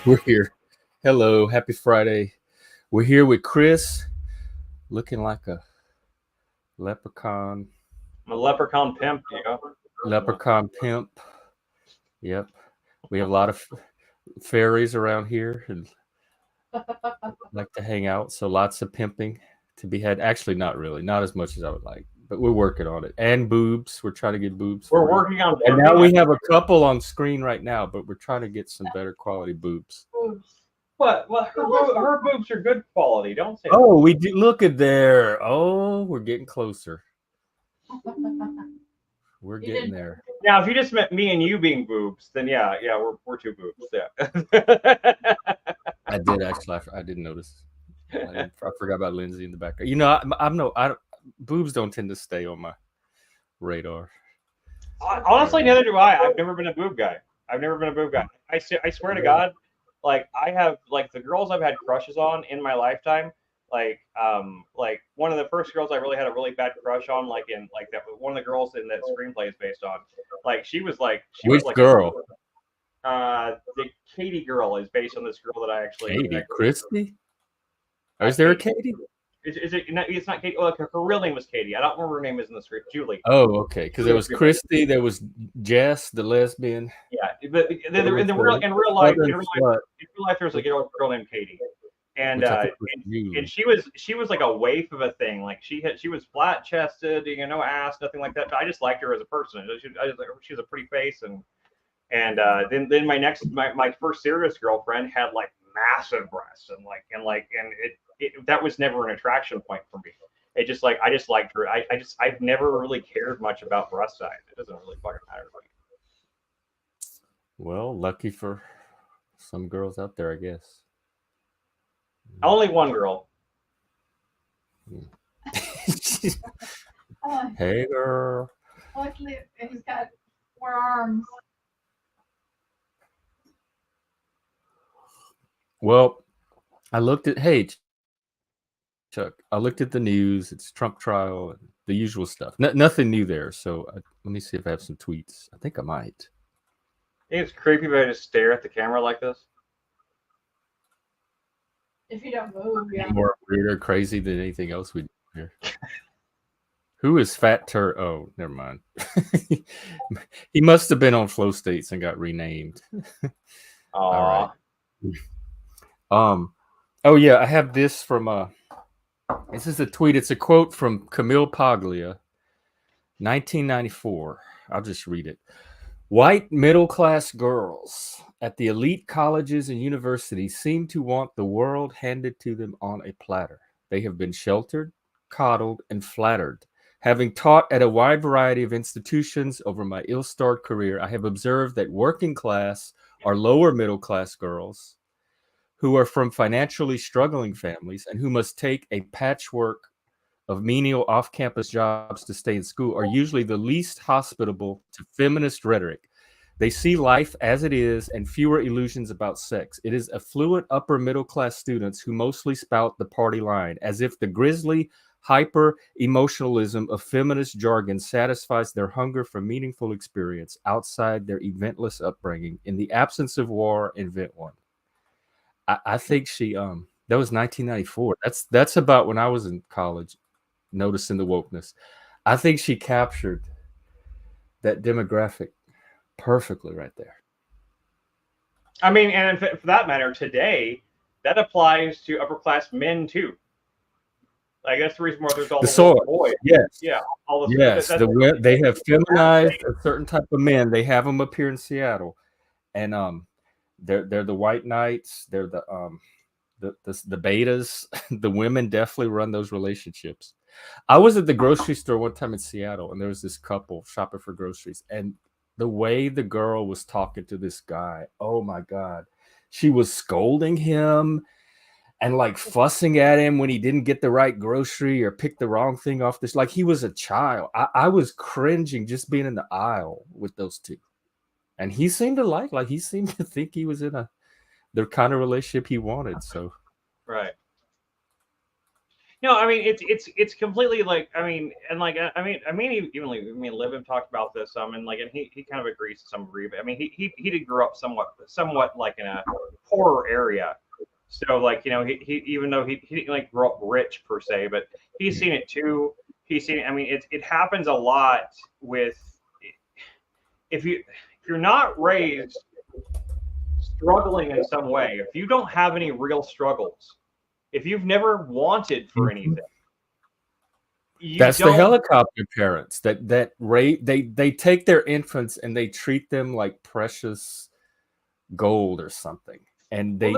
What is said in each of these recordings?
We're here. Hello, happy Friday. We're here with Chris, looking like a leprechaun, I'm a leprechaun pimp, leprechaun pimp. Yep. We have a lot of fairies around here and like to hang out, so lots of pimping to be had. Actually, not really, not as much as I would like, but we're working on it. And boobs. We're trying to get boobs We're for you. working on And now pimping. we have a couple on screen right now, but we're trying to get some better quality boobs. What? Her boobs are good quality. Don't say that. Oh, we do. Look at there. Oh, we're getting closer. We're getting there. Now, if you just met me and you being boobs, then yeah, we're two boobs. Yeah. I did actually. I didn't notice. I forgot about Lindsay in the background. I'm no. I don't, boobs don't tend to stay on my radar. Honestly, neither do I. I've never been a boob guy. I've never been a boob guy. I swear to God, like I have like the girls I've had crushes on in my lifetime. Like one of the first girls I really had a really bad crush on, like in like that one of the girls in that screenplay is based on. Like she was Which like girl? the Katie girl is based on this girl that I Katie Christie? Or is there a Kate. Katie? Is it? It's not Kate. Well, her real name was Katie. I don't remember her name is in the script. Julie. Oh, okay. Because there Julie was Christy, there was Jess, the lesbian. Yeah, but There was in real the in real life Southern slut, there was a girl named Katie, and which I uh, think was and Julie. she was like a waif of a thing. Like she was flat chested, no ass, nothing like that. But I just liked her as a person. She was a pretty face, and then my first serious girlfriend had like massive breasts and that was never an attraction point for me. It just like I just liked her. I've never really cared much about breast size. It doesn't really fucking matter to me. Well, lucky for some girls out there, I guess. Only one girl. Hey, girl. Luckily, he's got 4 arms. Well, I looked at, hey, Chuck, I looked at the news. It's Trump trial and the usual stuff. Nothing new there. So let me see if I have some tweets. I think I might. I think it's creepy if I just stare at the camera like this. If you don't move, yeah. More weird or crazy than anything else we do here. Who is Fat Tur? Oh, never mind. He must have been on Flow States and got renamed. All right. Oh yeah, I have this from this is a tweet. It's a quote from Camille Paglia, 1994. I'll just read it. White middle-class girls at the elite colleges and universities seem to want the world handed to them on a platter. They have been sheltered, coddled, and flattered. Having taught at a wide variety of institutions over my ill-starred career, I have observed that working class or lower middle-class girls who are from financially struggling families and who must take a patchwork of menial off-campus jobs to stay in school are usually the least hospitable to feminist rhetoric. They see life as it is and fewer illusions about sex. It is affluent upper middle class students who mostly spout the party line, as if the grisly hyper emotionalism of feminist jargon satisfies their hunger for meaningful experience outside their eventless upbringing. In the absence of war, invent one. I think she that was 1994. That's about when I was in college, noticing the wokeness. I think she captured that demographic perfectly right there. I mean, and for that matter, today that applies to upper class men too. Like that's the reason why there's all The the woke sword, boys. yes, Yeah, all this. yes. They have feminized a certain type of men. They have them up here in Seattle, and they're the white knights. They're the betas. The women definitely run those relationships. I was at the grocery store one time in Seattle, and there was this couple shopping for groceries, and the way the girl was talking to this guy, oh my god, she was scolding him and like fussing at him when he didn't get the right grocery or picked the wrong thing off this, like he was a child. I was cringing just being in the aisle with those two, and he seemed to like he seemed to think he was in the kind of relationship he wanted. So right. No, I mean it's completely like I mean and like even like Livin talked about this and like and he kind of agrees to some degree. But I mean he did grow up somewhat like in a poorer area, so like he even though he didn't like grow up rich per se, but he's seen it too. He's seen it. I mean it happens a lot with if you're not raised struggling in some way, if you don't have any real struggles, if you've never wanted for anything. That's the helicopter parents that they take their infants and they treat them like precious gold or something, and they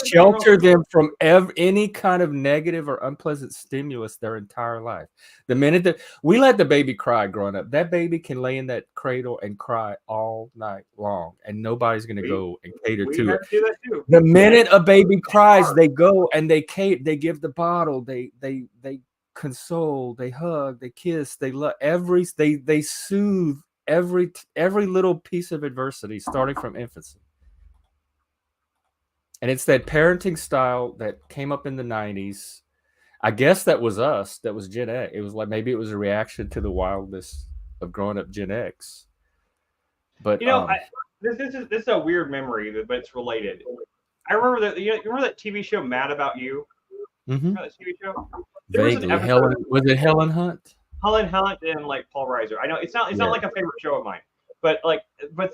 shelter them from any kind of negative or unpleasant stimulus their entire life. The minute that we let the baby cry growing up, that baby can lay in that cradle and cry all night long, and nobody's going to go and cater to it. Do that too. The minute a baby cries, they go and they give the bottle, they console, they hug, they kiss, they love they soothe every little piece of adversity starting from infancy. And it's that parenting style that came up in the 90s. I guess that was us. That was Gen X. It was like maybe it was a reaction to the wildness of growing up Gen X. But this is a weird memory, but it's related. I remember that you remember that TV show Mad About You? Mm-hmm. Remember that TV show? Vaguely. Was it Helen Hunt? Helen Hunt and like Paul Reiser. I know it's not like a favorite show of mine, but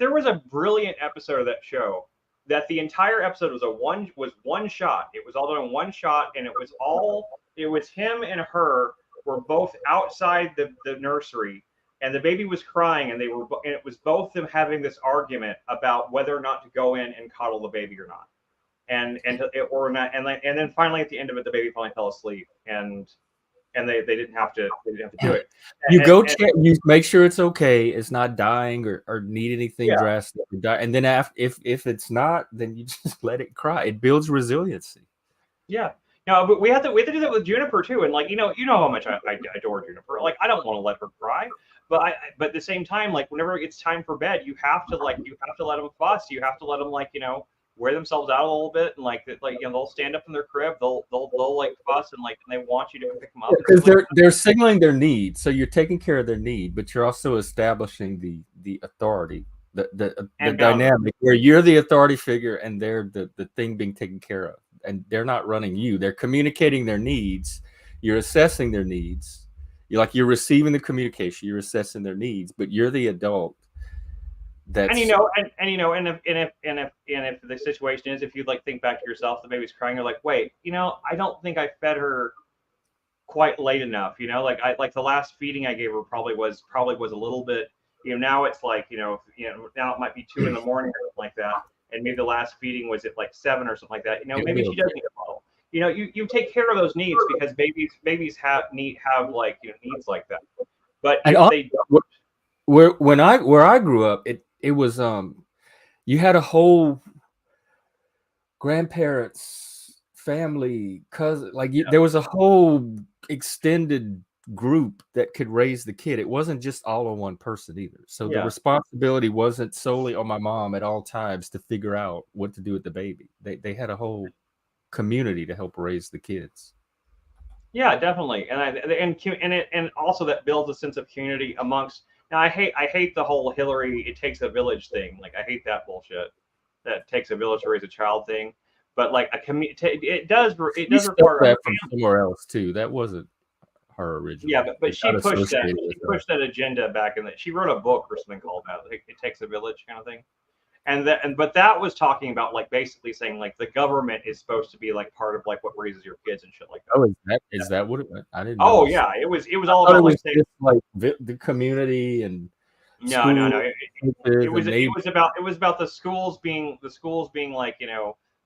there was a brilliant episode of that show that the entire episode was one shot. It was all done in one shot, and it was him and her were both outside the nursery, and the baby was crying, and it was both them having this argument about whether or not to go in and coddle the baby or not, and then finally at the end of it, the baby finally fell asleep, and they didn't have to do it. You make sure it's okay, it's not dying or need anything drastic, and then if it's not, then you just let it cry. It builds resiliency. Yeah. No, but we have to do that with Juniper too, and like you know how much I adore Juniper. Like I don't want to let her cry, but at the same time, like whenever it's time for bed, you have to let them fuss. You have to let them wear themselves out a little bit, and they'll stand up in their crib, they'll like fuss, and they want you to pick them up because they're signaling their need. So you're taking care of their need, but you're also establishing the authority, the dynamic where you're the authority figure and they're the thing being taken care of, and they're not running you. They're communicating their needs. You're assessing their needs. You're receiving the communication. You're assessing their needs, but you're the adult. If the situation is, if you think back to yourself, the baby's crying, you're like, wait, I don't think I fed her quite late enough. The last feeding I gave her probably was a little bit. Now it's now it might be 2 a.m. or something like that, and maybe the last feeding was at 7 or something like that. Maybe she does need a bottle. You take care of those needs because babies have needs like that. But if they don't. Where I grew up, it was you had a whole grandparents, family, cousin, there was a whole extended group that could raise the kid. It wasn't just all on one person either. So the responsibility wasn't solely on my mom at all times to figure out what to do with the baby. They had a whole community to help raise the kids. Yeah, definitely, and also that builds a sense of community amongst. Now I hate the whole Hillary "it takes a village" thing. I hate that bullshit. That takes a village to raise a child thing. But it does require that from somewhere else too. That wasn't her original. Yeah, but she pushed that. She pushed that agenda back in that. She wrote a book or something called that. It takes a village kind of thing. But that was talking about basically saying the government is supposed to be part of what raises your kids and shit like that. Oh, is that what it meant? I didn't know. Oh yeah, it was all about the community and no. It was about the schools being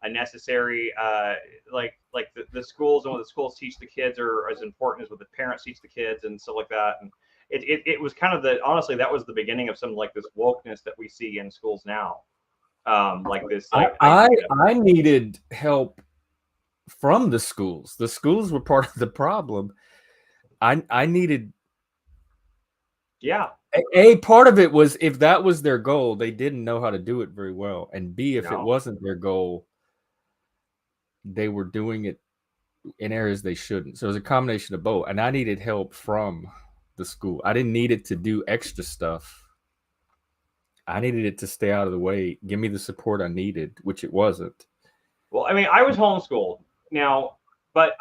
a necessary the schools and what the schools teach the kids are as important as what the parents teach the kids and stuff like that. And it was kind of honestly that was the beginning of some this wokeness that we see in schools now. I needed help from the schools. The schools were part of the problem. I needed. Yeah. A part of it was if that was their goal, they didn't know how to do it very well. And B, if it wasn't their goal, they were doing it in areas they shouldn't. So it was a combination of both. And I needed help from the school. I didn't need it to do extra stuff. I needed it to stay out of the way, give me the support I needed, which it wasn't. Well, I mean, I was homeschooled now, but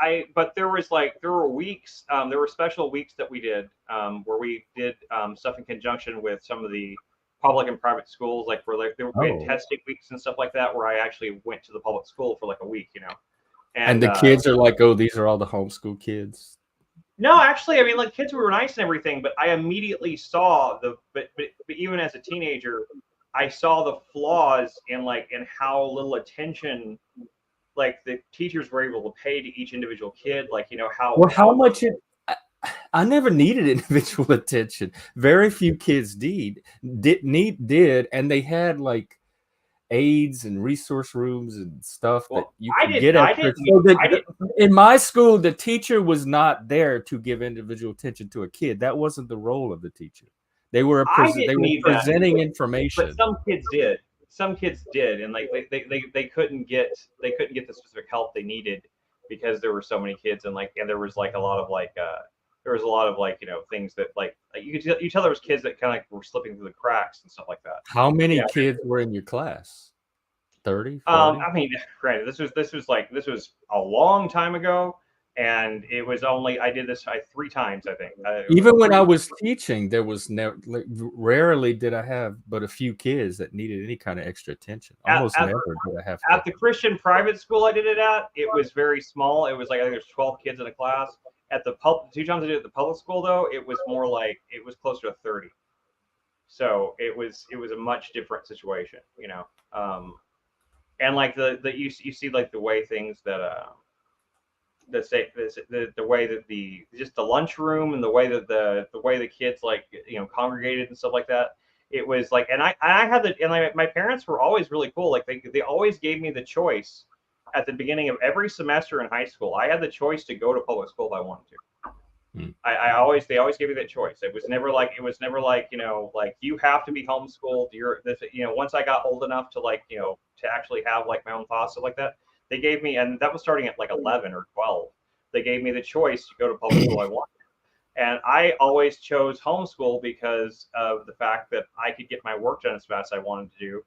there were weeks, there were special weeks that we did where we did stuff in conjunction with some of the public and private schools, like for like we had testing weeks and stuff like that, where I actually went to the public school for like a week, you know. And the kids are like, oh, these are all the homeschool kids. No, actually, I mean, like kids were nice and everything, but I immediately saw but even as a teenager, I saw the flaws in how little attention like the teachers were able to pay to each individual kid, like, you know, how much I never needed individual attention. Very few kids did, and they had like aides and resource rooms and stuff that you could get at. In my school, the teacher was not there to give individual attention to a kid. That wasn't the role of the teacher. They were presenting information. But some kids did, and like they couldn't get the specific help they needed because there were so many kids, and there was like a lot of you know, things that like you tell there was kids that kind of like were slipping through the cracks and stuff like that. How many kids were in your class? 30? 40? I mean, granted, this was a long time ago, and it was only I did this 3 times, I think. Even when I was teaching, there was rarely did I have but a few kids that needed any kind of extra attention. Almost never did I have. At the Christian private school I did it at, it was very small. It was like I think there's 12 kids in a class. At the 2 times I did it at the public school, though, it was more like it was closer to 30. So it was a much different situation, you know. And like you see like the way things that the way that the lunchroom and the way that the way the kids like, you know, congregated and stuff like that. It was like, and I had my parents were always really cool. Like they always gave me the choice at the beginning of every semester in high school. I had the choice to go to public school if I wanted to. They always gave me that choice. It was never like, you know, like you have to be homeschooled. You know, once I got old enough to like, you know, to actually have like my own thoughts, stuff like that, they gave me, and that was starting at like 11 or 12. They gave me the choice to go to public school I wanted. And I always chose homeschool because of the fact that I could get my work done as fast as I wanted to do.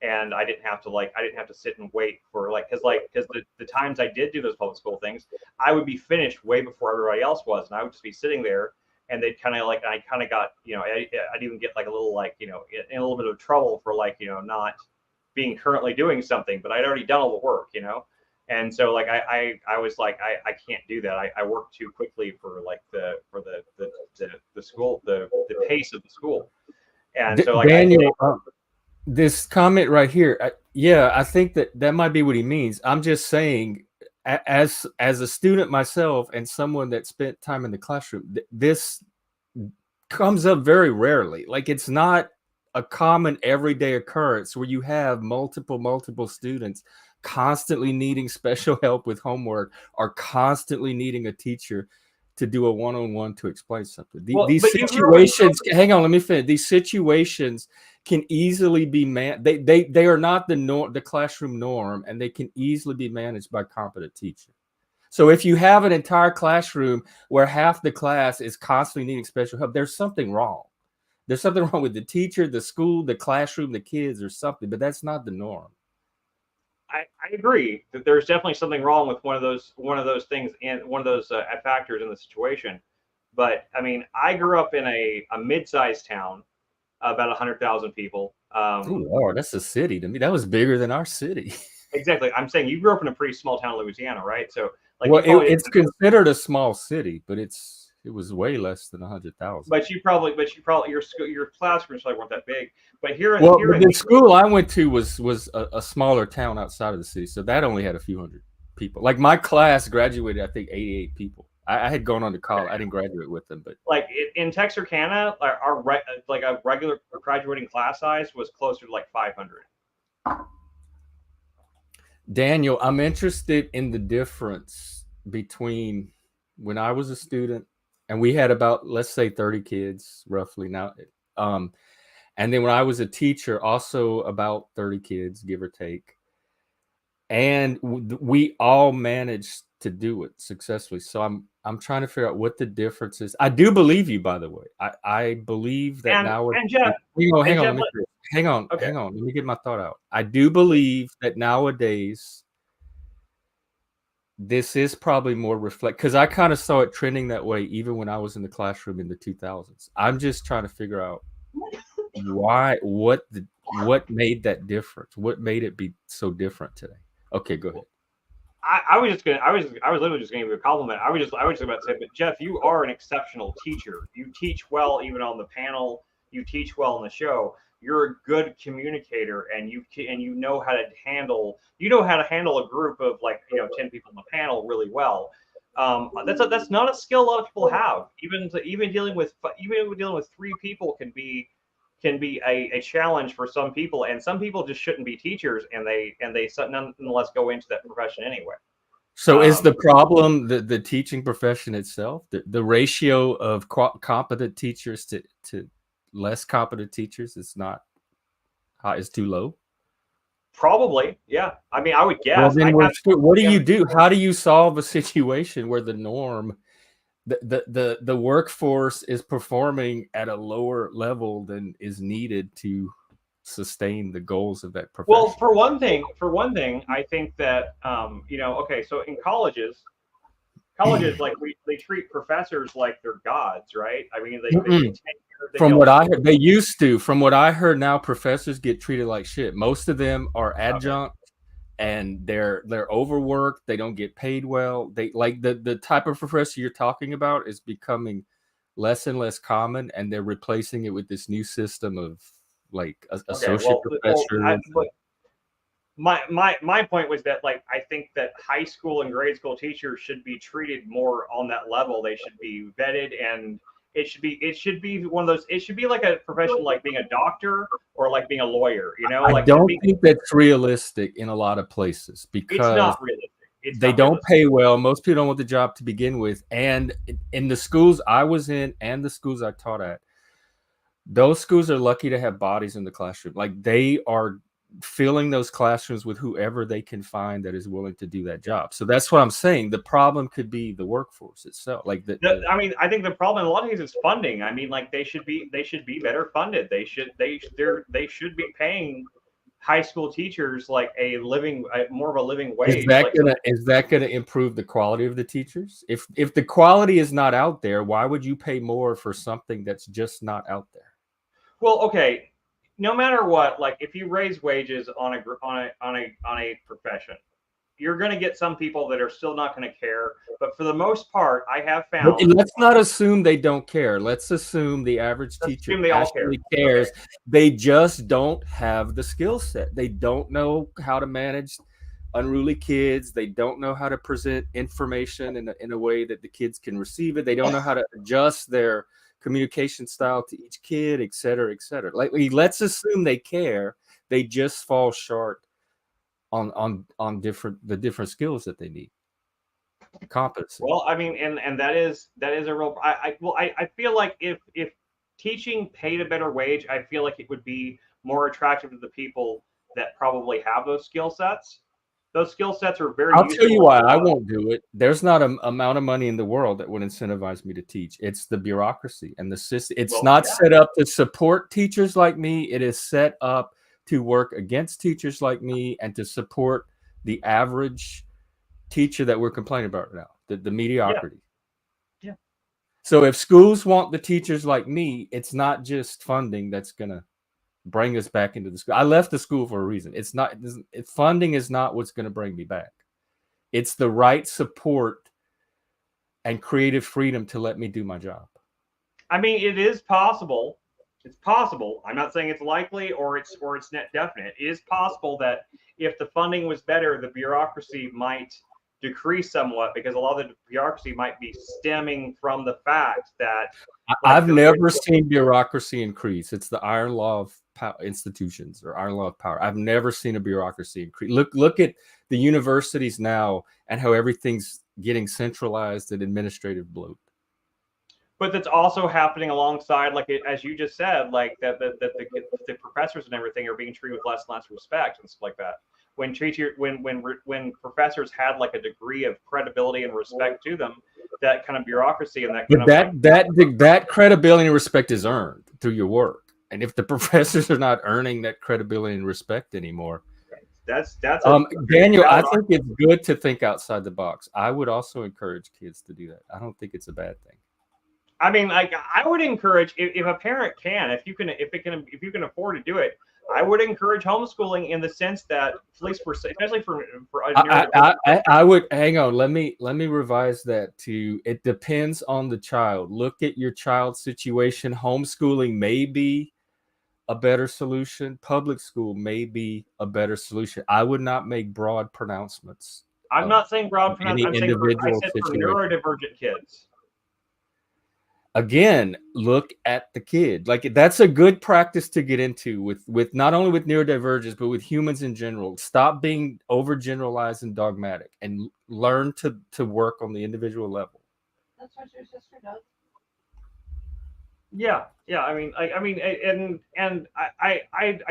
And I didn't have to sit and wait for because the times I did do those public school things, I would be finished way before everybody else was, and I would just be sitting there, and they'd kind of like, I kind of got, you know, I'd even get like a little like, you know, in a little bit of trouble for like, you know, not being currently doing something, but I'd already done all the work, you know. And so like I was like I can't do that. I work too quickly for like the school, the pace of the school. And so like Daniel, this comment right here, I think that might be what he means. I'm just saying, as a student myself and someone that spent time in the classroom, this comes up very rarely. Like it's not a common everyday occurrence where you have multiple students constantly needing special help with homework or constantly needing a teacher to do a one-on-one to explain something. These situations, hang on, let me finish. These situations can easily be they are not the classroom norm, and they can easily be managed by competent teachers. So if you have an entire classroom where half the class is constantly needing special help, there's something wrong. There's something wrong with the teacher, the school, the classroom, the kids, or something, but that's not the norm. I agree that there's definitely something wrong with one of those things and one of those factors in the situation. But I mean, I grew up in a mid-sized town, about 100,000 people. Oh Lord, that's a city to me. That was bigger than our city. Exactly. I'm saying you grew up in a pretty small town in Louisiana, right? So like, well, it's considered a small city, but it was way less than 100,000. But you probably your classrooms probably weren't that big. But the school I went to was a smaller town outside of the city, so that only had a few hundred people. Like my class graduated, I think 88 people. I had gone on to college. I didn't graduate with them, but like in Texarkana, our like a regular graduating class size was closer to like 500. Daniel, I'm interested in the difference between when I was a student and we had about, let's say, 30 kids roughly now. And then when I was a teacher, also about 30 kids, give or take. and we all managed to do it successfully. So I'm trying to figure out what the difference is. I do believe you, by the way. I believe that now. And Jeff, hang on, Jeff, hang on, okay. hang on. Let me get my thought out. I do believe that nowadays this is probably more because I kind of saw it trending that way even when I was in the classroom in the 2000s. I'm just trying to figure out what made that difference? What made it be so different today? Okay, go ahead. I was literally just gonna give you a compliment. I was just about to say, but Jeff, you are an exceptional teacher. You teach well, even on the panel. You teach well on the show. You're a good communicator, and you know how to handle a group of 10 people on the panel really well. That's not a skill a lot of people have. Even dealing with 3 people can be a challenge for some people, and some people just shouldn't be teachers, and they nonetheless go into that profession anyway. So is the problem the teaching profession itself, the ratio of competent teachers to less competent teachers is too low? Probably, yeah. I mean, I would guess. Well, then what do you do? How do you solve a situation where the norm, the workforce is performing at a lower level than is needed to sustain the goals of that profession? Well, for one thing, I think that okay, so in colleges like they treat professors like they're gods, right? I mean, from what I heard, they used to. From what I heard, now professors get treated like shit. Most of them are adjunct, and they're overworked. They don't get paid well. They like the type of professor you're talking about is becoming less and less common, and they're replacing it with this new system of like associate professors. My point was that I think that high school and grade school teachers should be treated more on that level. They should be vetted, and it should be one of those. It should be like a profession like being a doctor or like being a lawyer. I don't think that's realistic in a lot of places because it's not realistic. They don't pay well. Most people don't want the job to begin with. And in the schools I was in and the schools I taught at, those schools are lucky to have bodies in the classroom. Like they are filling those classrooms with whoever they can find that is willing to do that job. So that's what I'm saying. The problem could be the workforce itself. I think the problem in a lot of cases is funding. I mean, they should be better funded. They should be paying high school teachers like more of a living wage. Is that gonna improve the quality of the teachers? If the quality is not out there, why would you pay more for something that's just not out there? Well, okay. No matter what, if you raise wages on a profession, you're going to get some people that are still not going to care. But for the most part, I have found. But let's not assume they don't care. Let's assume the average teacher actually cares. Okay. They just don't have the skill set. They don't know how to manage unruly kids. They don't know how to present information in a way that the kids can receive it. They don't know how to adjust their communication style to each kid, et cetera, et cetera. Let's assume they care. They just fall short on the different skills that they need. Competency. Well, I mean, and that is a real. I feel like if teaching paid a better wage, I feel like it would be more attractive to the people that probably have those skill sets. Those skill sets are very. I'll tell you why I won't do it. There's not an amount of money in the world that would incentivize me to teach. It's the bureaucracy and the system. It's not set up to support teachers like me. It is set up to work against teachers like me and to support the average teacher that we're complaining about now, the mediocrity. Yeah. So if schools want the teachers like me, it's not just funding that's gonna bring us back into the school. I left the school for a reason. Funding is not what's going to bring me back. It's the right support and creative freedom to let me do my job. I mean, it is possible. It's possible. I'm not saying it's likely or it's net definite. It is possible that if the funding was better, the bureaucracy might decrease somewhat because a lot of the bureaucracy might be stemming from the fact that I've never seen bureaucracy increase. It's the iron law of institutions or iron law of power. I've never seen a bureaucracy increase. Look at the universities now and how everything's getting centralized and administrative bloat. But that's also happening alongside, as you just said, that the professors and everything are being treated with less and less respect and stuff like that. when professors had like a degree of credibility and respect to them, that kind of bureaucracy and that kind But of that credibility and respect is earned through your work. And if the professors are not earning that credibility and respect anymore, that's Daniel, I think it's good to think outside the box. I would also encourage kids to do that. I don't think it's a bad thing. I mean, like, I would encourage, if a parent can, if you can afford to do it, I would encourage homeschooling in the sense that, at least especially for I would hang on. Let me revise that to it depends on the child. Look at your child's situation. Homeschooling may be a better solution. Public school may be a better solution. I would not make broad pronouncements. I'm not saying broad pronouncements. I said for neurodivergent kids. Again, look at the kid. Like, that's a good practice to get into with not only with neurodivergence, but with humans in general. Stop being overgeneralized and dogmatic and learn to work on the individual level. That's what your sister does. Yeah. I mean, I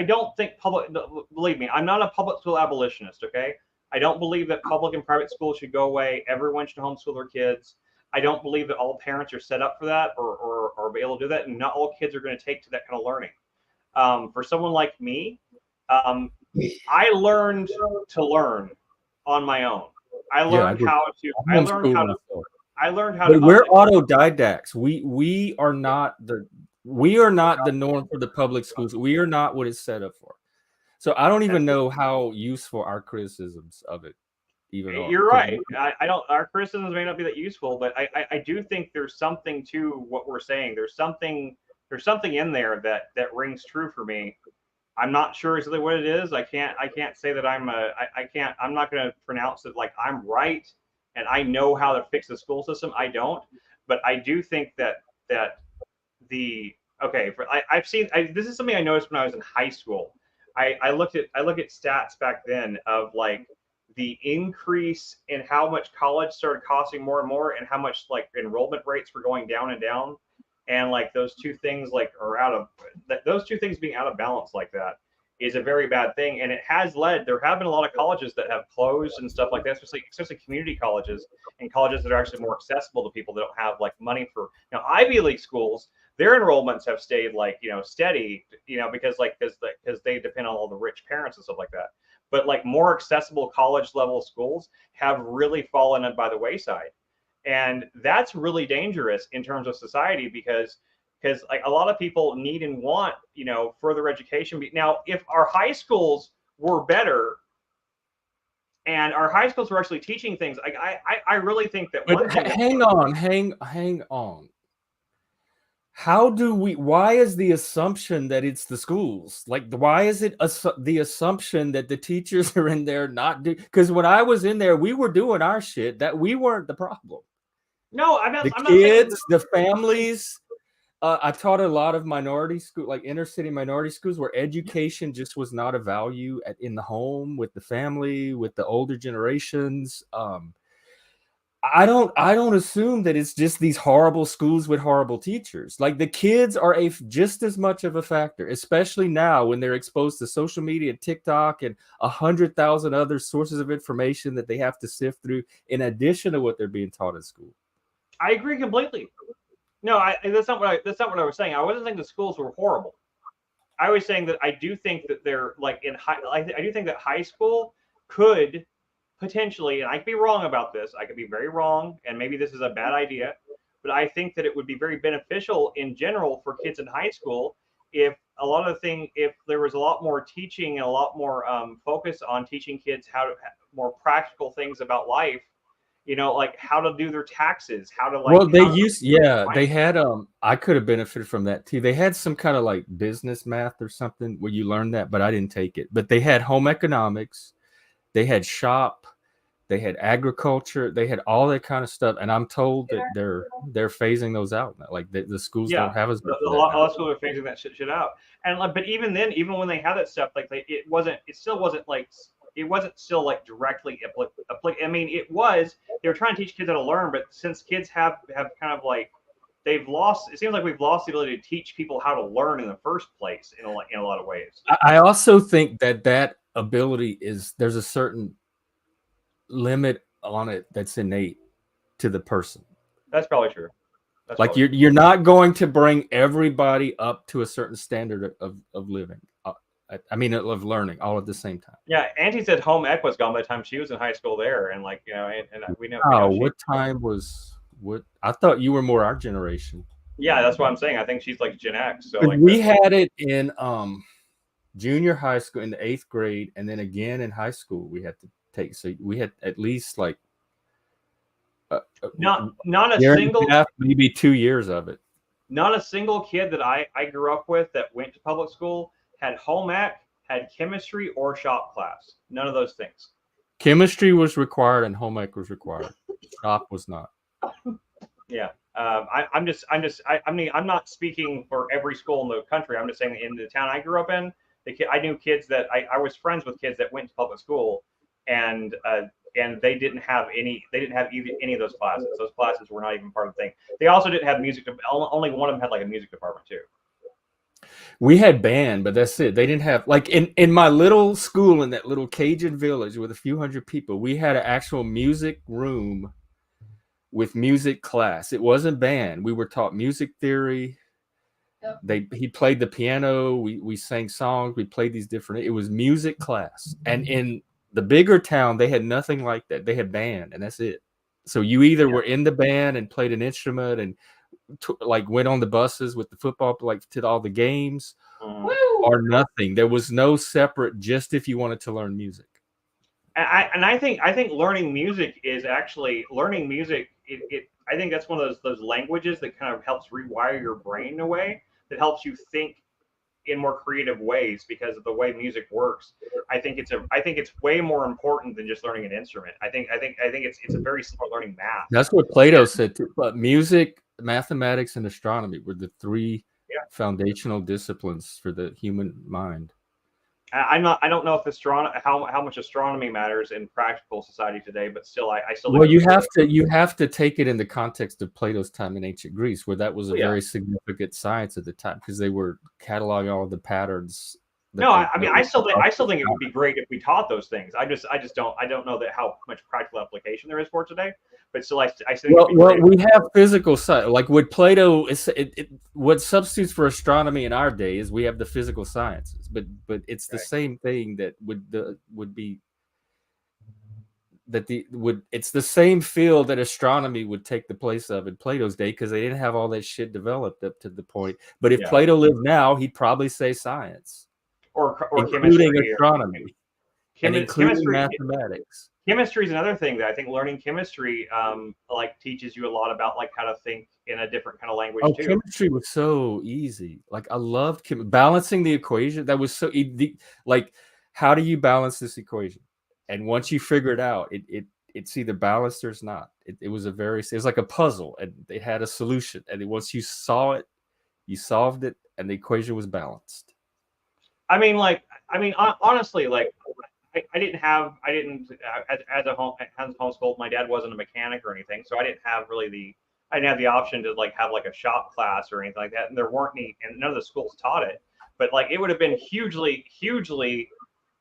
don't think believe me, I'm not a public school abolitionist, okay? I don't believe that public and private schools should go away. Everyone should homeschool their kids. I don't believe that all parents are set up for that or be able to do that, and not all kids are going to take to that kind of learning. For someone like me, I learned to learn on my own. I learned how to. But we're autodidacts. We are not the norm for the public schools. We are not what it's set up for. So I don't even know how useful our criticisms of it even are. You're right. I don't. Our criticisms may not be that useful, but I do think there's something to what we're saying. There's something in there that rings true for me. I'm not sure exactly what it is. I can't say that I'm not going to pronounce it like I'm right and I know how to fix the school system. I don't, but I do think that I've seen this is something I noticed when I was in high school. I look at stats back then of like the increase in how much college started costing more and more, and how much like enrollment rates were going down and down, and like those two things like those two things being out of balance like that is a very bad thing. And it has led, there have been a lot of colleges that have closed and stuff like that, especially community colleges and colleges that are actually more accessible to people that don't have like money for, Ivy League schools. Their enrollments have stayed like, steady, because they depend on all the rich parents and stuff like that. But like more accessible college level schools have really fallen by the wayside. And that's really dangerous in terms of society because like a lot of people need and want, further education. Now, if our high schools were better and our high schools were actually teaching things, like I really think that hang on. Why is the assumption that it's the schools? Like, why is it the assumption that the teachers are in there not do? Because when I was in there, we were doing our shit, that we weren't the problem. No, I'm not kids, the families. I taught a lot of minority school, like inner city minority schools, where education just was not a value in the home, with the family, with the older generations. I don't assume that it's just these horrible schools with horrible teachers. Like, the kids are just as much of a factor, especially now when they're exposed to social media and TikTok and 100,000 other sources of information that they have to sift through in addition to what they're being taught in school. I agree completely. No, that's not what I was saying. I wasn't saying the schools were horrible. I was saying that I do think that they're like I do think that high school could potentially, and I could be wrong about this, I could be very wrong, and maybe this is a bad idea, but I think that it would be very beneficial in general for kids in high school if there was a lot more teaching and a lot more focus on teaching kids more practical things about life, like how to do their taxes, how to like. Well, they had I could have benefited from that too. They had some kind of like business math or something where you learn that, but I didn't take it. But they had home economics. They had shop, they had agriculture, they had all that kind of stuff, and I'm told that they're phasing those out now. Like the schools don't have as much. A lot of schools are phasing that shit out, and but even then, even when they had that stuff, like it still wasn't directly applicable. I mean, it was. They were trying to teach kids how to learn, but since kids have kind of like it seems like we've lost the ability to teach people how to learn in the first place in a lot of ways. I also think that ability there's a certain limit on it that's innate to the person. That's probably true. That's Like probably you're not going to bring everybody up to a certain standard of living. I mean, of learning all at the same time. Yeah, Auntie said home ec was gone by the time she was in high school there, and like, you know, and we know Oh, she. what time was what? I thought you were more our generation. Yeah, that's what I'm saying. I think she's like Gen X. So 'Cause like we had it in junior high school in the 8th grade, and then again in high school we had to take. So we had at least like not a year and single a half, maybe 2 years of it. not a single kid that I grew up with that went to public school had home ec, had chemistry or shop class. None of those things. Chemistry was required and home ec was required. Shop was not. Yeah. I'm not speaking for every school in the country. I'm just saying in the town I grew up in, I knew kids that I was friends with kids that went to public school, and they didn't have any of those classes. Those classes were not even part of the thing. They also didn't have music. Only one of them had like a music department too. We had band, but that's it. They didn't have like in my little school in that little Cajun village with a few hundred people. We had an actual music room with music class. It wasn't band. We were taught music theory. Yep. He played the piano. We sang songs. We played these different. It was music class. And in the bigger town, they had nothing like that. They had band, and that's it. So you either were in the band and played an instrument and like went on the buses with the football like to all the games, or nothing. There was no separate. Just if you wanted to learn music. I think learning music is actually learning music. I think that's one of those languages that kind of helps rewire your brain in a way that helps you think in more creative ways because of the way music works. I think it's way more important than just learning an instrument. I think it's a very similar learning math. That's what Plato said too. But music, mathematics, and astronomy were the three foundational disciplines for the human mind. I don't know if how much astronomy matters in practical society today, but still, I still. Well, you have to take it in the context of Plato's time in ancient Greece, where that was a very significant science at the time because they were cataloging all of the patterns. No, I still think it would be great if we taught those things. I don't know that how much practical application there is for it today, but still, I think. Well, we have physical science. Like with Plato, what substitutes for astronomy in our day is we have the physical sciences, but it's the same thing that it's the same field that astronomy would take the place of in Plato's day because they didn't have all that shit developed up to the point. But if Plato lived now, he'd probably say science. Or including chemistry, astronomy, and including mathematics. Chemistry is another thing that I think learning chemistry like teaches you a lot about like how to think in a different kind of language too. Chemistry was so easy. Like I loved balancing the equation. That was so easy. Like, how do you balance this equation? And once you figure it out, it's either balanced or it's not. It was like a puzzle, and it had a solution. And once you saw it, you solved it, and the equation was balanced. Honestly, like I didn't as a homeschool. My dad wasn't a mechanic or anything, so I didn't have the option to like have like a shop class or anything like that. And there weren't any, and none of the schools taught it. But like it would have been hugely.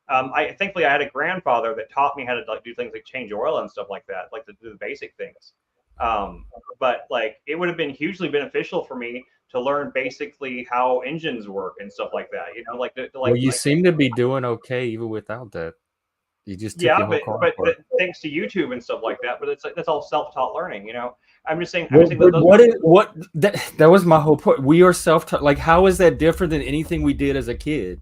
Thankfully I had a grandfather that taught me how to like do things like change oil and stuff like that, like to do the basic things. But like it would have been hugely beneficial for me to learn basically how engines work and stuff like that. You know, well, you seem to be doing okay even without that. You just but thanks to YouTube and stuff like that. But it's like that's all self-taught learning. You know, I'm just saying. That was my whole point. We are self-taught. Like, how is that different than anything we did as a kid?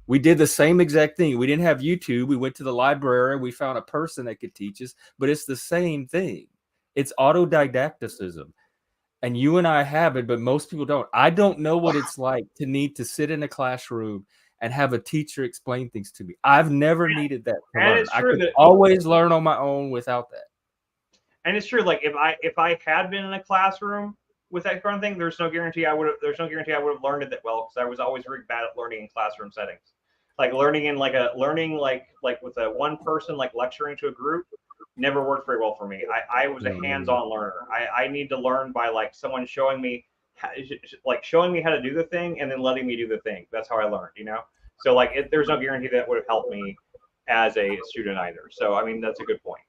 We did the same exact thing. We didn't have YouTube. We went to the library. We found a person that could teach us. But it's the same thing. It's autodidacticism. And you and I have it, but most people don't. I don't know what it's like to need to sit in a classroom and have a teacher explain things to me. I've never needed that to learn. I could always learn on my own without that. And it's true. Like if I had been in a classroom with that kind of thing, there's no guarantee I would have learned it that well because I was always really bad at learning in classroom settings. Like learning in like with a one person like lecturing to a group never worked very well for me. I was a hands-on learner. I need to learn by like someone showing me how to do the thing and then letting me do the thing. That's how I learned, you know? So like, there's no guarantee that would have helped me as a student either. So I mean, that's a good point.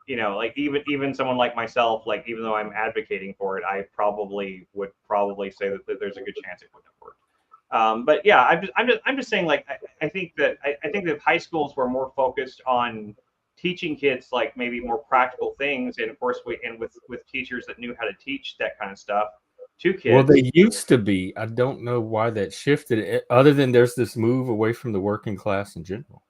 You know, like even someone like myself, like even though I'm advocating for it, I probably would say that there's a good chance it wouldn't have worked. But yeah, I'm just saying, like, I think that if high schools were more focused on teaching kids like maybe more practical things, and of course with teachers that knew how to teach that kind of stuff to kids. Well, they used to be. I don't know why that shifted, other than there's this move away from the working class in general.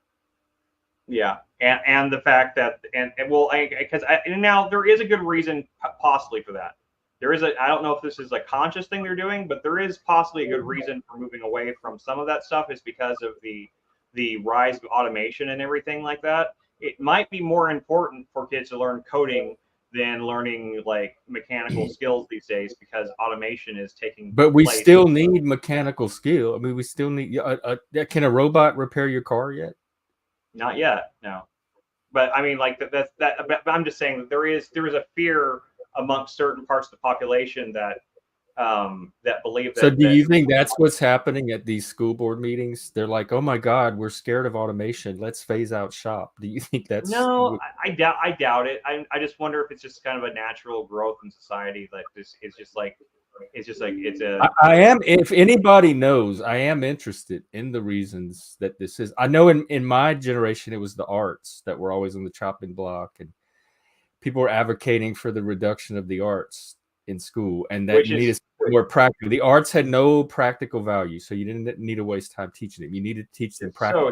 Yeah, and the fact that and well, because now there is a good reason possibly for that. There is I don't know if this is a conscious thing they're doing, but there is possibly a good reason for moving away from some of that stuff, is because of the rise of automation and everything like that. It might be more important for kids to learn coding than learning like mechanical skills these days, because automation is taking But we place. still need mechanical skill. I mean, we still need. Can a robot repair your car yet? Not yet, no. But I mean, like that. But I'm just saying that there is a fear amongst certain parts of the population that that believe that. So, do you think that's what's happening at these school board meetings? They're like, "Oh my God, we're scared of automation. Let's phase out shop." Do you think that's? No, I doubt it. I just wonder if it's just kind of a natural growth in society that this is just like it's a. I am. If anybody knows, I am interested in the reasons that this is. I know in my generation, it was the arts that were always on the chopping block, and people were advocating for the reduction of the arts in school, and that you needed more practical. The arts had no practical value, so you didn't need to waste time teaching them. You needed to teach them practical.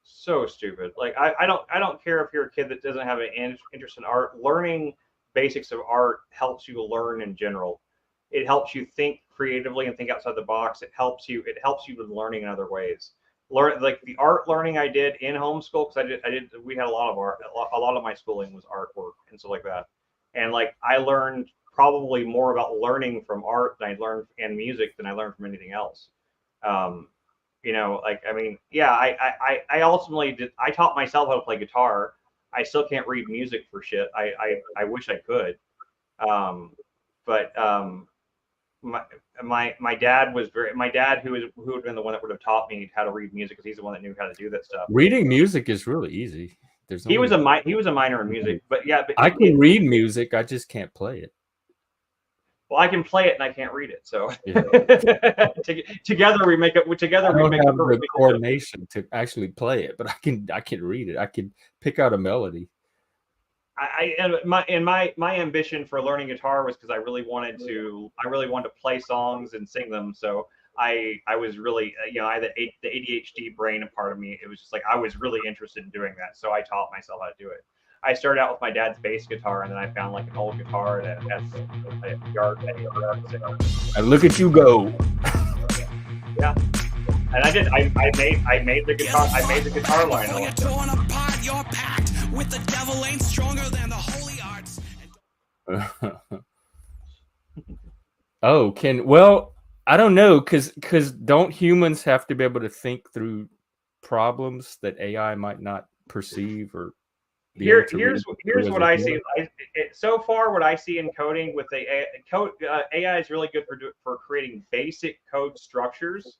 So stupid. Like I don't care if you're a kid that doesn't have an interest in art. Learning basics of art helps you learn in general. It helps you think creatively and think outside the box. It helps you with learning in other ways. Learn like the art learning I did in homeschool, because we had a lot of art. A lot of my schooling was artwork and stuff like that. And like I learned probably more about learning from art than I learned and music than I learned from anything else. You know, like I mean, yeah, I ultimately did. I taught myself how to play guitar. I still can't read music for shit. I wish I could. But my dad was my dad who would have been the one that would have taught me how to read music, because he's the one that knew how to do that stuff. Reading music is really easy. He was a minor in music, but yeah, but I can read music. I just can't play it. Well, I can play it and I can't read it. So yeah. together we make it. Together we make have the coordination to actually play it, but I can read it. I can pick out a melody. My ambition for learning guitar was because I really wanted to play songs and sing them. So I was really, you know, I had the ADHD brain a part of me. It was just like I was really interested in doing that. So I taught myself how to do it. I started out with my dad's bass guitar, and then I found like an old guitar at a yard sale. And look at you go. Yeah. And I did. I made the guitar. I made the guitar line. Your pact with the devil ain't stronger than the holy arts. Well, I don't know, because don't humans have to be able to think through problems that AI might not perceive? Or here's what I see. So far, what I see in coding with AI is really good for creating basic code structures.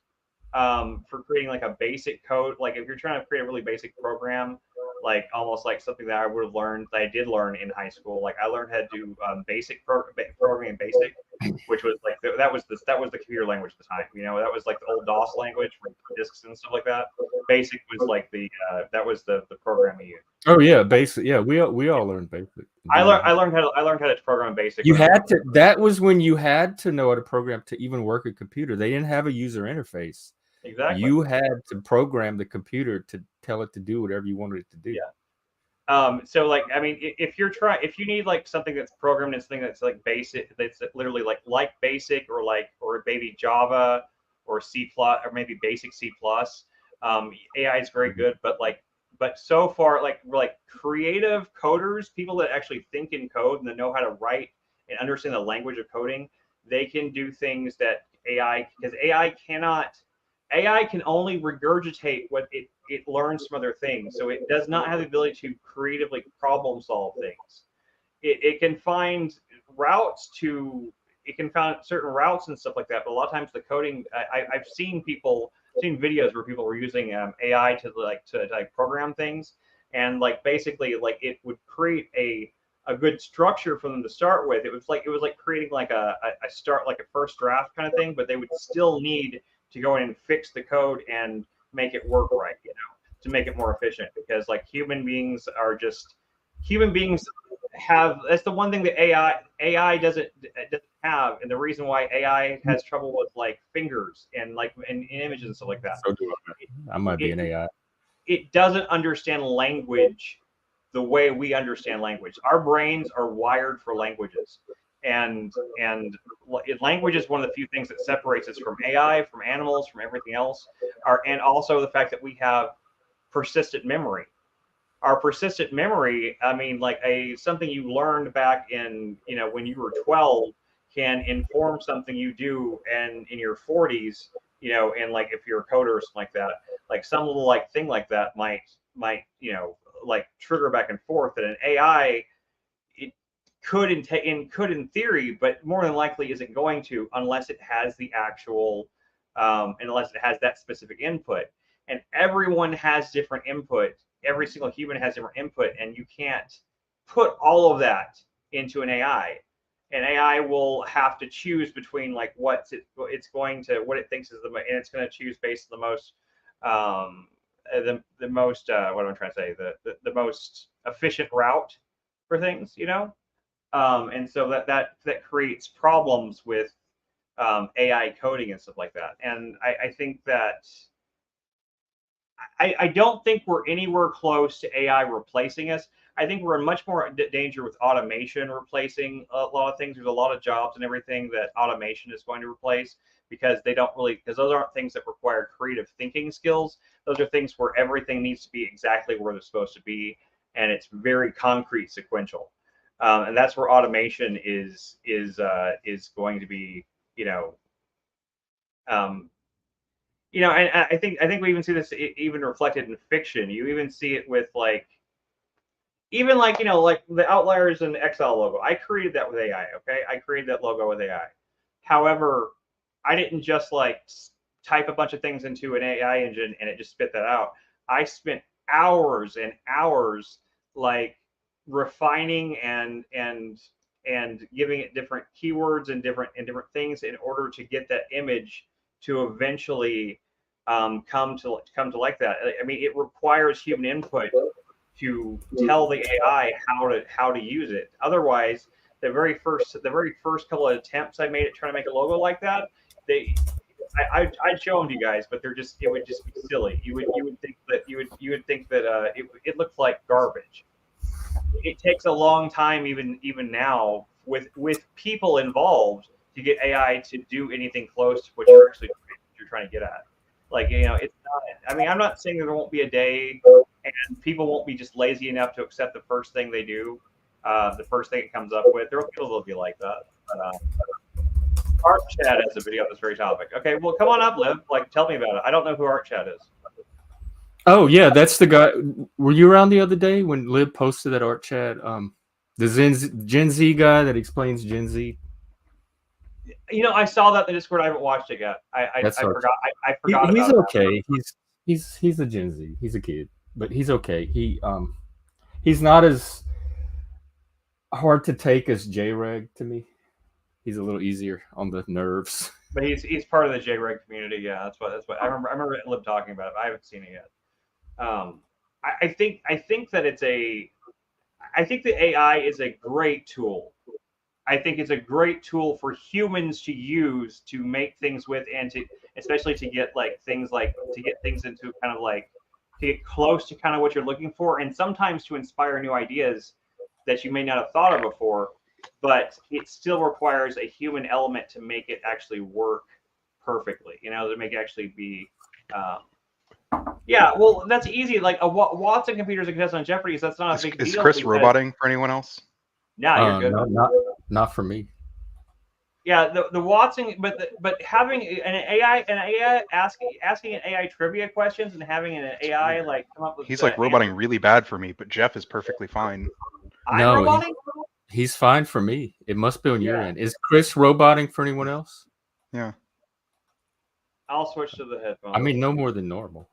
For creating like a basic code, like if you're trying to create a really basic program, like almost like something that I would have learned, that I did learn in high school. Like I learned how to do basic programming in BASIC, which was like that was the computer language at the time. You know, that was like the old DOS language for disks and stuff like that. BASIC was like that was the program we used. Oh yeah, BASIC. Yeah, we all learned BASIC. I learned how to program BASIC. You had to. That was when you had to know how to program to even work a computer. They didn't have a user interface. Exactly. You had to program the computer to tell it to do whatever you wanted it to do. Yeah. So like, I mean, if you need like something that's programmed in something that's like basic, that's literally like BASIC or maybe Java or C+, or maybe basic C+. AI is very good, but so far, like creative coders, people that actually think in code and that know how to write and understand the language of coding, they can do things that because AI can only regurgitate what it learns from other things. So it does not have the ability to creatively problem solve things. It can find routes to confound certain routes and stuff like that. But a lot of times the coding, I've seen videos where people were using AI to program things, and like basically like it would create a good structure for them to start with. It was like creating like a first draft kind of thing, but they would still need to go in and fix the code and make it work right, to make it more efficient, because like human beings have, that's the one thing that AI doesn't have, and the reason why AI has trouble with like fingers and like in images and stuff like that. So do I might be an AI. It doesn't understand language the way we understand language. Our brains are wired for languages, and language is one of the few things that separates us from AI, from animals, from everything else. And also the fact that we have persistent memory. Our persistent memory, I mean, like something you learned back in, when you were 12 can inform something you do and in your 40s, and like if you're a coder or something like that, like some little like thing like that might like trigger back and forth. That an AI, it could in theory, but more than likely isn't going to, unless it has the actual unless it has that specific input. And everyone has different input. Every single human has different input, and you can't put all of that into an AI. An AI will have to choose between like what it thinks is and it's going to choose based on the most what am I trying to say, the most efficient route for things, and so that creates problems with AI coding and stuff like that. And I think that I don't think we're anywhere close to AI replacing us. I think we're in much more danger with automation replacing a lot of things. There's a lot of jobs and everything that automation is going to replace, because those aren't things that require creative thinking skills. Those are things where everything needs to be exactly where they're supposed to be, and it's very concrete, sequential. And that's where automation is going to be, and I think we even see this even reflected in fiction. You even see it with like the Outliers and Exile logo. I created that with AI. Okay, I created that logo with AI. However, I didn't just like type a bunch of things into an AI engine and it just spit that out. I spent hours and hours like refining and giving it different keywords and different things in order to get that image to eventually come to like that. I mean, it requires human input to tell the AI how to use it. Otherwise, the very first couple of attempts I made at trying to make a logo like that, I'd show them to you guys, but it would just be silly. You would think that it looks like garbage. It takes a long time, even now, with people involved, to get AI to do anything close to what you're trying to get at. Like, it's not. I mean, I'm not saying there won't be a day and people won't be just lazy enough to accept the first thing they do, the first thing it comes up with. There will be people that'll be like that. But, Art Chad has a video on this very topic. Okay, well, come on up, Liv. Like, tell me about it. I don't know who Art Chad is. Oh yeah, that's the guy. Were you around the other day when Lib posted that Art Chat? The Gen Z guy that explains Gen Z. I saw that in the Discord. I haven't watched it yet. I forgot. I forgot. He's about okay. He's a Gen Z. He's a kid, but he's okay. He's not as hard to take as J-Reg to me. He's a little easier on the nerves. But he's part of the J-Reg community. Yeah, that's what I remember Lib talking about it. I haven't seen it yet. I think that I think the AI is a great tool. I think it's a great tool for humans to use to make things with, and especially to get things into kind of like to get close to kind of what you're looking for, and sometimes to inspire new ideas that you may not have thought of before. But it still requires a human element to make it actually work perfectly, to make it actually be. Yeah, well, that's easy. Like Watson computers exist on Jeopardy, so that's not a big deal. Is Chris roboting for anyone else? No, you're good. Not for me. Yeah, the Watson, but having an AI asking an AI trivia questions and having an AI like come up with. He's like roboting really bad for me, but Jeff is perfectly fine. I'm roboting. He's fine for me. It must be on your Yeah. end. Is Chris roboting for anyone else? Yeah. I'll switch to the headphones. I mean, no more than normal.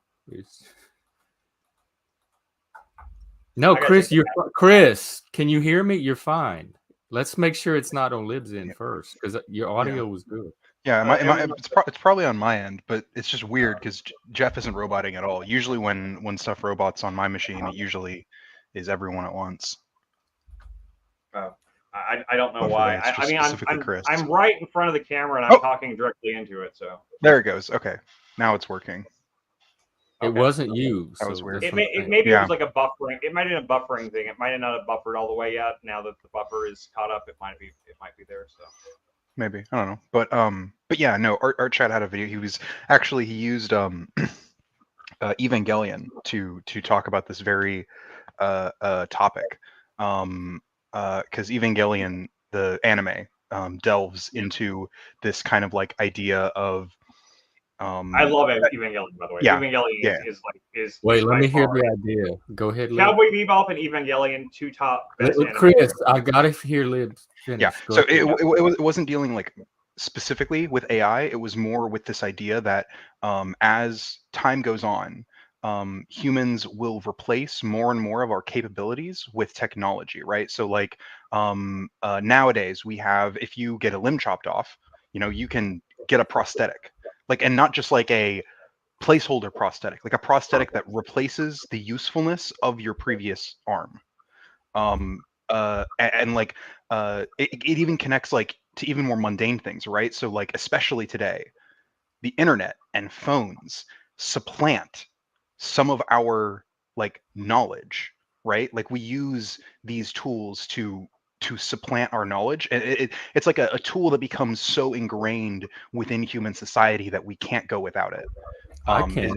No, I gotta Chris, take the Chris, can you hear me? You're fine. Let's make sure it's not on Libs in first, because your audio was good. Yeah, it was- it's probably on my end, but it's just weird because Jeff isn't roboting at all. Usually, when stuff robots on my machine, it usually is everyone at once. I don't know But for why. me, it's just I mean, specifically Chris. I'm right in front of the camera and I'm Oh! talking directly into it. So There it goes. Okay, now it's working. It Okay. wasn't you. That was so weird. that's it what I'm saying. maybe Yeah. it was like a buffering. It might have been a buffering thing. It might have not have buffered all the way yet. Now that the buffer is caught up, it might be there. So Maybe, I don't know, but yeah, no. Art Chat had a video. He used Evangelion to talk about this very topic, because Evangelion, the anime, delves into this kind of like idea of I love Evangelion, by the way. Yeah, Evangelion yeah. is Wait, let by me hear far- the idea. Go ahead, Lib. Cowboy Bebop and Evangelion, two top best anime. Chris, I gotta hear Lib finish. Yeah. Go So ahead. it wasn't dealing like specifically with AI. It was more with this idea that as time goes on, humans will replace more and more of our capabilities with technology, right? So like nowadays we have, if you get a limb chopped off, you can get a prosthetic, like, and not just like a placeholder prosthetic, like a prosthetic that replaces the usefulness of your previous arm. And like it even connects like to even more mundane things, right? So like, especially today, the internet and phones supplant some of our like knowledge, right? Like we use these tools to supplant our knowledge, and it's like a tool that becomes so ingrained within human society that we can't go without it. I can.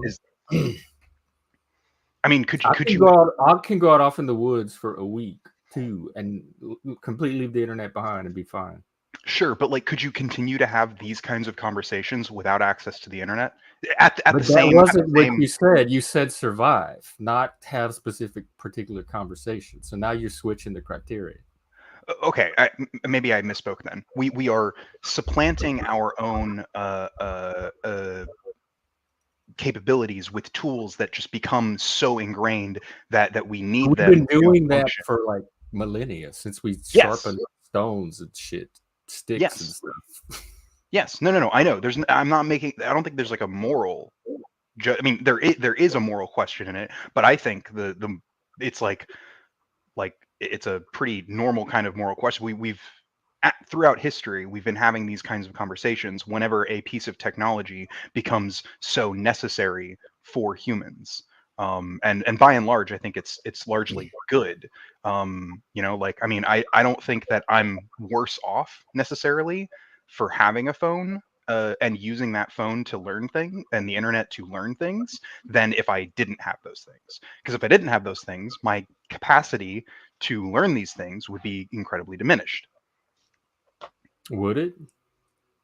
I mean, could you I can go out off in the woods for a week too, and completely leave the internet behind and be fine. Sure, but like, could you continue to have these kinds of conversations without access to the internet? At But the that same, wasn't what you said. You said survive, not have specific particular conversation. So now you're switching the criteria. Okay, maybe I misspoke then. We are supplanting our own capabilities with tools that just become so ingrained that we need We've them. been doing to that function. for like millennia, since we Yes. sharpened stones and shit, sticks Yes. and stuff. Yes. No. I know. I'm not making. I don't think there's like a moral. I mean, there is a moral question in it, but I think the it's like it's a pretty normal kind of moral question. We've throughout history, we've been having these kinds of conversations whenever a piece of technology becomes so necessary for humans. And by and large, I think it's largely good. Like, I mean, I don't think that I'm worse off necessarily for having a phone and using that phone to learn things and the internet to learn things than if I didn't have those things. Because if I didn't have those things, my capacity to learn these things would be incredibly diminished. Would it?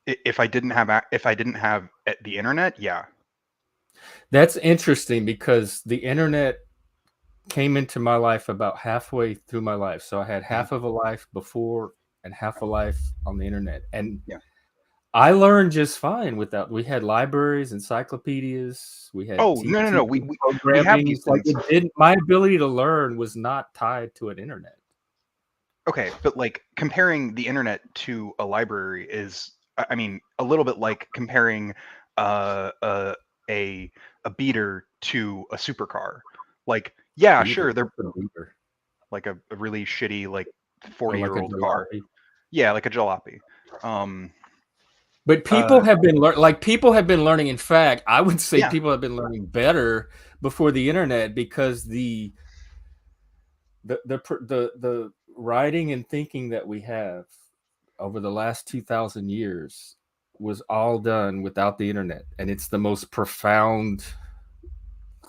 If I didn't have the internet, yeah. That's interesting, because the internet came into my life about halfway through my life. So I had half of a life before and half a life on the internet. And Yeah. I learned just fine without. We had libraries, encyclopedias. We had No. We programming. have these like things. my ability to learn was not tied to an internet. Okay, but like comparing the internet to a library is, I mean, a little bit like comparing a beater to a supercar. Like, yeah, Beater, sure, they're what's a beater? like a really shitty like Or like a 40-year-old car. jalopy? Yeah, like a jalopy. But people have been learning. In fact, I would say Yeah. people have been learning better before the internet, because the writing and thinking that we have over the last 2,000 years was all done without the internet, and it's the most profound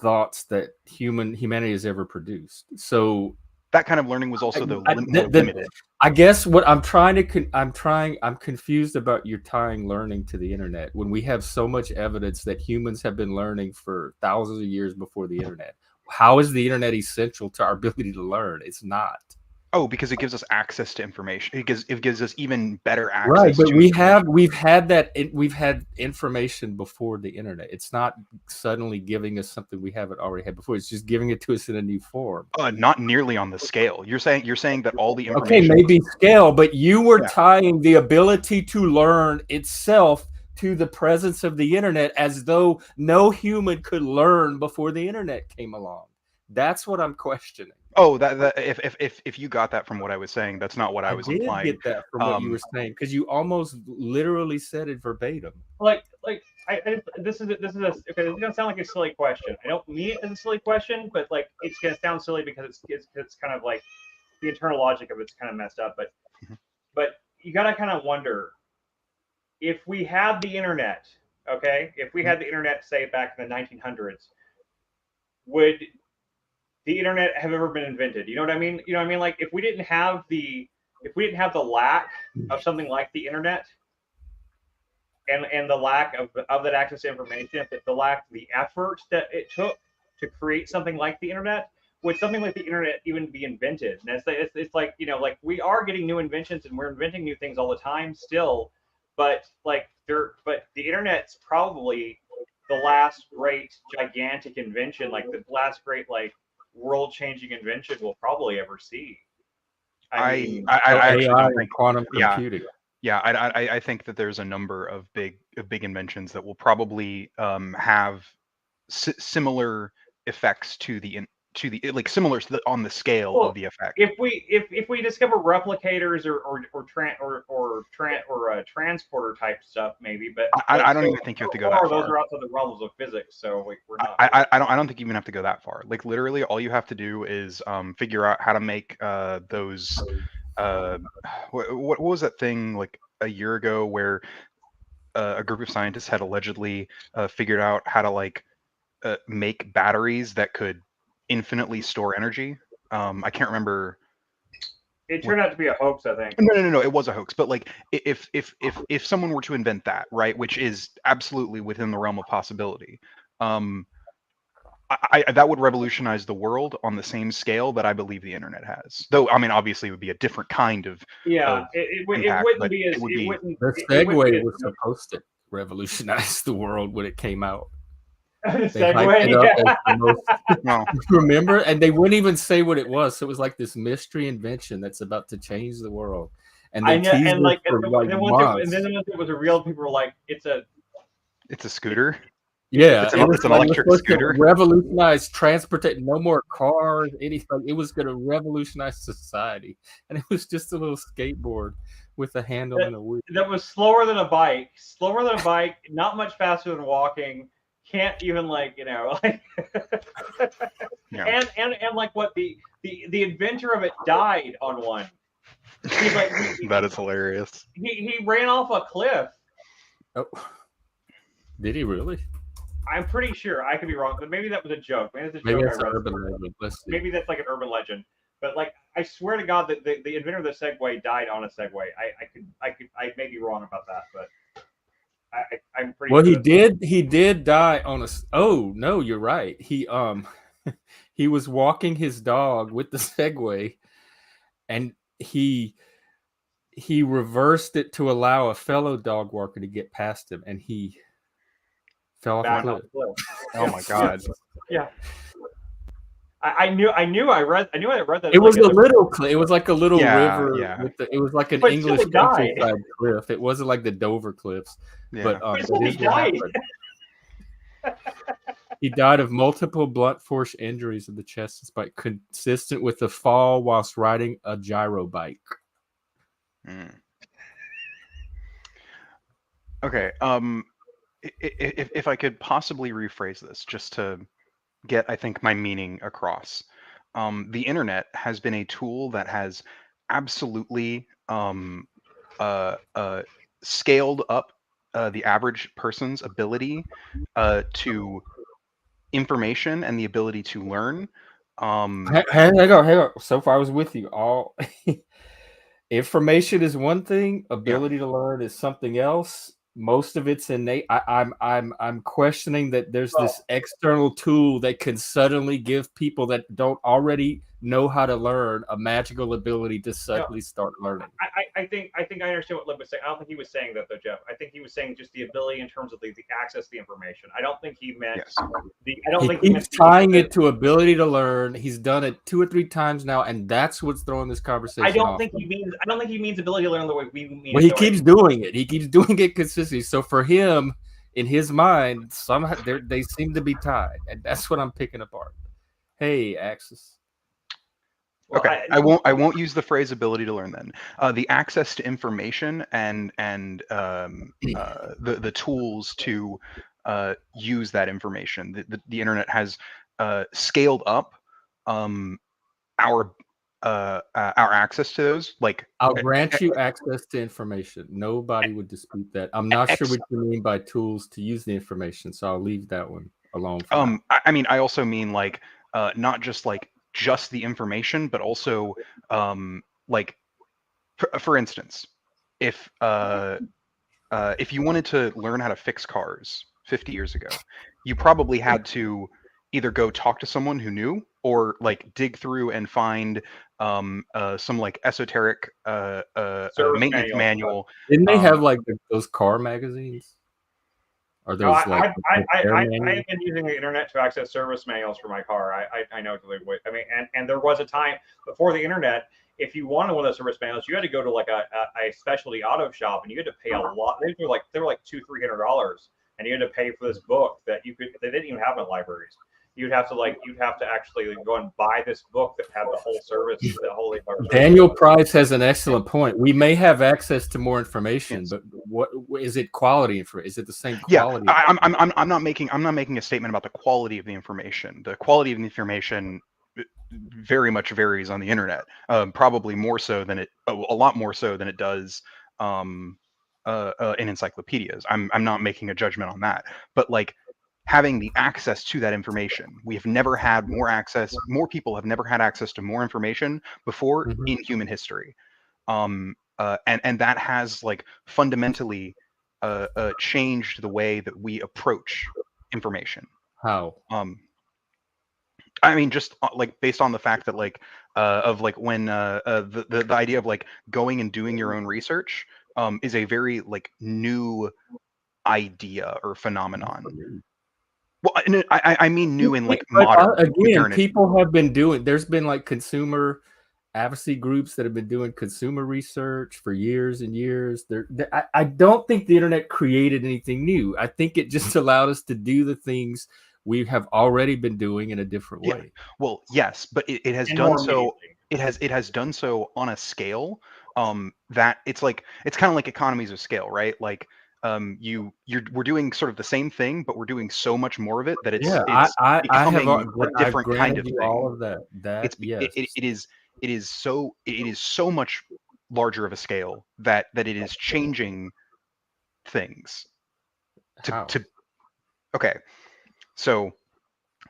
thoughts that humanity has ever produced. So that kind of learning was also more limited. I guess what I'm confused about your tying learning to the internet when we have so much evidence that humans have been learning for thousands of years before the internet. How is the internet essential to our ability to learn? It's not. Oh, because it gives us access to information. It gives us even better access. Right, but to we've had information before the internet. It's not suddenly giving us something we haven't already had before. It's just giving it to us in a new form. Not nearly on the scale. You're saying that all the Okay, information. maybe scale, but you were Yeah. tying the ability to learn itself to the presence of the internet, as though no human could learn before the internet came along. That's what I'm questioning. Oh, that if you got that from what I was saying, that's not what I was did implying. get that from what you were saying, because you almost literally said it verbatim. This is gonna sound like a silly question. I don't mean it as a silly question, but like it's gonna sound silly because it's kind of like the internal logic of it's kind of messed up. But you gotta kind of wonder if we had the internet, okay? If we had the internet, say back in the 1900s, would the internet have ever been invented? You know what I mean? Like if we didn't have the lack of something like the internet, and the lack of that access to information, the effort that it took to create something like the internet, would something like the internet even be invented? And it's like, like we are getting new inventions and we're inventing new things all the time still, but the internet's probably the last great gigantic invention, like the last great like world-changing invention we'll probably ever see. I actually AI don't think quantum computing. Yeah, I think that there's a number of big inventions that will probably have similar effects to the like similar on the scale of the effect. If we discover replicators or transporter type stuff, maybe, but I don't even think you have to go that far. Those are outside the realms of physics, so we're not. I don't think you even have to go that far. Like literally, all you have to do is figure out how to make those. What was that thing like a year ago where a group of scientists had allegedly figured out how to like make batteries that could infinitely store energy. I can't remember. It turned out to be a hoax, I think. No, it was a hoax. But like, if someone were to invent that, right, which is absolutely within the realm of possibility, that would revolutionize the world on the same scale that I believe the internet has. Though, I mean, obviously, it would be a different kind of it wouldn't be as it wouldn't. The Segway was supposed to revolutionize the world when it came out. Segway, remember? And they wouldn't even say what it was. So it was like this mystery invention that's about to change the world. And they teased it for like months. And then once it was revealed, people were like, "It's a scooter." Yeah, it's an electric scooter. Revolutionize transportation. No more cars. Anything. It was going to revolutionize society, and it was just a little skateboard with a handle and a wheel. That was slower than a bike. Not much faster than walking. Can't even like. Yeah. And like what the inventor of it died on one. That is hilarious. He ran off a cliff. Oh, did he really? I'm pretty sure. I could be wrong, but maybe that was a joke. Maybe that's an urban legend. Maybe that's like an urban legend. But like, I swear to God that the inventor of the Segway died on a Segway. I may be wrong about that, but I'm pretty. Well, sure he did die on a. Oh no, you're right. He he was walking his dog with the Segway, and he reversed it to allow a fellow dog walker to get past him, and he fell off a cliff. Oh my God! Yeah, I knew I read that. It was a little cliff. It was like a little river. Yeah. It was like an English countryside cliff. It wasn't like the Dover cliffs. Yeah. But he died. He died of multiple blunt force injuries of the chest and spine, consistent with the fall whilst riding a gyro bike. Okay. If I could possibly rephrase this just to get, I think, my meaning across. The internet has been a tool that has absolutely scaled up the average person's ability to information and the ability to learn. Hang on. So far, I was with you. All information is one thing. Ability to learn is something else. Most of it's innate. I'm questioning that there's this external tool that can suddenly give people that don't already know how to learn a magical ability to suddenly start learning. I think I understand what Lib was saying. I don't think he was saying that though, Jeff. I think he was saying just the ability in terms of the access to the information. I don't think he meant Yes. I don't He think keeps he tying meant it to ability to learn. He's done it 2 or 3 times now, and that's what's throwing this conversation I don't off. think he means ability to learn the way we mean. Well, it, he though. keeps doing it. He keeps doing it consistently. So for him, in his mind, somehow they seem to be tied, and that's what I'm picking apart. Hey, Axis. Well, Okay, I won't use the phrase ability to learn then. The access to information and the tools to use that information. The internet has scaled up our access to those. Like, I'll grant you access to information. Nobody would dispute that. I'm not sure what you mean by tools to use the information, so I'll leave that one alone for now. I mean, I also mean like not just like just the information, but also like for instance, if you wanted to learn how to fix cars 50 years ago, you probably had to either go talk to someone who knew or like dig through and find some like esoteric maintenance manual. Didn't they have like those car magazines? Or No, those like I have been using the internet to access service manuals for my car. I know. I mean, and there was a time before the internet. If you wanted one of those service manuals, you had to go to like a specialty auto shop, and you had to pay a lot. They were like $200-$300, and you had to pay for this book that they didn't even have in libraries. You'd have to actually go and buy this book that had the whole service, the whole. Daniel Price has an excellent point. We may have access to more information, but what is it? Quality information? Is it the same quality? Yeah, I'm not making a statement about the quality of the information. The quality of the information very much varies on the internet. Probably more so than a lot more so than it does in encyclopedias. I'm not making a judgment on that, but like, having the access to that information, we have never had more access. More people have never had access to more information before in human history, and that has like fundamentally changed the way that we approach information. How? I mean, just like based on the fact that like of like when the idea of like going and doing your own research is a very like new idea or phenomenon. Well, I mean new in like modern. Again, modernity. people have been doing. There's been like consumer advocacy groups that have been doing consumer research for years and years. I don't think the internet created anything new. I think it just allowed us to do the things we have already been doing in a different way. Well, yes, but it has done so. It has done so on a scale that it's kind of like economies of scale, right? Like we're doing sort of the same thing, but we're doing so much more of it that it's becoming a different kind of thing. All of that. It is so much larger of a scale that it is changing things. Okay, so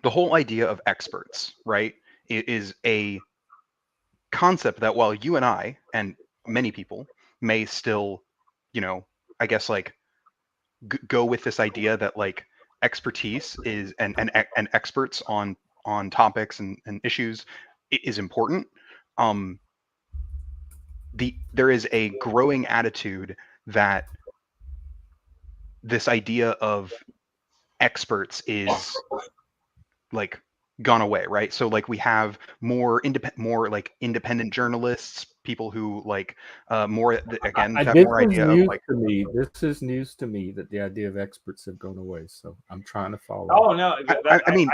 the whole idea of experts, right, is a concept that while you and I and many people may still, I guess like go with this idea that like expertise is and experts on topics and issues is important. There is a growing attitude that this idea of experts is like gone away, right? So like we have more independent journalists, people who like more again that more idea of like. This is news to me that the idea of experts have gone away. So I'm trying to follow. Oh no, I mean,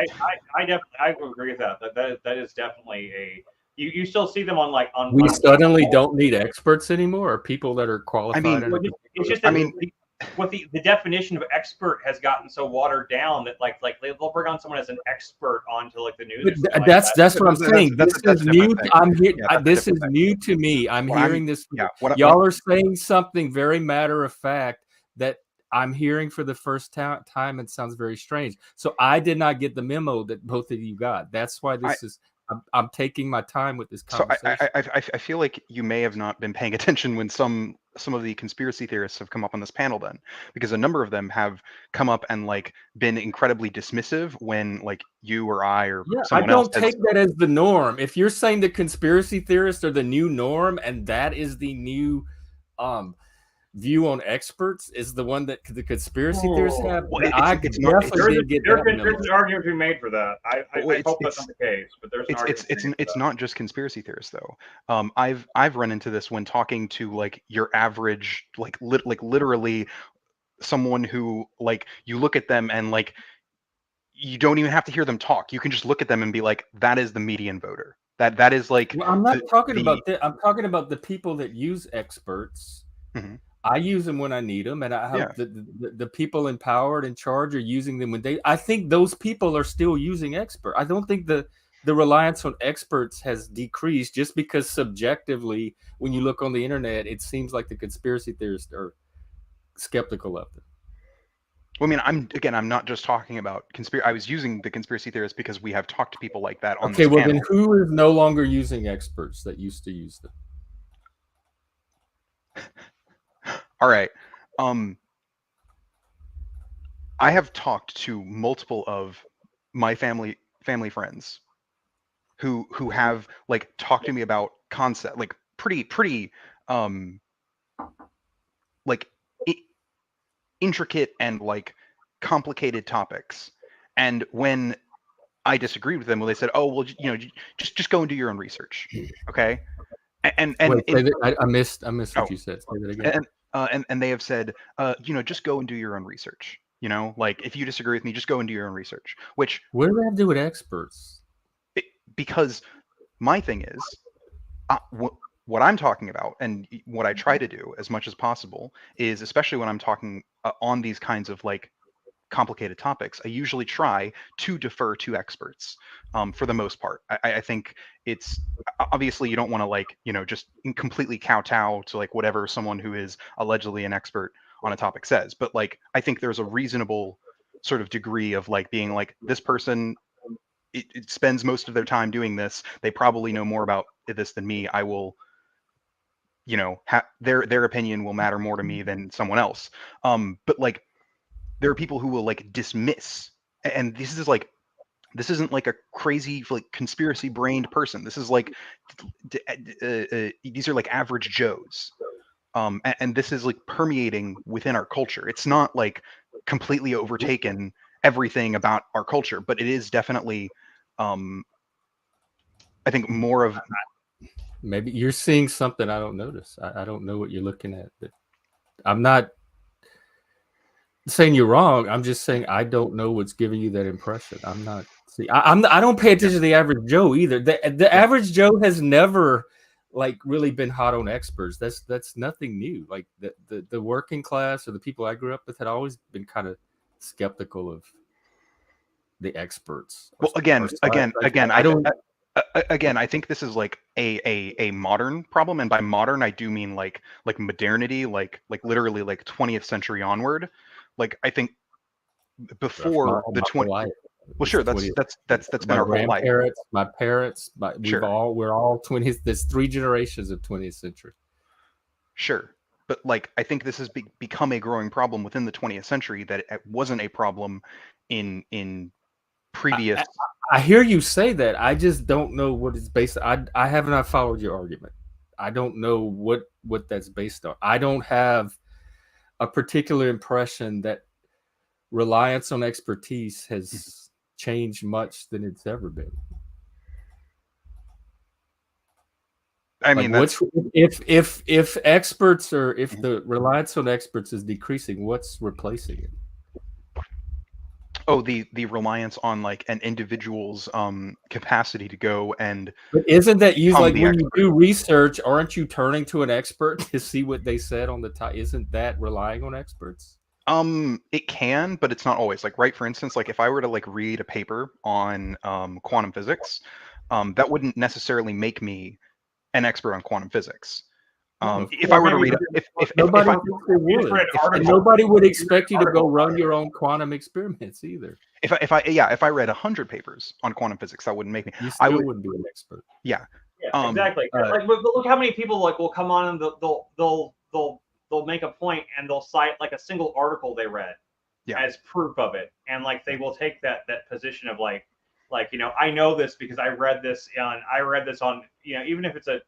I definitely agree with that. That is definitely a. You still see them on. We suddenly don't need experts anymore, or people that are qualified. I mean, it's just that what the definition of expert has gotten so watered down that like they'll bring on someone as an expert onto like the news. That's what I'm saying. This is new. I'm here. This is new to me. I'm hearing this. Y'all are saying something very matter of fact that I'm hearing for the first time. It sounds very strange. So I did not get the memo that both of you got. That's why this is. I'm taking my time with this So conversation. I feel like you may have not been paying attention when some of the conspiracy theorists have come up on this panel then, because a number of them have come up and like been incredibly dismissive when like you or I or Yeah, I someone else don't has. take that as the norm. If you're saying the conspiracy theorists are the new norm and that is the new view on experts is the one that the conspiracy theorists have, Well, I it's not. definitely didn't get There's that an memo. argument to be made for that. I Well, hope that's not the case, but there's an argument. it's not just conspiracy theorists though. I've run into this when talking to like your average like literally someone who like you look at them and like you don't even have to hear them talk. You can just look at them and be like, that is the median voter. That is like. Well, I'm not talking the about that. I'm talking about the people that use experts. Mhm. I use them when I need them, and I have Yeah. the people empowered in charge are using them when they. I think those people are still using expert. I don't think the reliance on experts has decreased just because subjectively, when you look on the internet, it seems like the conspiracy theorists are skeptical of them. Well, I mean, I'm not just talking about conspiracy. I was using the conspiracy theorists because we have talked to people like that on Okay, this well panel. then, who is no longer using experts that used to use them? All right. I have talked to multiple of my family friends who have like talked to me about concept like pretty like intricate and like complicated topics. And when I disagreed with them, well, they said, "Oh, well, just go and do your own research." Okay. And Wait, I missed what you said. Say that again. And they have said, just go and do your own research. Like if you disagree with me, just go and do your own research. Which What does that have to do with experts? Because my thing is, what I'm talking about and what I try to do as much as possible is, especially when I'm talking on these kinds of like complicated topics, I usually try to defer to experts for the most part. I think it's obviously you don't want to like just completely kowtow to like whatever someone who is allegedly an expert on a topic says, but like I think there's a reasonable sort of degree of like being like this person it spends most of their time doing this. They probably know more about this than me. I will their opinion will matter more to me than someone else. But like there are people who will like dismiss, and this isn't like a crazy like conspiracy brained person. This is like these are like average Joes, and this is like permeating within our culture. It's not like completely overtaken everything about our culture, but it is definitely I think more of. Maybe you're seeing something I don't notice. I don't know what you're looking at. But I'm not saying you're wrong. I'm just saying I don't know what's giving you that impression. I'm not. See, I don't pay attention to the average Joe either. The average Joe has never like really been hot on experts. That's nothing new. Like the working class or the people I grew up with had always been kind of skeptical of the experts. Well, again, I don't. Again, I think this is like a modern problem, and by modern I do mean like modernity, like literally like 20th century onward. Like I think before the 20. Well, sure, that's been our whole life. My parents, we're all 20th. There's 3 generations of 20th century. Sure, but like I think this has become a growing problem within the 20th century that it wasn't a problem in previous. I hear you say that. I just don't know what it's based on. I have not followed your argument. I don't know what that's based on. I don't have a particular impression that reliance on expertise has changed much than it's ever been. I mean, like if experts or if the reliance on experts is decreasing, what's replacing it? Oh, the reliance on like an individual's capacity to go and. But isn't that used like when you do research? Aren't you turning to an expert to see what they said on the top? Isn't that relying on experts? It can, but it's not always. Like, right, for instance, like if I were to like read a paper on quantum physics, that wouldn't necessarily make me an expert on quantum physics. If I were to read, nobody would expect you to go run your own quantum experiments either. if I read 100 papers on quantum physics, that wouldn't make me. You I still would. wouldn't be an expert. Yeah. Yeah, exactly. Like, but look how many people like will come on and they'll make a point and they'll cite like a single article they read as proof of it, and like they will take that position of like I know this because I read this on even if it's a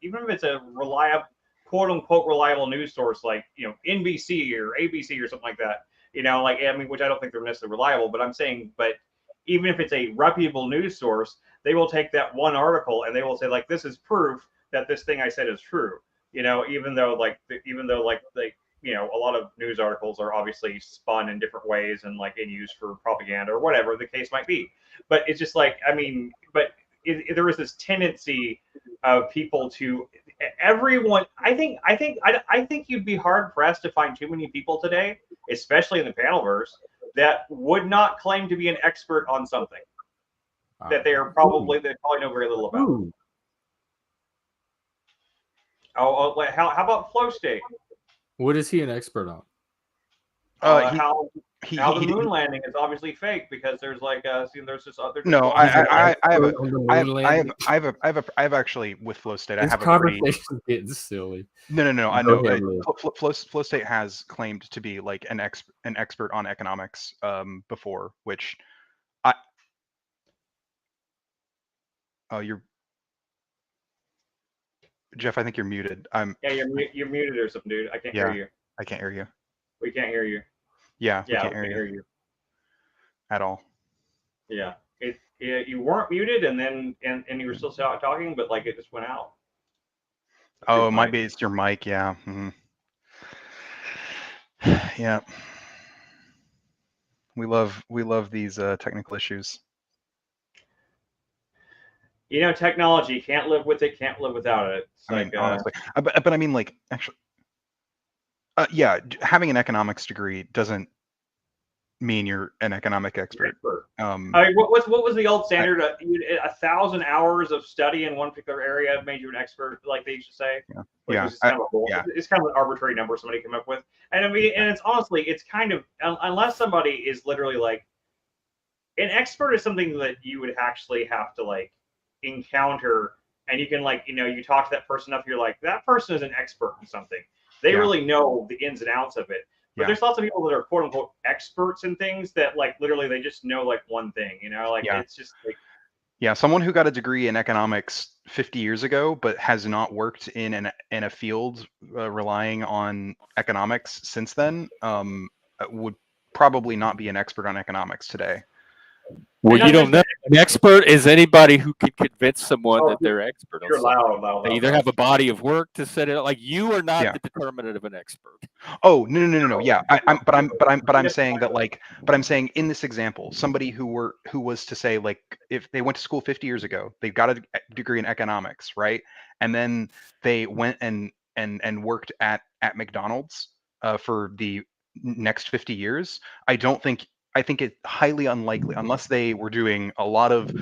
reliable, quote unquote reliable news source like NBC or ABC or something like that, like I mean, which I don't think they're necessarily reliable, but I'm saying, but even if it's a reputable news source, they will take that one article and they will say like this is proof that this thing I said is true, even though a lot of news articles are obviously spun in different ways and like and used for propaganda or whatever the case might be. But it's just like, I mean, but there is this tendency of people to everyone. I think you'd be hard pressed to find too many people today, especially in the panelverse, that would not claim to be an expert on something that they probably know very little about. Ooh. How about flow state? What is he an expert on? How the moon landing is obviously fake because there's like there's this other. No, I have actually with flow state. This I have a conversation getting silly. No. I know. Flow state has claimed to be like an expert on economics before, which you're Jeff. I think you're muted. You're muted or something, dude. I can't hear you. I can't hear you. We can't hear you. Yeah, we can't hear you at all. Yeah, you weren't muted, and then and you were still talking, but like it just went out. Oh, it might be it's your mic. Yeah. Mm-hmm. Yeah. We love these technical issues. Technology, can't live with it, can't live without it. It's I mean, honestly, but I mean, like, actually, having an economics degree doesn't mean you're an economic expert. I mean, what was the old standard? 1,000 hours of study in one particular area made you an expert, like they used to say. It's kind of an arbitrary number somebody came up with, and I mean, and it's honestly, it's kind of unless somebody is literally like an expert is something that you would actually have to like encounter, and you can like you talk to that person enough, you're like that person is an expert in something. They really know the ins and outs of it. But there's lots of people that are quote unquote experts in things that like literally they just know like one thing, it's just like someone who got a degree in economics 50 years ago but has not worked in a field relying on economics since then would probably not be an expert on economics today. Well, you don't know. An expert is anybody who can convince someone that they're expert on something. Loud, they either have a body of work to set it up. Like you are not the determinant of an expert. Oh no. Yeah, I'm saying that I'm saying in this example, somebody who was to say like if they went to school 50 years ago, they got a degree in economics, right? And then they went and worked at McDonald's for the next 50 years. I think it's highly unlikely, unless they were doing a lot of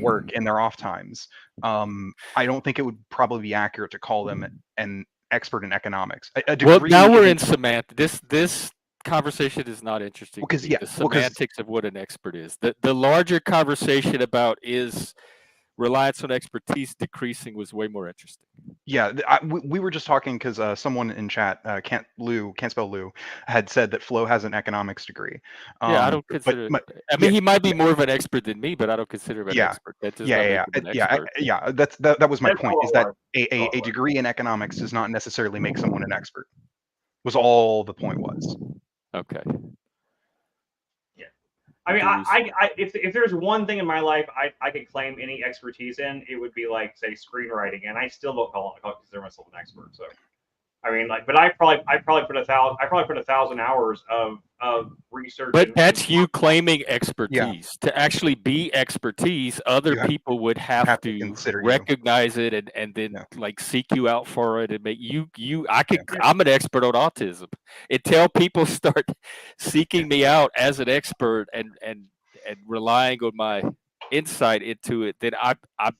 work in their off times. I don't think it would probably be accurate to call them an expert in economics. Well, now we're in semantics. This conversation is not interesting because the semantics of what an expert is. The larger conversation about is reliance on expertise decreasing was way more interesting. Yeah, we were just talking because someone in chat, can't spell Lou, had said that Flo has an economics degree. I don't consider. I mean, he might be more of an expert than me, but I don't consider him an expert. That does not make him an expert. That was my point. Is that a degree in economics does not necessarily make someone an expert. Was all the point was. Okay. I mean, if there's one thing in my life I could claim any expertise in, it would be like say screenwriting, and I still don't consider myself an expert. So, I mean, like, but I probably put 1,000 hours of research. But that's you claiming expertise. To actually be expertise, other people would have to recognize it and then like seek you out for it and make you. I'm an expert on autism. Until people start seeking me out as an expert and relying on my insight into it, then I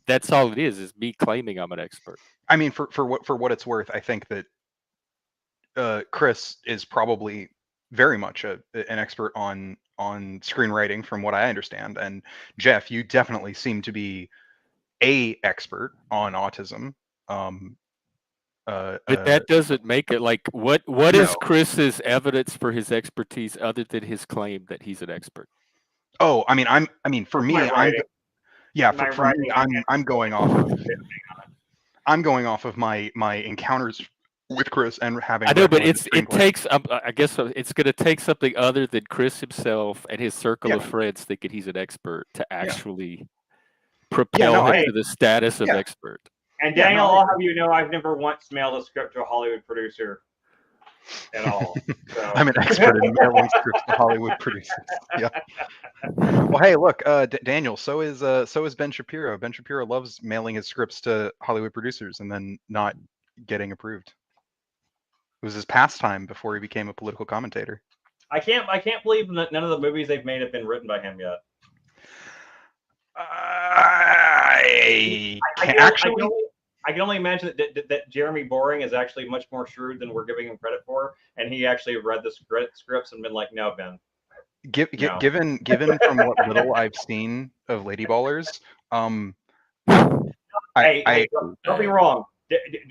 that's all it is me claiming I'm an expert. I mean, for what it's worth, I think that Chris is probably very much an expert on screenwriting, from what I understand. And Jeff, you definitely seem to be a expert on autism. But that doesn't make it like what No. is Chris's evidence for his expertise other than his claim that he's an expert? Oh, I mean, for me, My writing. for me, I'm going off of my encounters with Chris and having. I know, but read the it screenplay. takes. I guess it's going to take something other than Chris himself and his circle of friends thinking he's an expert to actually propel him to the status of expert. And Daniel, I'll have you know, I've never once mailed a script to a Hollywood producer at all. So. I'm an expert in mailing scripts to Hollywood producers. Yeah. Well, hey, look, Daniel. So is Ben Shapiro. Ben Shapiro loves mailing his scripts to Hollywood producers and then not getting approved. It was his pastime before he became a political commentator. I can't believe that none of the movies they've made have been written by him yet. I can only imagine that Jeremy Boring is actually much more shrewd than we're giving him credit for, and he actually read the scripts and been like, "No, Ben." No. Given from what little I've seen of Lady Ballers, don't be wrong.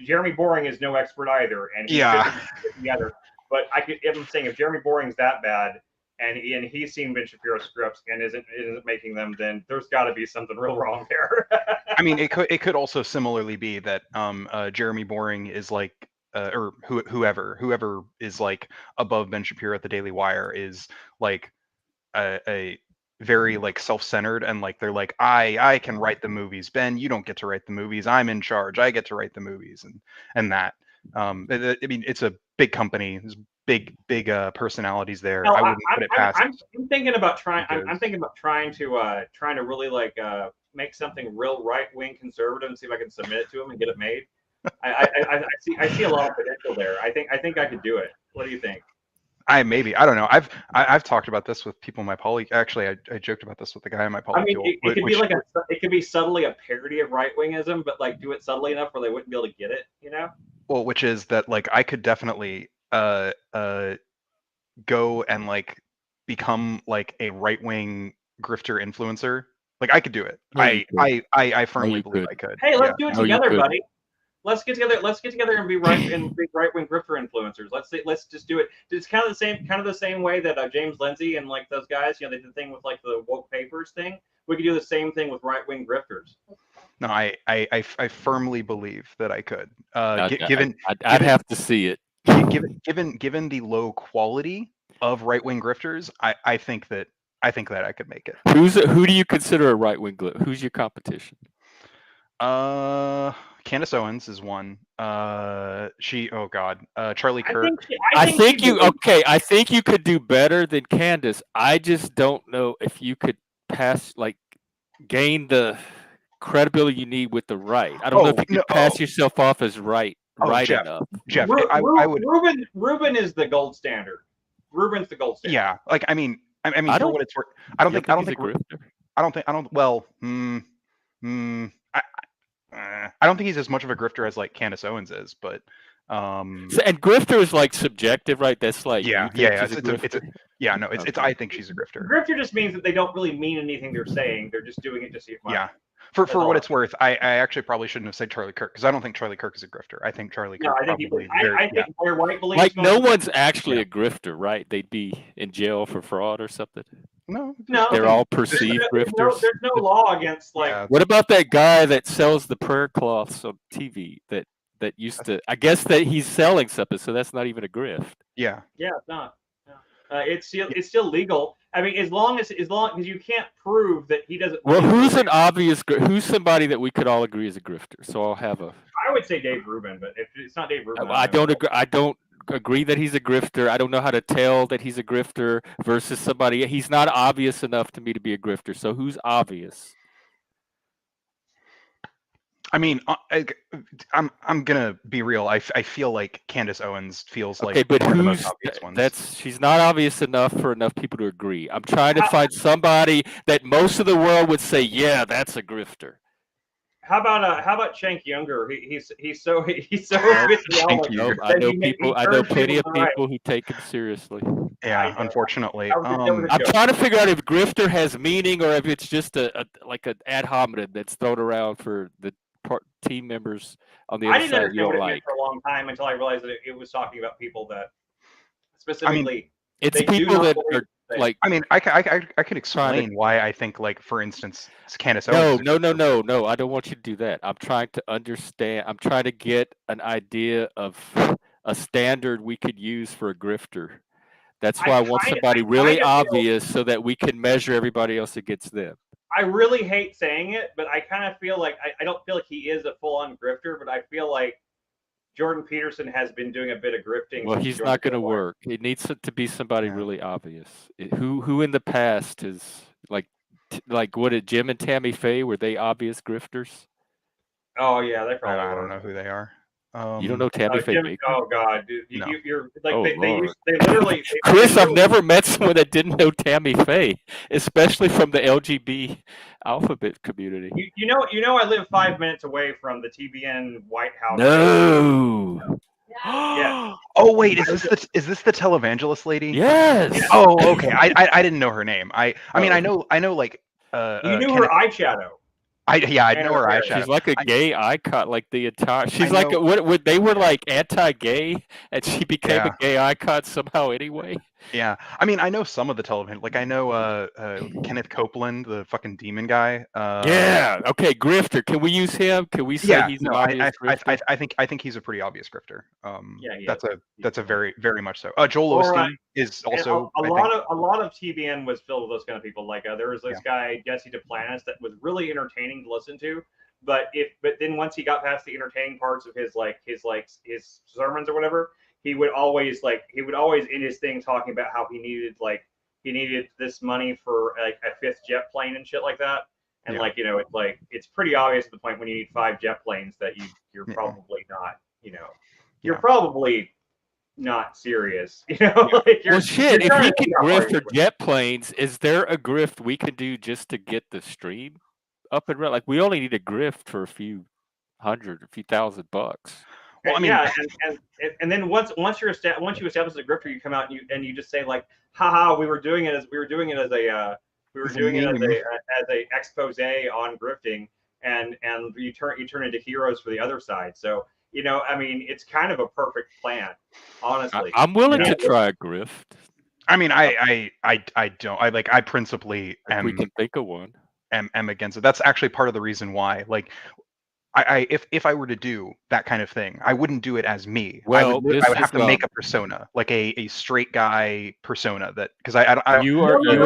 Jeremy Boring is no expert either, and he shouldn't put together. But I'm saying if Jeremy Boring's that bad, and he's seen Ben Shapiro's scripts and isn't making them, then there's got to be something real wrong there. I mean, it could also similarly be that Jeremy Boring is like, or whoever is like above Ben Shapiro at the Daily Wire is like a very like self-centered, and like they're like, I can write the movies, Ben, you don't get to write the movies, I'm in charge, I get to write the movies, and that. I mean, it's a big company. There's big personalities there. No, I wouldn't put it past. I'm thinking about trying. I'm thinking about trying to really like make something real right-wing conservative and see if I can submit it to him and get it made. I see a lot of potential there. I think I could do it. What do you think? I don't know. I've talked about this with people in my poly. Actually, I joked about this with the guy in my poly. I mean, it could be like it could be subtly a parody of right-wingism, but like do it subtly enough where they wouldn't be able to get it. You know? Well, which is that like I could definitely go and like become like a right-wing grifter influencer. Like I could do it. I firmly believe I could. Hey, let's do it together, buddy. Let's get together. Let's get together and be right-wing grifter influencers. Let's just do it. It's kind of the same way that James Lindsay and like those guys, you know, they did the thing with like the woke papers thing. We could do the same thing with right-wing grifters. No, I firmly believe that I could. I'd have to see it. Given the low quality of right-wing grifters, I think that I could make it. Who do you consider a right-wing grifter? Who's your competition? Candace Owens is one. Charlie Kirk. I think you could do better than Candace. I just don't know if you could gain the credibility you need with the right. I don't know if you could pass yourself off as right Jeff, enough. Jeff, I would. Ruben is the gold standard. Ruben's the gold standard. Yeah, like I mean, for what it's worth, I don't think. Well, I don't think he's as much of a grifter as like Candace Owens is, but and grifter is like subjective, right? That's like I think she's a grifter. Grifter just means that they don't really mean anything they're saying. They're just doing it to see if money. Yeah. For what it's worth, I actually probably shouldn't have said Charlie Kirk because I don't think Charlie Kirk is a grifter. I think Charlie Kirk probably. I think Blair White believes like no one's actually a grifter, right? They'd be in jail for fraud or something. No, they're all perceived grifters. There's no law against like. Yeah. What about that guy that sells the prayer cloths on TV that used to? I guess that he's selling something, so that's not even a grift. Yeah. Yeah, it's not. It's still legal. I mean, as long as you can't prove that he doesn't. Well, who's somebody that we could all agree is a grifter? So I'll have a. I would say Dave Rubin, but if it's not Dave Rubin, I don't agree. I don't agree that he's a grifter. I don't know how to tell that he's a grifter versus somebody. He's not obvious enough to me to be a grifter. So who's obvious? I mean, I'm gonna be real. I feel like Candace Owens feels like but one of the most obvious ones. She's not obvious enough for enough people to agree. I'm trying to find somebody that most of the world would say, yeah, that's a grifter. how about Shank Younger? He's so Shank physiological Younger. I know that people. I know turns plenty of to the right. people who take him seriously. Yeah, I- unfortunately. that was a I'm joke. trying to figure out if grifter has meaning or if it's just like an ad hominem that's thrown around for the team members on the I other didn't side you understand what don't it meant like. for a long time until I realized that it was talking about people that I mean, specifically It's they do people not that believe are the same. like I mean, I could trying to. explain why I think, like, for instance, Candace No, Owens is a no, no, grifter. no, no. I don't want you to do that. I'm trying to understand. I'm trying to get an idea of a standard we could use for a grifter. That's why I want somebody really obvious so that we can measure everybody else against them. I really hate saying it, but I kind of feel like I don't feel like he is a full-on grifter, but I feel like Jordan Peterson has been doing a bit of grifting. Well, since he's he not going joined to the White. work. It needs to be somebody Yeah. really obvious. Who in the past is like what did Jim and Tammy Faye, were they obvious grifters? Oh yeah, they probably I were. don't know who they are. You don't know Tammy Faye Jim, Baker? oh god, dude, No. you're like Oh, they Lord. literally Chris, they I've never met someone that didn't know Tammy Faye, especially from the LGB alphabet community. you know I live 5 minutes away from the TBN White House. No. Yeah. Oh wait, is this the televangelist lady? Yes. Oh, okay. I didn't know her name. I mean, Oh. I know like You knew her eye shadow. I and know her her hair. eyeshadow. She's like a gay icon, like the entire. She's I like know- what they were like anti-gay, and she became Yeah. a gay icon somehow anyway. Yeah, I mean, I know some of the television. Like, I know Kenneth Copeland, the fucking demon guy. Yeah. Okay, grifter. Can we use him? Can we say Yeah, he's no, an obvious grifter? I think he's a pretty obvious grifter. Yeah, he that's is. a very much so. Joel Or, Osteen is And also a lot of TBN was filled with those kind of people. Like there was this guy Jesse Duplantis that was really entertaining to listen to, but then once he got past the entertaining parts of his sermons or whatever, he would always in his thing talking about how he needed this money for like a 5th jet plane and shit like that. And it's pretty obvious at the point when you need 5 jet planes that you're probably not, you're probably not serious, Well, shit. If we can grift for jet planes, is there a grift we can do just to get the stream up and running? Like we only need a grift for a few thousand bucks. Well, I mean, and then once you establish the grifter, you come out and you just say like, haha, we were doing it as a expose on grifting, and you turn into heroes for the other side. So I mean, it's kind of a perfect plan, honestly. I'm willing to try a grift. I mean, I don't. I principally am. We can think of one. Am against it. That's actually part of the reason why. Like, if I were to do that kind of thing, I wouldn't do it as me. Well, I would have to make a persona, like a straight guy persona. That because I don't. You are in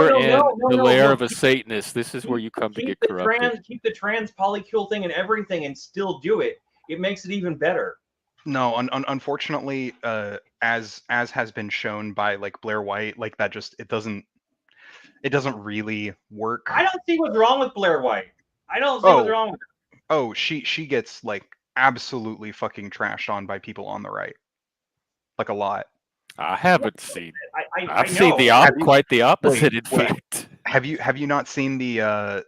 the lair of a Satanist. This is where you come to get corrupted. Keep the trans polycule thing and everything, and still do it. It makes it even better. No, unfortunately, as has been shown by like Blair White, like that it doesn't really work. I don't see what's wrong with Blair White. I don't see what's wrong with her. Oh, she gets like absolutely fucking trashed on by people on the right, like a lot. I haven't seen. I've seen quite the opposite. In fact, have you not seen not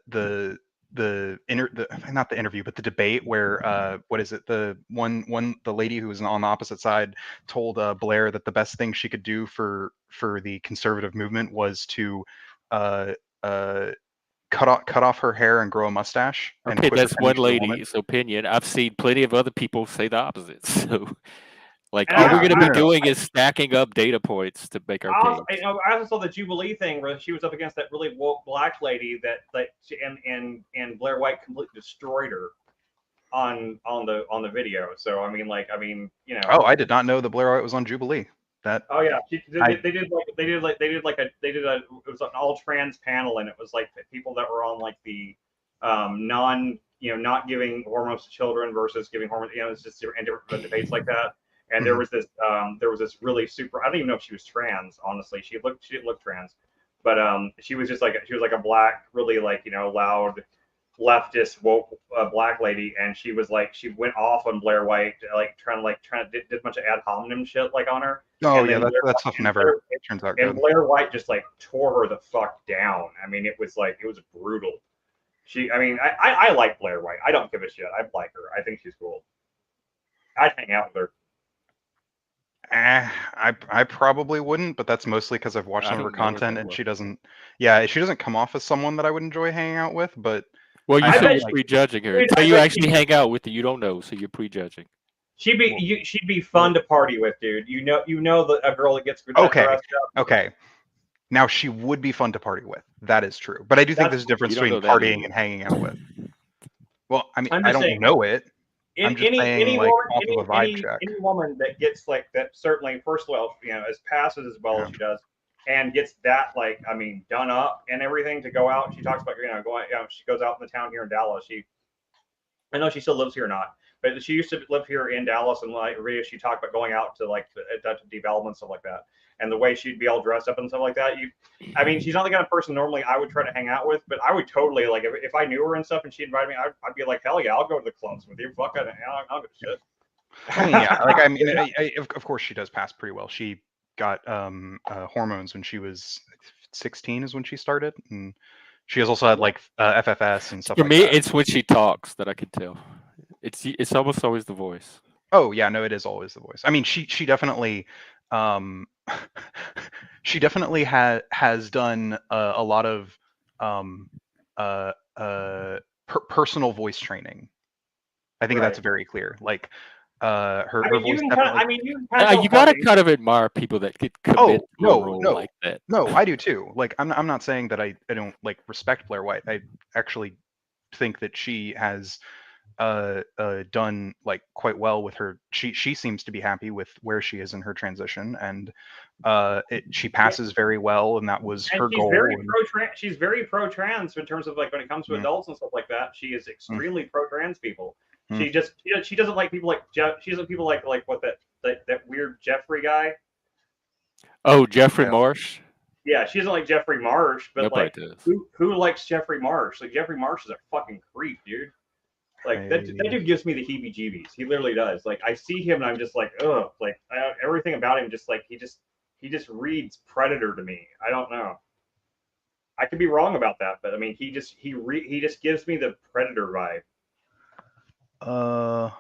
the interview, but the debate where what is it? The lady who was on the opposite side told Blair that the best thing she could do for the conservative movement was to cut off her hair and grow a mustache. Okay, that's one lady's opinion. I've seen plenty of other people say the opposite. So, like, all we're going to be doing is stacking up data points to make our case. I also saw the Jubilee thing where she was up against that really woke black lady and Blair White completely destroyed her on the video. So I mean. Oh, I did not know that Blair White was on Jubilee. Oh yeah, they did it was an all trans panel, and it was like people that were on like the not giving hormones to children versus giving hormones, it's just different debates like that. And there was this really super, I don't even know if she was trans, honestly. She didn't look trans, but she was like a black, really loud leftist woke black lady, and she went off on Blair White, trying to did a bunch of ad hominem shit on her. Oh yeah, that stuff never turns out good. And Blair White just tore her the fuck down. I mean, it was brutal. I mean, I like Blair White. I don't give a shit. I like her. I think she's cool. I'd hang out with her. I probably wouldn't, but that's mostly because I've watched I some of her don't know her content, that and well. she doesn't come off as someone that I would enjoy hanging out with. But Well, you I said bet you're she- prejudging her. dude, Until I you bet actually hang out with her, you don't know, so you're prejudging. She'd be fun to party with, dude. You know that a girl that gets that Okay. dressed up. Okay, now she would be fun to party with. That is true, but I do think That's- there's a difference You don't between know that partying either. and hanging out with. Well, I mean, I'm I just don't saying, know it. I'm just saying, any like, woman, off of a vibe check. any woman that gets like that, certainly, first of all, as passive as well as she does, and gets that, like, I mean, done up and everything to go out. She talks about, going, she goes out in the town here in Dallas. I know she still lives here or not, but she used to live here in Dallas, and like she talked about going out to like to development, stuff like that, and the way she'd be all dressed up and stuff like that. I mean, she's not the kind of person normally I would try to hang out with, but I would totally, like, if I knew her and stuff and she invited me, I'd be like, hell yeah, I'll go to the clubs with you. Fuck it, I'll give a shit. I mean, yeah, like, I mean, of course she does pass pretty well. She got hormones when she was 16 is when she started, and she has also had like FFS and stuff For like me, that. it's when she talks that I can tell. It's almost always the voice. Oh yeah, no, it is always the voice. I mean, she definitely she definitely has done a lot of personal voice training. I think that's Right. very clear. Like her I mean, voice you definitely. can kind of tell You gotta parties. kind of admire people that could commit to a role like that. No, I do too. Like I'm not saying that I don't like respect Blair White. I actually think that she has done like quite well with her. She seems to be happy with where she is in her transition, and she passes very well, and that was And her she's goal. she's very pro trans in terms of like when it comes to adults and stuff like that. She is extremely pro trans people. She just she doesn't like people like Jeff. She doesn't people like what that weird Jeffrey guy. Oh, Jeffrey Yeah. Marsh. Yeah, she doesn't like Jeffrey Marsh, but Nobody like does. who likes Jeffrey Marsh? Like Jeffrey Marsh is a fucking creep, dude. Like that dude gives me the heebie-jeebies. He literally does. Like I see him and I'm just like, ugh. Like everything about him just like he just reads Predator to me. I don't know. I could be wrong about that, but I mean he just gives me the Predator vibe. I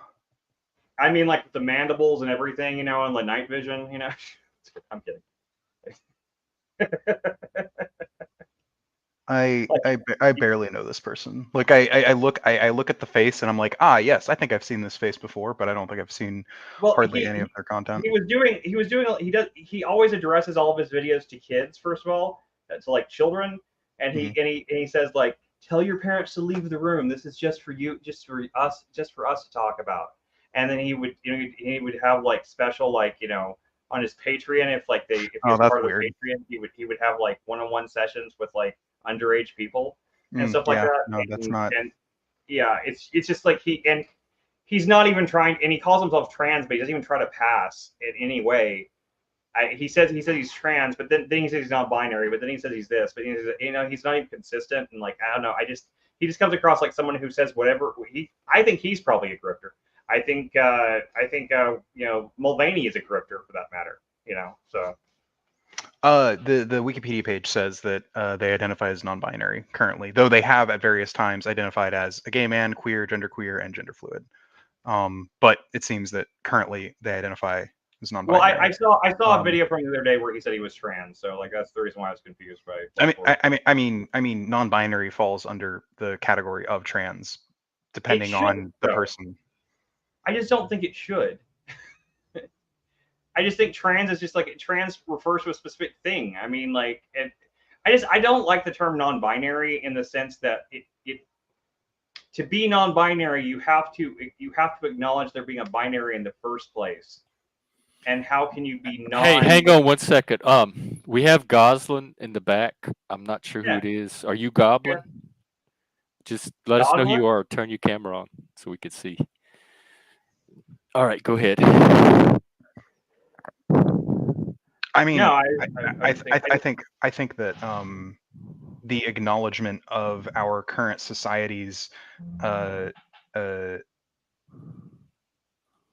mean, like the mandibles and everything, and the night vision, I'm kidding. I barely know this person. Like I look at the face and I'm like, yes, I think I've seen this face before, but I don't think I've seen hardly any of their content. He always addresses all of his videos to kids, first of all, to like children, and he says like, tell your parents to leave the room. This is just for you, just for us to talk about. And then he would have like special, like, on his Patreon, if he was part of the Patreon, he would have like one-on-one sessions with like underage people and stuff like that. No, that's not. And yeah, it's just like he's not even trying, and he calls himself trans, but he doesn't even try to pass in any way. He says he's trans, but then he says he's non-binary, but then he says he's this, but he's not even consistent. And like, I don't know, he just comes across like someone who says whatever. I think he's probably a grifter. I think Mulvaney is a grifter for that matter. So. The Wikipedia page says that they identify as non-binary currently, though they have at various times identified as a gay man, queer, genderqueer, and gender fluid. But it seems that currently they identify as non-binary. Well, I saw a video from the other day where he said he was trans, so like that's the reason why I was confused by. I mean, non-binary falls under the category of trans, depending on the person. I just don't think it should. I just think trans is just like trans refers to a specific thing. I mean, like, I don't like the term non-binary in the sense that it to be non-binary you have to acknowledge there being a binary in the first place. And how can you be non? Hey, hang on 1 second. We have Goslin in the back. I'm not sure who Yeah. it is. Are you Goblin? Yeah. Just let us know who Goblin? you are. Turn your camera on so we can see. All right, go ahead. I mean, No, I think that the acknowledgement of our current society's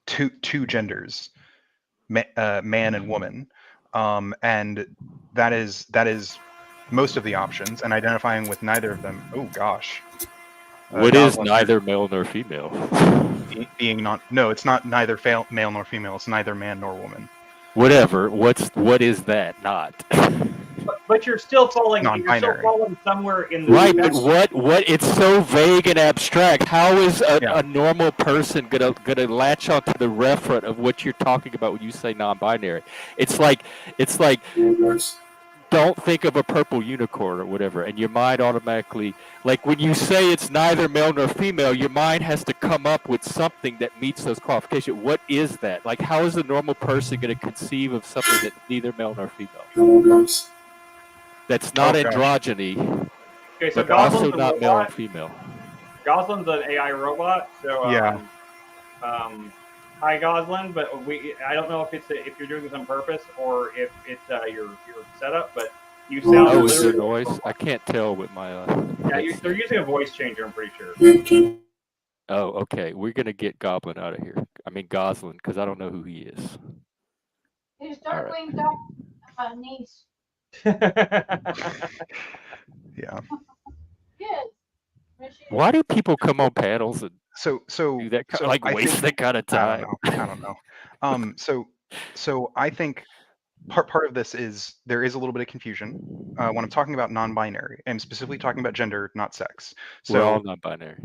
two genders, man and woman, and that is most of the options, and identifying with neither of them. Oh gosh, What is Goslin, neither male nor female? being not? No, it's not neither male nor female. It's neither man nor woman. Whatever. What is that not? But you're still falling. You're still Non-binary. falling somewhere in the Right, but spectrum. what? It's so vague and abstract. How is a normal person gonna latch onto the referent of what you're talking about when you say non-binary? It's like don't think of a purple unicorn or whatever, and your mind automatically, like when you say it's neither male nor female, your mind has to come up with something that meets those qualifications. What is that? Like, how is a normal person going to conceive of something that's neither male nor female? That's not androgyny, Okay, so but also Goslin's a not male and robot. female. Goslin's an AI robot. So Yeah. Hi Goslin, but I don't know if you're doing this on purpose or if it's your setup, but you sound. Oh, is there literally- noise? I can't tell with my. Yeah, they're using a voice changer. I'm pretty sure. Oh, okay. We're gonna get Goblin out of here. I mean Goslin, because I don't know who he is. His All right. Darkwing niece. Yeah. Yes. Why do people come on panels and So do that? so Like I waste think- that kind of time? I don't know. So I think part of this is there is a little bit of confusion when I'm talking about non-binary. I'm specifically talking about gender, not sex. We're all So non-binary.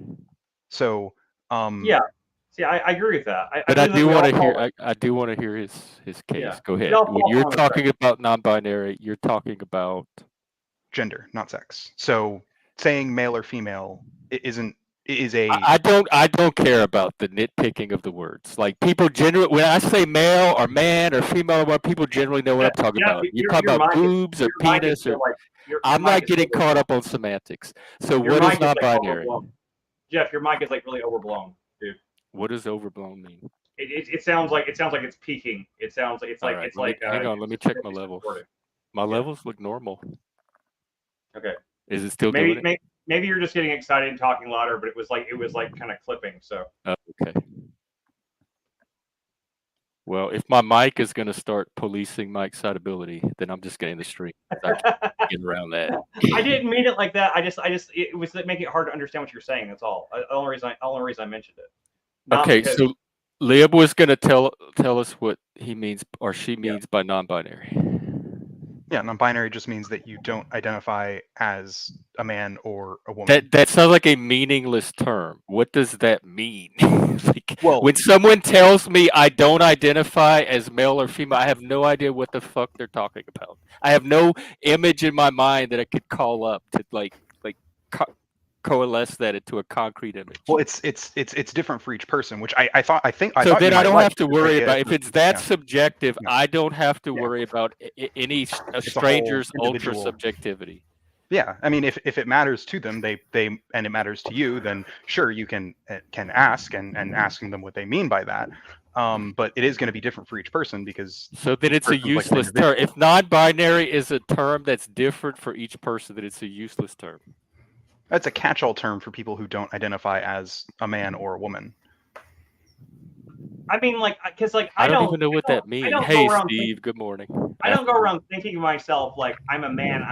Yeah. See, I agree with that. But I believe do that we want all to fall- hear. I do want to hear his case. Yeah. Go ahead. all When fall you're on the talking about non-binary, you're talking about gender, not sex. So saying male or female is a I don't care about the nitpicking of the words. Like people generally, when I say male or man or female, what people generally know what I'm talking Yeah, about. You your talk about mind is- boobs or your mind is penis still or. like- your I'm mind not is getting still- caught up on semantics. So your what mind is like non-binary? overblown. Jeff, your mic is like really overblown, dude. What does overblown mean? It sounds like it's peaking. It sounds like it's All like right, it's let me- like. hang on, let me check my it's levels. recorded. My levels look normal. Okay. Is it still doing it? Maybe you're just getting excited and talking louder, but it was like kind of clipping. So Oh, okay. Well, if my mic is going to start policing my excitability, then I'm just getting the stream. I can't get around that. I didn't mean it like that. I just it was making it hard to understand what you're saying. That's all. The only reason I mentioned it. Not Okay, because- so Liam was going to tell us what he means or she means by non-binary. yeah, non-binary just means that you don't identify as a man or a woman. That sounds like a meaningless term. What does that mean? Like, Well- when someone tells me I don't identify as male or female, I have no idea what the fuck they're talking about. I have no image in my mind that I could call up to coalesce that into a concrete image. Well, it's different for each person, which I thought So you then I might don't like, have to because, worry like, about if it's that yeah. subjective. Yeah. I don't have to Yeah. worry about any whole stranger's ultra individual- subjectivity. Yeah, I mean, if it matters to them, they and it matters to you, then sure you can ask and asking them what they mean by that. But it is going to be different for each person because So then it's a person's like an useless term. individual. If non-binary is a term that's different for each person, then it's a useless term. that's a catch-all term for people who don't identify as a man or a woman. I mean, like, because like I don't even know what that I means. don't Hey, go around Steve. Good morning. I don't go around thinking of myself like I'm a man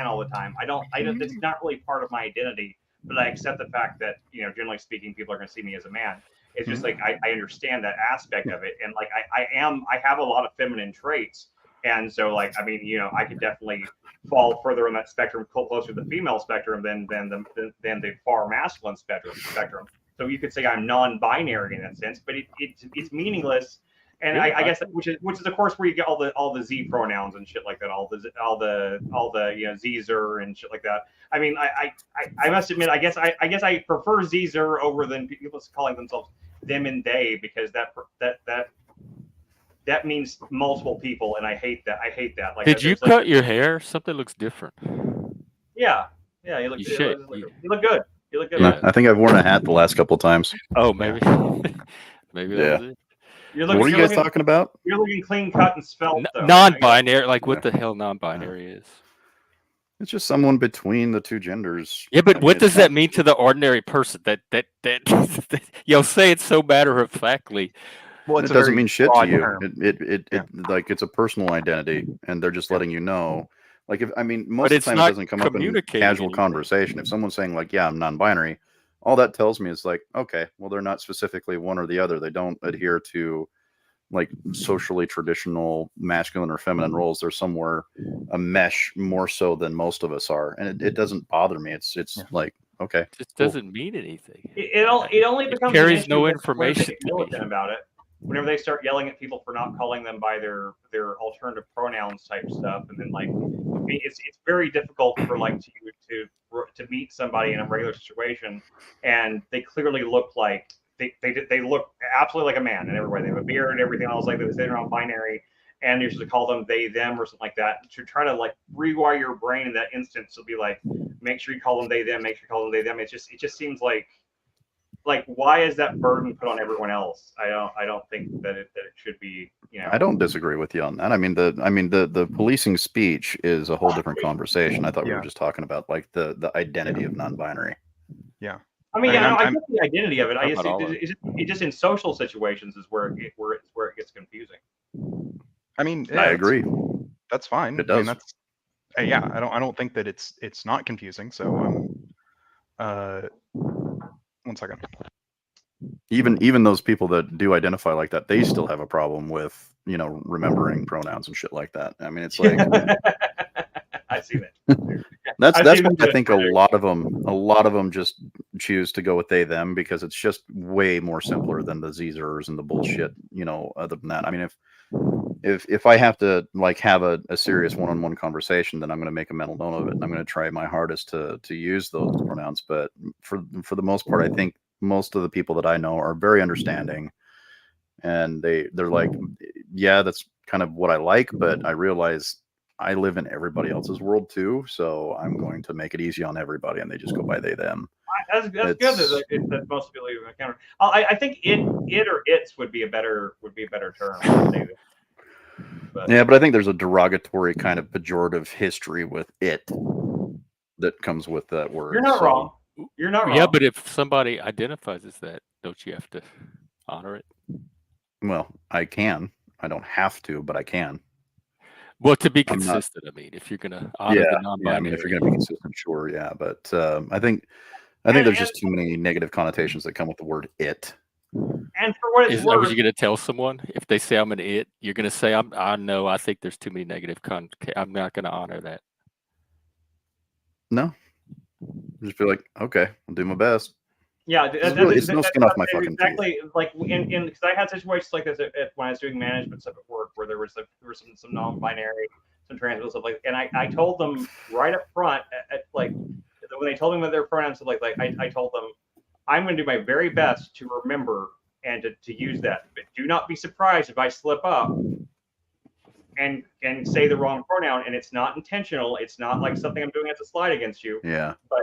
all the time. I don't. It's not really part of my identity, but I accept the fact that generally speaking, people are going to see me as a man. It's just like I understand that aspect of it, and like I have a lot of feminine traits, and so like I mean I could definitely fall further on that spectrum, closer to the female spectrum than the far masculine spectrum. So you could say I'm non-binary in that sense, but it's meaningless. And Yeah, I guess which is of course where you get all the Z pronouns and shit like that, all the Zer and shit like that. I mean, I must admit, I guess I prefer Zer over than people calling themselves them and they, because that means multiple people, and I hate that. Like, Did you there's, cut your hair? Something looks different. Yeah, you look. You should. You look good. You look good. Yeah. I think I've worn a hat the last couple of times. Oh, maybe. Maybe that Yeah. was it. You're What are you guys talking about? You're looking clean cut and svelte. though. Non-binary, like what the hell non-binary is? It's just someone between the two genders. Yeah, but I mean, what it's does not- that mean to the ordinary person? That you'll say it so matter of factly. Well, It it's a doesn't very mean shit to broad you. term. It like it's a personal identity, and they're just letting you know. Like, if I mean, most of it's the time not it doesn't come up in communicating casual anymore. conversation. If someone's saying like, "Yeah, I'm non-binary," all that tells me is like, okay, well, they're not specifically one or the other. They don't adhere to like socially traditional masculine or feminine roles. They're somewhere a mesh more so than most of us are, and it doesn't bother me. It's like, okay, It just cool. doesn't mean anything. It only becomes an carries issue no when they information get to me. militant about it. Whenever they start yelling at people for not calling them by their alternative pronouns type stuff, and then like it's very difficult for like to meet somebody in a regular situation, and they clearly look like they look absolutely like a man in every way. They have a beard and everything else, like they say they're non-binary, and you should call them they them or something like that to try to like rewire your brain in that instance to be like, make sure you call them they them, make sure you call them they them. It just seems like why is that burden put on everyone else? I don't think that it should be, you know. I don't disagree with you on that. I mean the policing speech is a whole different conversation. I thought we were just talking about like the identity of non-binary. Yeah. I mean, I get the identity of it. It just in social situations is where it gets confusing. I mean, I agree. That's fine. It does. I mean, that's yeah. I don't think that it's not confusing. So 1 second. Even those people that do identify like that, they still have a problem with, you know, remembering pronouns and shit like that. I mean, it's like I see that. that's why I think a lot of them just choose to go with they them, because it's just way more simpler than the Zers and the bullshit, you know. Other than that, I mean, if I have to like have a serious one-on-one conversation, then I'm going to make a mental note of it, and I'm going to try my hardest to use those pronouns. But for the most part, I think most of the people that I know are very understanding, and they're like, yeah, that's kind of what I like, but I realize I live in everybody else's world too, so I'm going to make it easy on everybody, and they just go by they them. That's good that most people even encounter. I think it or its would be a better term. But I think there's a derogatory kind of pejorative history with it that comes with that word. You're not wrong. You're not wrong. Yeah, but if somebody identifies as that, don't you have to honor it? Well, I can. I don't have to, but I can. Well, to be consistent, I mean, if you're going to honor the non-binary. I mean, if you're going to be consistent, sure, yeah. But I think there's just too many negative connotations that come with the word it. And for what it's worth, worth, you going to tell someone if they say I'm an it, you're going to say I know. I think there's too many negative I'm not going to honor that. No, just be like, okay, I'll do my best. Yeah, it's no skin off my fucking exactly teeth. Like in because I had situations like this when I was doing management stuff at work, where there were some non-binary, some trans stuff like, and I told them right up front like when they told me what their pronouns like I told them I'm going to do my very best to remember and to use that, but do not be surprised if I slip up and say the wrong pronoun, and it's not intentional. It's not like something I'm doing as a slide against you. Yeah. But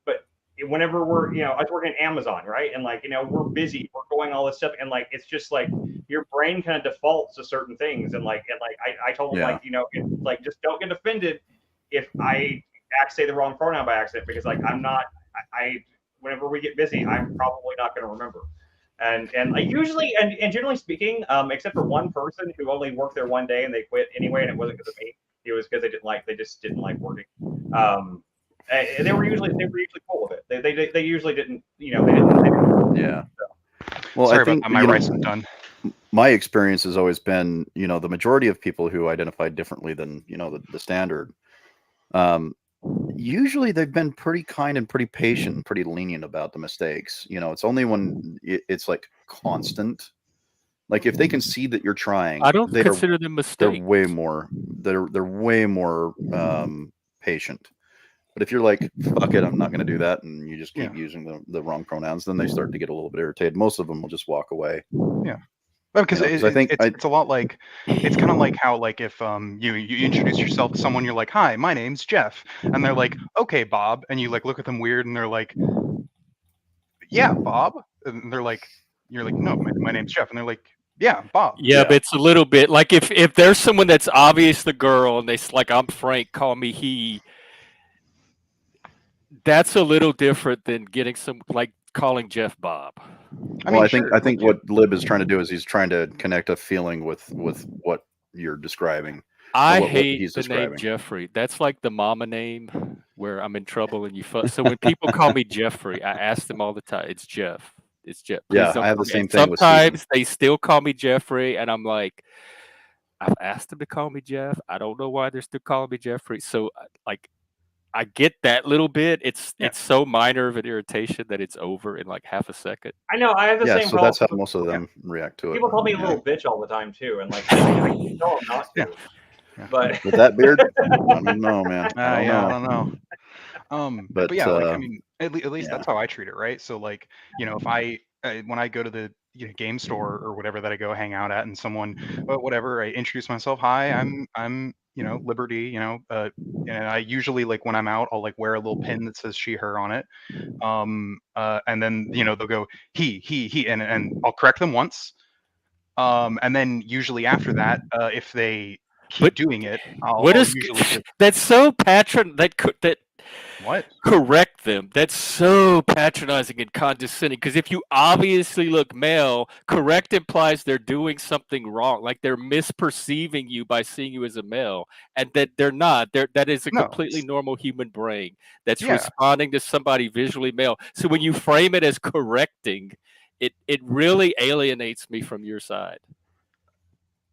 but whenever we're, you know, I was working at Amazon, right? And like, you know, we're busy, we're going all this stuff, and like it's just like your brain kind of defaults to certain things, and I told them like, you know, like just don't get offended if I say the wrong pronoun by accident, because like whenever we get busy, I'm probably not going to remember. And I usually and generally speaking, except for one person who only worked there one day and they quit anyway, and it wasn't because of me. It was because they just didn't like working. They were usually cool with it. They usually didn't, you know, they didn't. Yeah. So. Well, sorry I think about that. My rice is done. My experience has always been, you know, the majority of people who identify differently than, you know, the standard. Usually they've been pretty kind and pretty patient and pretty lenient about the mistakes. You know, it's only when it's like constant. Like if they can see that you're trying, I don't consider them mistakes. They're way more patient. But if you're like, fuck it, I'm not going to do that, and you just keep using the wrong pronouns, then they start to get a little bit irritated. Most of them will just walk away. Yeah. Because I think it's a lot like, it's kind of like how like if you introduce yourself to someone, you're like, hi, my name's Jeff, and they're like, okay, Bob, and you like look at them weird, and they're like, yeah, Bob, and they're like, you're like, no, my name's Jeff, and they're like, yeah, Bob. Yeah, but it's a little bit like if there's someone that's obvious the girl, and they like, I'm Frank, call me he. That's a little different than getting some like calling Jeff Bob. I think what Lib is trying to do is he's trying to connect a feeling with what you're describing. I what hate he's the name describing. Jeffrey. That's like the mama name where I'm in trouble and you fuss. So when people call me Jeffrey, I ask them all the time, it's Jeff. It's Jeff. Please Yeah, don't I have call the me. same And thing with Stephen. sometimes they still call me Jeffrey, and I'm like, I've asked them to call me Jeff. I don't know why they're still calling me Jeffrey. So like, I get that little bit. It's so minor of an irritation that it's over in like half a second. I know. I have the Yeah, same so problem. that's how most of them react to it. People call me a little bitch all the time too, and like I can tell them not to. But With that beard, I don't know, man. I don't know. But yeah, like I uh, mean, at least that's how I treat it, right? So like, you know, if when I go to the game store or whatever that I go hang out at, and someone, whatever, I introduce myself. Hi, I'm Liberty, and I usually like when I'm out, I'll like wear a little pin that says she, her on it. And then they'll go he, and I'll correct them once. And then usually after that, if they keep doing it, I'll usually just that's so that what? Correct them. That's so patronizing and condescending. Because if you obviously look male, correct implies they're doing something wrong, like they're misperceiving you by seeing you as a male, and that they're not. That is a completely normal human brain that's responding to somebody visually male. So when you frame it as correcting, it really alienates me from your side.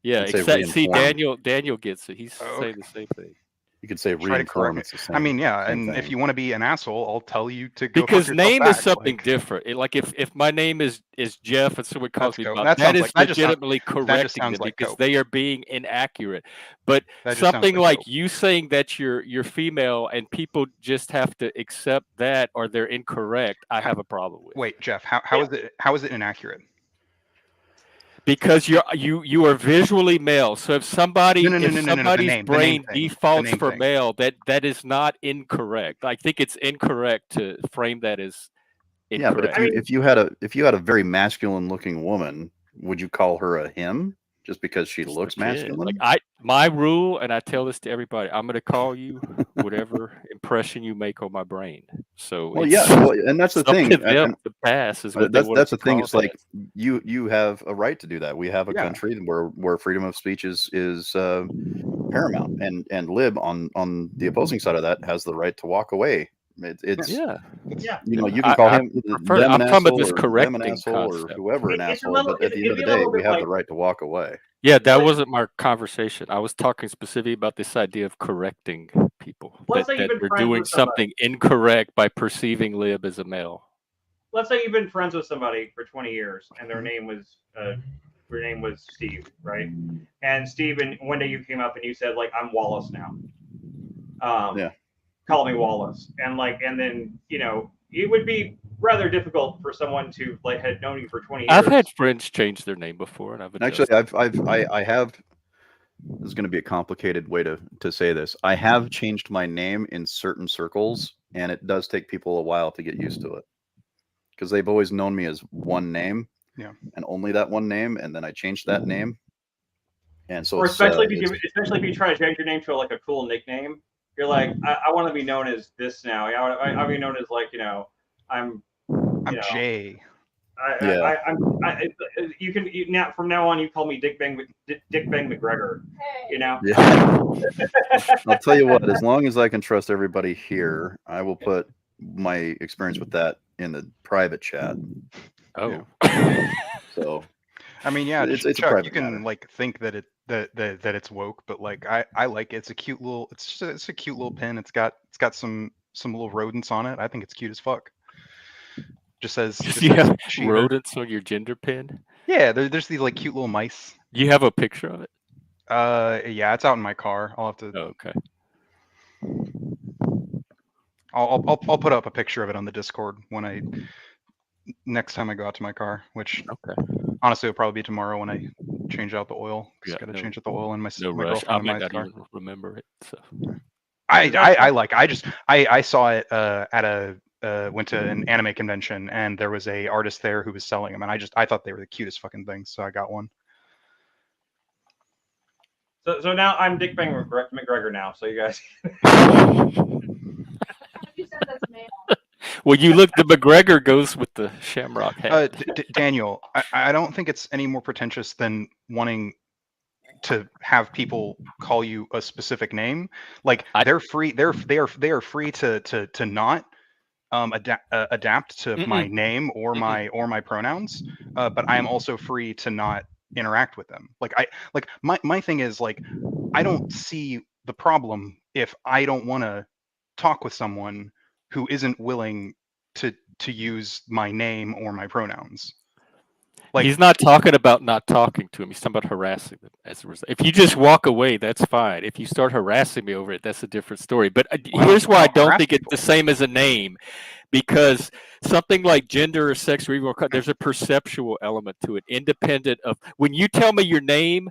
Yeah, except see Daniel gets it. He's saying the same thing. You could say reinform. It's the same. I mean, yeah, and thing. if you want to be an asshole, I'll tell you to go. Because name is something different. Like if my name is Jeff and someone calls me Bob, that is legitimately correcting them because they are being inaccurate. But something like you saying that you're female and people just have to accept that or they're incorrect, I have a problem with. Wait, Jeff, how is it inaccurate? Because you are visually male. So if somebody's brain defaults for male, that is not incorrect. I think it's incorrect to frame that as incorrect. Yeah, but if you had a very masculine looking woman, would you call her a him just because she looks masculine? Like my rule, and I tell this to everybody, I'm going to call you whatever impression you make on my brain. So and that's the thing. The pass is what that's the thing. It's like you have a right to do that. We have a country where freedom of speech is paramount, and Lib on the opposing side of that has the right to walk away. It's you can call him them an asshole or whoever an asshole, but at the end of the day, we have the right to walk away. Yeah, that wasn't my conversation. I was talking specifically about this idea of correcting people. That they're doing something incorrect by perceiving Lib as a male. Let's say you've been friends with somebody for 20 years and their name was Steve, right? And Steve, and one day you came up and you said, like, I'm Wallace now. Call me Wallace. And then, it would be rather difficult for someone to had known you for 20 years. I've had friends change their name before, and I've actually I have. This is going to be a complicated way to say this. I have changed my name in certain circles, and it does take people a while to get used to it because they've always known me as one name, and only that one name, and then I changed that name, and so. Or especially if you try to change your name to a cool nickname. You're like, I want to be known as this now. I want to be known as I'm Jay. From now on you call me Dick Bang McGregor. Hey. Yeah. I'll tell you what. As long as I can trust everybody here, I will put my experience with that in the private chat. Oh. So. I mean, yeah, it's Chuck, a you can matter. Think that it's woke, but I like it. It's a cute little pin. It's got some little rodents on it. I think it's cute as fuck. Just says you have rodents on your gender pin? Yeah, there's these cute little mice. You have a picture of it? Yeah, it's out in my car. I'll have to. Oh, okay. I'll put up a picture of it on the Discord next time I go out to my car, which honestly will probably be tomorrow when I change out the oil. Because I got to change out the oil in my rush. I might not even remember it. So I saw it at went to an anime convention and there was a artist there who was selling them, and I thought they were the cutest fucking things, so I got one. So now I'm Dick Bang McGregor now. So you guys. You said that's male. Well, you look. The McGregor goes with the shamrock hat. Daniel, I don't think it's any more pretentious than wanting to have people call you a specific name. Like they're free. They are free to not adapt to my name or my pronouns. But I am also free to not interact with them. Like my thing is like I don't see the problem if I don't want to talk with someone who isn't willing to use my name or my pronouns. Like, he's not talking about not talking to him. He's talking about harassing them as a result. If you just walk away, that's fine. If you start harassing me over it, that's a different story. But here's why I don't think it's the same as a name, because something like gender or sex or even there's a perceptual element to it, independent of when you tell me your name.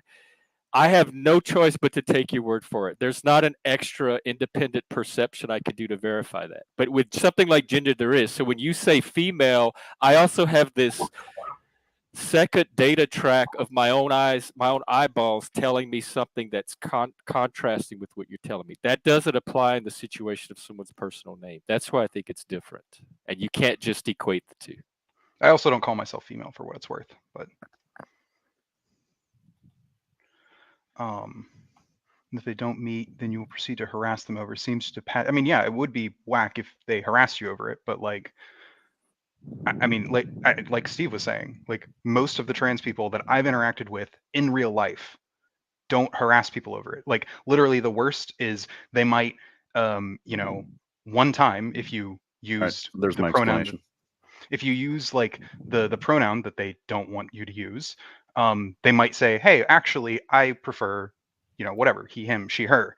I have no choice but to take your word for it. There's not an extra independent perception I could do to verify that. But with something like gender, there is. So when you say female, I also have this second data track of my own eyes, my own eyeballs telling me something that's contrasting with what you're telling me. That doesn't apply in the situation of someone's personal name. That's why I think it's different. And you can't just equate the two. I also don't call myself female for what it's worth, but if they don't meet, then you will proceed to harass them over. Seems to I mean, yeah, it would be whack if they harass you over it, but like, I mean, like Steve was saying, like most of the trans people that I've interacted with in real life don't harass people over it. Like literally, the worst is they might, you know, one time if you use there's my pronoun, explanation. if you use like the pronoun that they don't want you to use, they might say, hey, actually, I prefer, you know, whatever, he, him, she, her.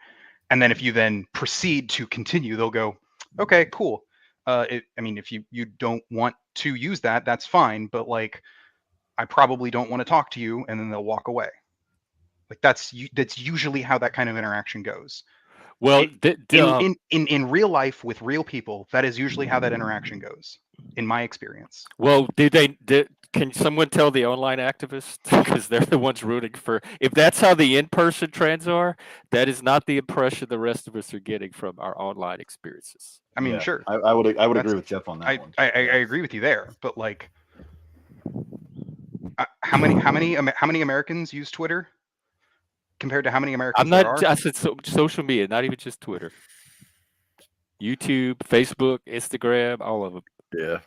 And then if you then proceed to continue, they'll go, okay, cool. I mean, if you don't want to use that, that's fine. But like, I probably don't want to talk to you. And then they'll walk away. Like that's usually how that kind of interaction goes. Well, in real life with real people, that is usually how that interaction goes, in my experience. Well, can someone tell the online activists, because they're the ones rooting for? If that's how the in-person trans are, that is not the impression the rest of us are getting from our online experiences. I mean, sure, I would agree with Jeff on that one. I agree with you there, but like, how many Americans use Twitter compared to how many Americans there are? I said social media, not even just Twitter. YouTube, Facebook, Instagram, all of them. Yeah.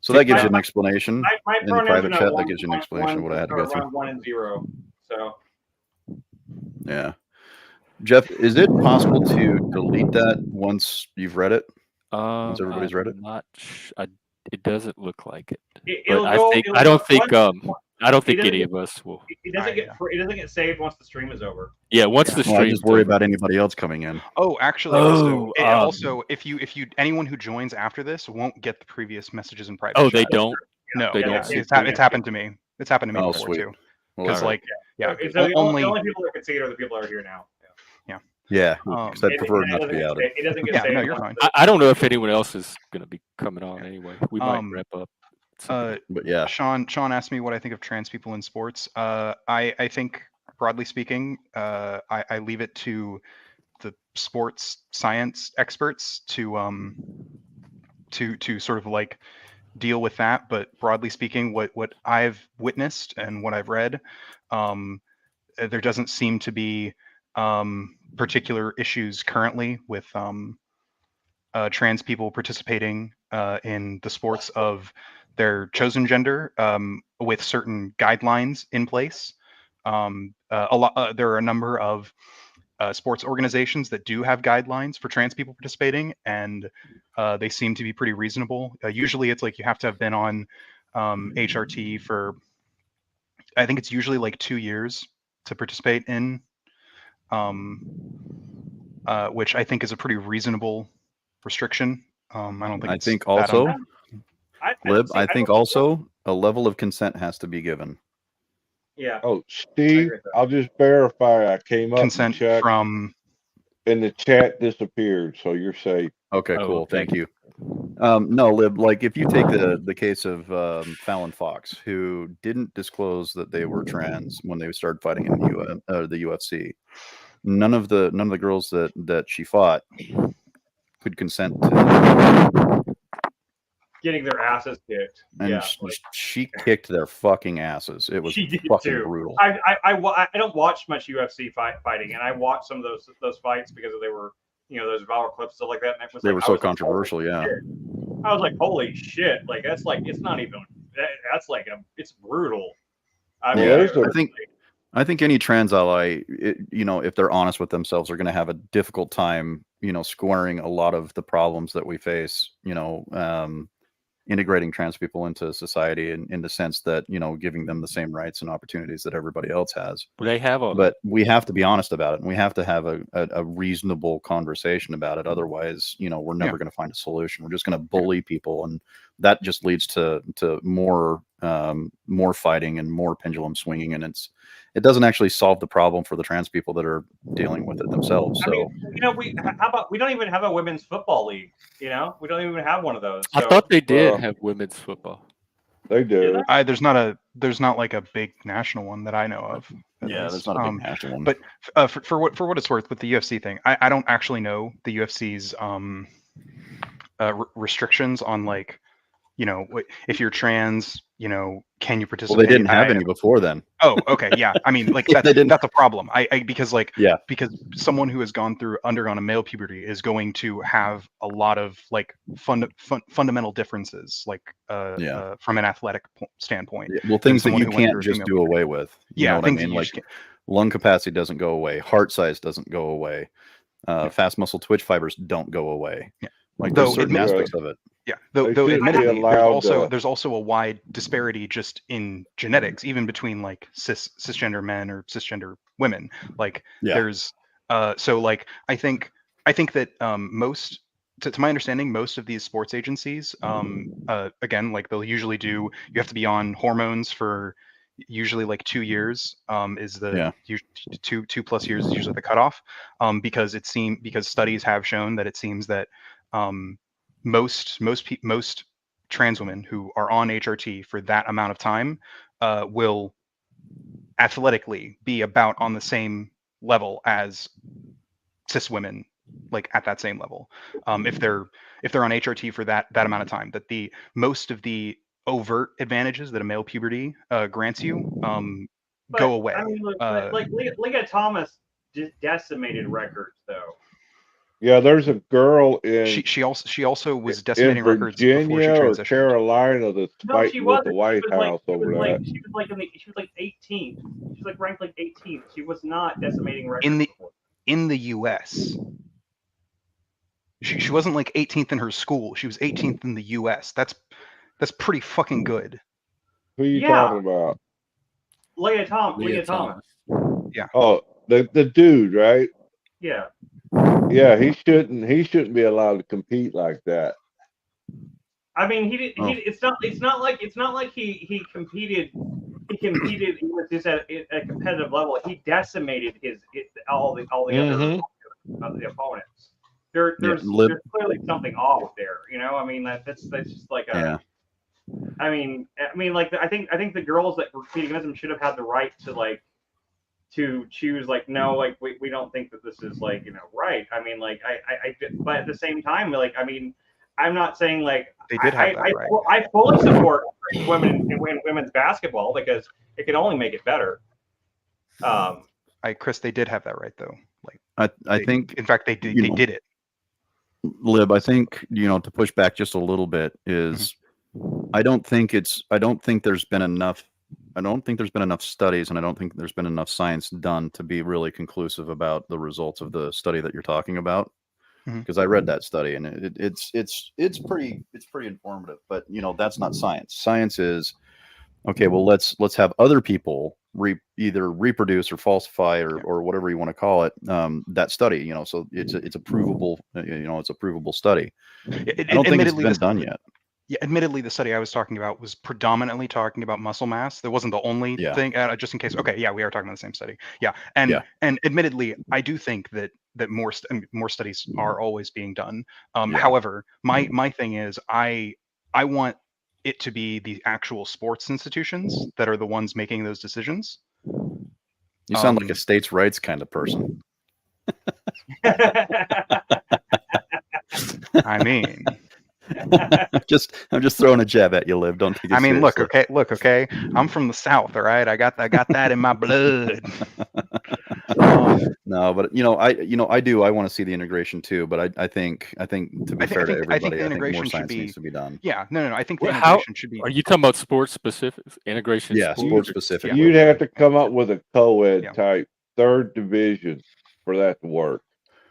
So that gives you an explanation. My in the private chat, that gives you an explanation of what I had to go through. 1 and 0. So Yeah. Jeff, is it possible to delete that once you've read it? Once everybody's read it? It doesn't look like it. I don't think any of us will. It doesn't get saved once the stream is over. Yeah, once the stream. I just worry about anybody else coming in. Oh, actually, also, if anyone who joins after this won't get the previous messages in private. Oh, they don't. No, they don't. It's happened to me. It's happened to me before sweet. too. Well, Because right. The only people that can see it are the people that are here now. Yeah, because I prefer not to be outed. It doesn't get saved. No, you're fine. I don't know if anyone else is going to be coming on anyway. We might wrap up. But yeah, Sean asked me what I think of trans people in sports. I think, broadly speaking, I leave it to the sports science experts to sort of like deal with that. But broadly speaking, what I've witnessed and what I've read, there doesn't seem to be particular issues currently with trans people participating in the sports of their chosen gender, with certain guidelines in place. There are a number of sports organizations that do have guidelines for trans people participating, and they seem to be pretty reasonable. Usually it's like you have to have been on HRT for, I think it's usually like 2 years to participate in, which I think is a pretty reasonable restriction. I think also, Lib, I I think also a level of consent has to be given. Yeah. Oh, Steve, I'll just verify. I came up consent and checked, from and the chat disappeared, so you're safe. Okay, cool. Thank you. No, Lib, like if you take the case of Fallon Fox, who didn't disclose that they were trans when they started fighting in the UFC, none of the girls that she fought could consent to. getting their asses kicked. And Yeah, she kicked their fucking asses. It was she did fucking too. brutal. I don't watch much UFC fighting, and I watched some of those fights because they were, those viral clips, stuff like that. And it was They like, were I so was like, controversial, holy yeah. shit. I was like, holy shit! Like that's like it's not even. That's like it's brutal. I mean, Yeah, I think any trans ally, if they're honest with themselves, are going to have a difficult time, squaring a lot of the problems that we face, integrating trans people into society in the sense that, giving them the same rights and opportunities that everybody else has. They have all But we have to be honest about it, and we have to have a reasonable conversation about it. Otherwise, we're never going to find a solution. We're just going to bully people, and that just leads to more fighting and more pendulum swinging, and it doesn't actually solve the problem for the trans people that are dealing with it themselves. So, how about we don't even have a women's football league? We don't even have one of those. I So, thought they did have women's football. they do. There's not like a big national one that I know of. yeah, there's not a big national one. But for what it's worth, with the UFC thing, I don't actually know the UFC's restrictions on, like, if you're trans, can you participate? Well, they didn't have any before then. Oh, okay, yeah. I mean, like that's a problem. Because someone who has undergone a male puberty is going to have a lot of like fundamental differences, like from an athletic standpoint. Yeah. Well, things that you can't just do away with. You know what I mean? Like lung capacity doesn't go away, heart size doesn't go away, fast muscle twitch fibers don't go away. Yeah. Like there's certain aspects of it. Yeah, though admittedly, there's also a wide disparity just in genetics, even between like cisgender men or cisgender women. Like there's so like I think that most, to my understanding, most of these sports agencies, again, like they'll usually you have to be on hormones for usually like 2 years, is the 2+ years is usually the cutoff, because studies have shown that it seems that most trans women who are on HRT for that amount of time will athletically be about on the same level as cis women, like at that same level. If they're on HRT for that amount of time, that the most of the overt advantages that a male puberty grants you go away. I mean, like Leah Thomas decimated records though. Yeah, there's a girl in she also was decimating in records before she Virginia or transitioned. Carolina that's fighting with the White House over that. She was like 18th. She was like ranked like 18th. She was not decimating records in the U.S. She wasn't like 18th in her school. She was 18th in the U.S. That's pretty fucking good. Who are you talking about? Leah Thomas. Yeah. Oh, the dude, right? Yeah. Yeah, he shouldn't be allowed to compete like that. I mean, it's not like he competed. He competed. He was just at a competitive level. He decimated all the other opponents. There's clearly something off there. I mean, that's just like a. Yeah. I mean, like I think the girls that were competing against him should have had the right to choose, like, no, like we don't think that this is like right. I mean, like but at the same time, like, I mean, I'm not saying like they did have that right. I fully support women in women's basketball because it can only make it better. Chris, they did have that right though. Like I think, in fact, they did. They did it. Lib, I think to push back just a little bit is, I don't think there's been enough. I don't think there's been enough studies, and I don't think there's been enough science done to be really conclusive about the results of the study that you're talking about. Because I read that study, and it's pretty informative. But that's not science. Science is, okay, well, let's have other people either reproduce or falsify or whatever you want to call it, that study. So it's a provable it's a provable study. I don't think it's been done yet. Yeah, admittedly, the study I was talking about was predominantly talking about muscle mass. That wasn't the only thing. Just in case. Okay, yeah, we are talking about the same study. Yeah, and admittedly, I do think that more studies are always being done. However, my thing is, I want it to be the actual sports institutions that are the ones making those decisions. You sound like a states' rights kind of person. I mean, I'm just throwing a jab at you, Liv. Don't take it I mean, seriously. look, okay. I'm from the South, all right. I got that in my blood. No, but I want to see the integration too. But I think to be fair to everybody, I think the integration more should science be. needs to be done. Yeah, no. I think the Well, how integration should be. are you talking about sports specific integration? Yeah, sports specific. Yeah. You'd have to come up with a co-ed Yeah. type third division for that to work.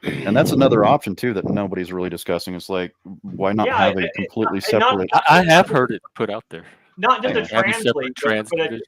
And that's another option too that nobody's really discussing. It's like, why not Yeah, have a completely and not- separate? I have heard it put out there. Not just Yeah. a Have a trans separate league, trans but division.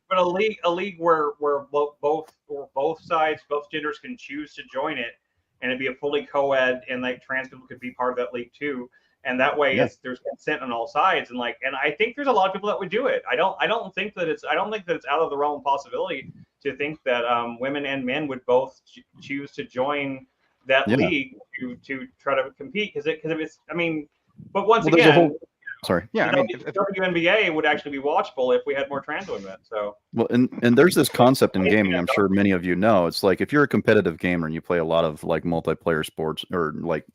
a league where both sides, both genders can choose to join it, and it'd be a fully co-ed, and like trans people could be part of that league too. And that way, there's consent on all sides, and I think there's a lot of people that would do it. I don't think that it's out of the realm of possibility to think that women and men would both choose to join that league to try to compete because if it's but once again. Sorry. Yeah, I mean, WNBA would actually be watchable if we had more trans women. So well, and there's this concept in gaming. I'm sure many of you know. It's like if you're a competitive gamer and you play a lot of like multiplayer sports or like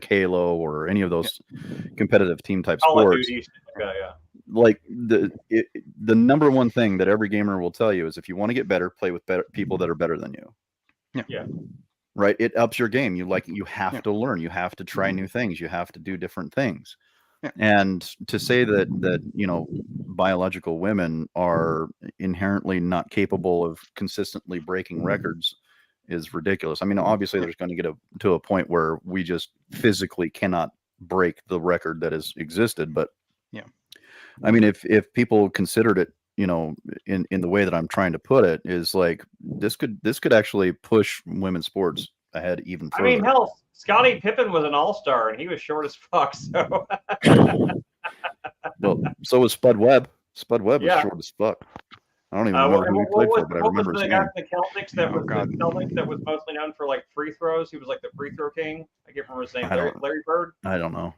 Halo or any of those competitive team type sports. Like the number one thing that every gamer will tell you is if you want to get better, play with people that are better than you. Yeah. Right. It ups your game. You have to learn. You have to try new things. You have to do different things. Yeah. And to say that biological women are inherently not capable of consistently breaking records is ridiculous. I mean, obviously there's going to get to a point where we just physically cannot break the record that has existed. But yeah, I mean, if people considered it, in the way that I'm trying to put it, is like this could actually push women's sports ahead even further. I mean, hell, Scottie Pippen was an all-star and he was short as fuck. So, well, so was Spud Webb. Spud Webb was short as fuck. I don't even remember who he played for, but I remember his name. The Celtics that was mostly known for like free throws. He was like the free throw king. I can't remember his name. Larry Bird. I don't know.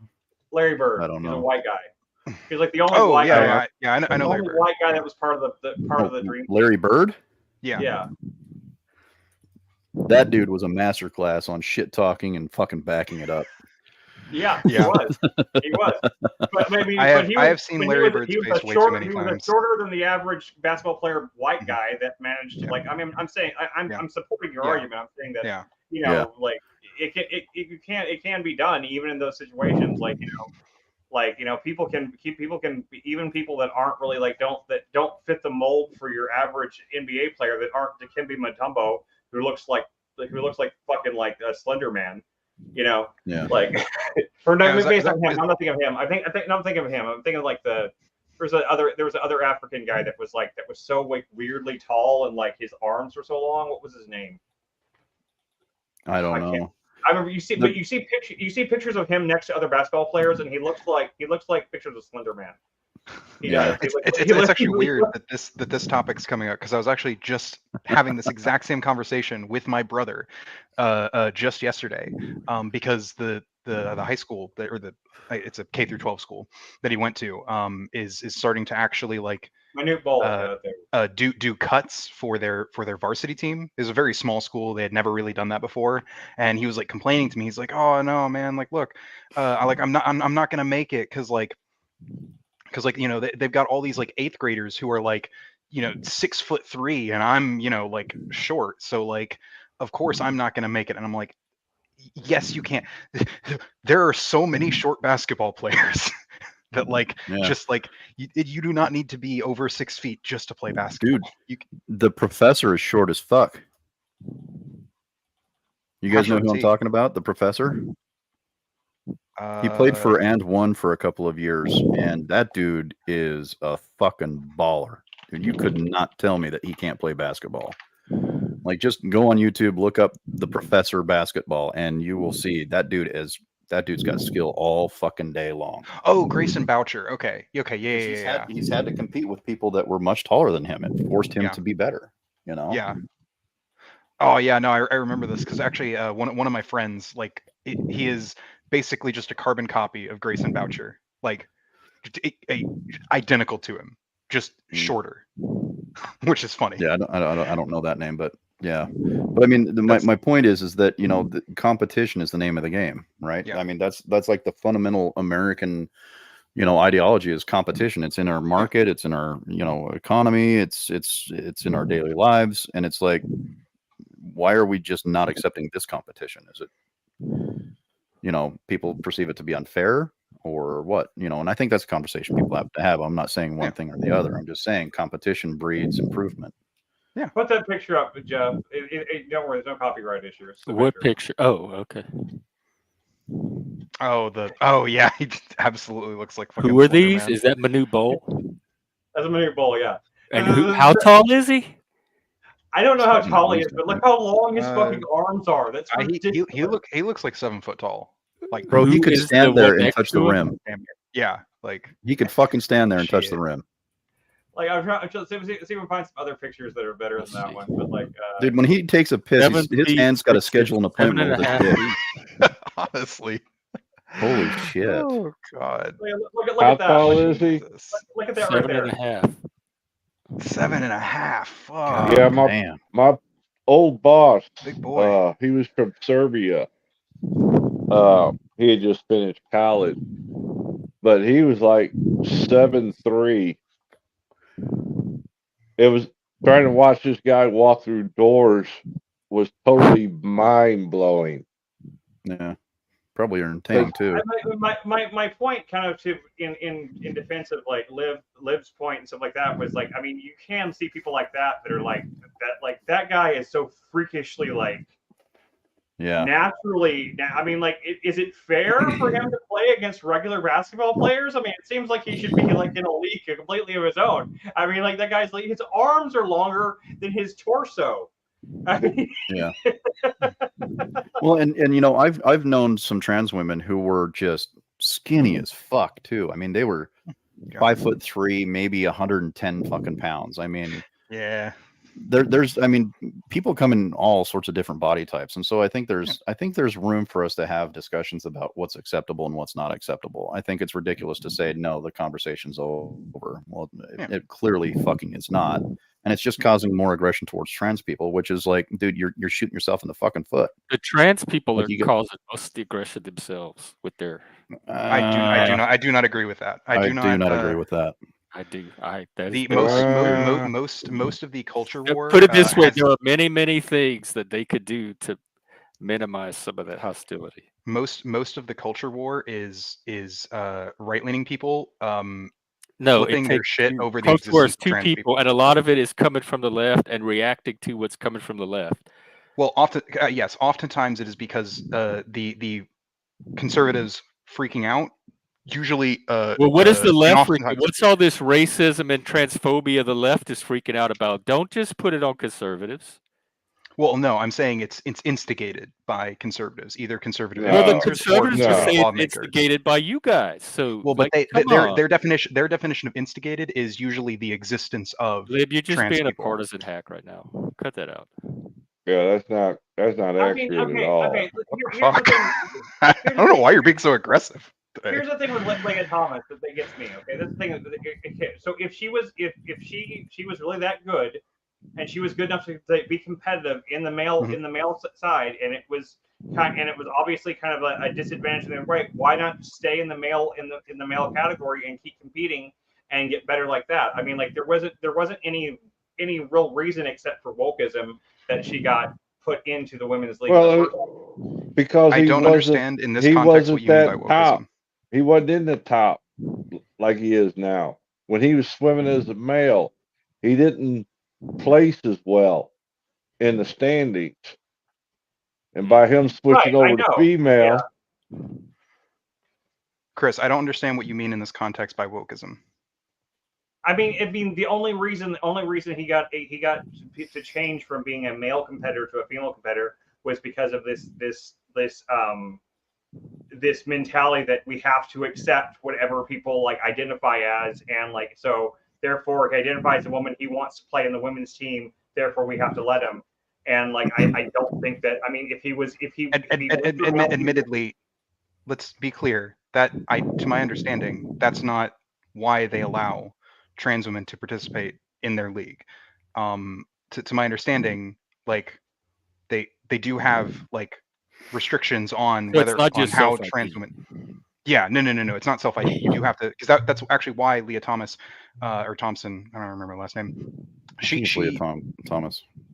Larry Bird. I don't know. He's a white guy. He's like the only white guy. Yeah, I know Larry the Bird. white guy that was part of the dream. Larry Bird. Yeah. That dude was a masterclass on shit talking and fucking backing it up. Yeah, he was. He was. But maybe I have seen Larry Bird's face way too many times. He was shorter than the average basketball player, white guy that managed to I'm saying I'm supporting your argument. I'm saying that like it can be done even in those situations. People can even people that aren't really don't fit the mold for your average NBA player that Dikembe Mutombo who looks like fucking like a Slender Man. Like based on him, I'm not thinking of him. I'm thinking of him. I'm thinking of like there was another African guy that was so like weirdly tall and like his arms were so long. What was his name? I don't know. I remember you see pictures of him next to other basketball players, and he looks like pictures of Slender Man. It's actually weird that this topic's coming up because I was actually just having this exact same conversation with my brother just yesterday because the high school it's a K through 12 school that he went to is starting to actually like Minute Bowl do cuts for their varsity team. It was a very small school. They had never really done that before, and he was like complaining to me. He's like, "Oh no, man! Like, look, I'm not gonna make it because they've got all these like 8th graders who are like 6'3" and I'm like short, so like of course I'm not gonna make it." And I'm like, yes, you can't. There are so many short basketball players that just like you do not need to be over 6 feet just to play basketball. Dude, the professor is short as fuck. You guys know who I'm talking about? The professor. He played for and won for a couple of years, and that dude is a fucking baller. Dude, you could not tell me that he can't play basketball. Like, just go on YouTube, look up the professor basketball, and you will see that dude's got skill all fucking day long. Oh, Grayson Boucher. Okay, yeah. He's had to compete with people that were much taller than him. It forced him to be better. Yeah. Oh yeah, no, I remember this because actually, one of my friends, like, he is basically just a carbon copy of Grayson Boucher, like identical to him, just shorter, which is funny. Yeah, I don't know that name, but Yeah, but I mean, my point is that the competition is the name of the game, right? Yeah. I mean, that's like the fundamental American, ideology is competition. It's in our market, it's in our economy, it's in our daily lives, and it's like, why are we just not accepting this competition? Is it, people perceive it to be unfair or what? And I think that's a conversation people have to have. I'm not saying one thing or the other. I'm just saying competition breeds improvement. Put that picture up, Jeff. Don't worry, there's no copyright issues. What picture? Oh, okay. Oh yeah, he absolutely looks like fucking Who are Slender these? Man. Is that Manu Bowl? That's a Manu Bowl, yeah. And how tall is he? I don't know how tall he is, but look how long his fucking arms are. That's ridiculous. He looks like 7 foot tall. Like, Bro, he Who could is the stand there one and next touch to the him? rim. yeah, like He could fucking stand there and touch Shit. the rim. Like I'm trying to see if we can find some other pictures that are better than that one. But like, Dude, when he takes a piss, 7 his feet, hand's got to 6 schedule an appointment with his dick. feet. honestly. Holy shit. Oh god. look How at that. tall is he? Look at that right 7.5. there. 7.5. Fuck. Yeah, Damn. my old boss, Big boy. he was from Serbia. He had just finished college, but he was like 7'3". It was trying to watch this guy walk through doors was totally mind blowing. Yeah. Probably entertaining too. My point, kind of to in defense of like Liv's point and stuff like that, was like, I mean, you can see people like that are like that. Like that guy is so freakishly like. Yeah. Naturally, I mean, like, is it fair for him to play against regular basketball players? I mean, it seems like he should be like in a league completely of his own. I mean, like that guy's like his arms are longer than his torso. I mean, Yeah. Well, and I've known some trans women who were just skinny as fuck too. I mean, they were 5'3", maybe 110 fucking pounds. I mean, Yeah. there's people come in all sorts of different body types, and so I think there's room for us to have discussions about what's acceptable and what's not acceptable. I think it's ridiculous to say no, the conversation's over. Well, it clearly fucking is not, and it's just causing more aggression towards trans people, which is like, dude, you're shooting yourself in the fucking foot. The trans people Like, are causing most of the aggression themselves with their. I do not agree with that. I do not agree with that. I do. The most of the culture war. Put it this way: there are many things that they could do to minimize some of that hostility. Most of the culture war is right-leaning people No, flipping their shit over the culture war is existence of two trans people, and a lot of it is coming from the left and reacting to what's coming from the left. Well, oftentimes it is because the conservatives freaking out. Usually, well, what is the left? Oftentimes, what's all this racism and transphobia the left is freaking out about? Don't just put it on conservatives. Well, no, I'm saying it's instigated by conservatives, either conservative. Well, the influencers conservatives or are saying it's lawmakers. instigated by you guys. So, well, but like, their definition of instigated is usually the existence of. Lib, you're just trans being people. a partisan hack right now. Cut that out. Yeah, that's not accurate at all. Okay. Fuck. I don't know why you're being so aggressive today. Here's the thing with Leggett Thomas that gets me. Okay, this thing. Okay, so if she was really that good, and she was good enough to be competitive in the male side, and it was obviously kind of a disadvantage in their right. Why not stay in the male category and keep competing and get better like that? I mean, like there wasn't any real reason except for wokeism that she got put into the women's league. Well, because I don't understand in this context what you mean by wokeism. Top. He wasn't in the top like he is now. When he was swimming as a male, he didn't place as well in the standings. And by him switching over to female. Yeah. Chris, I don't understand what you mean in this context by wokeism. I mean, the only reason he got to change from being a male competitor to a female competitor was because of this mentality that we have to accept whatever people like identify as, and like so therefore he identifies as a woman, he wants to play in the women's team, therefore we have to let him. And like I don't think that, I mean, if he admittedly, let's be clear that to my understanding, that's not why they allow trans women to participate in their league. To my understanding, like they do have like restrictions on So it's whether not on just how self-ID. trans women. Yeah, no. It's not self ID. You do have to, because that's actually why Leah Thomas, or Thompson, I don't remember her last name. I think it's Leah Thomas.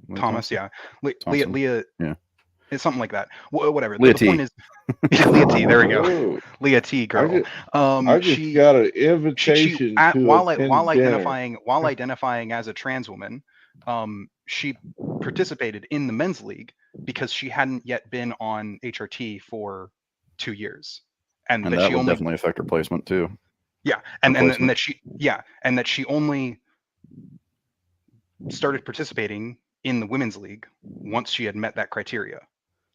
Leah Thomas, Thompson? yeah. Thompson? Leah, Yeah. it's something like that. Whatever. Leah The T. point is, Leah T. There we go. Ooh, Leah T. Girl. I just She got an she invitation to while attend dinner. identifying as a trans woman, she participated in the men's league because she hadn't yet been on HRT for 2 years, and that that she would only definitely affect her placement too. yeah, Her and placement. that she only started participating in the women's league once she had met that criteria.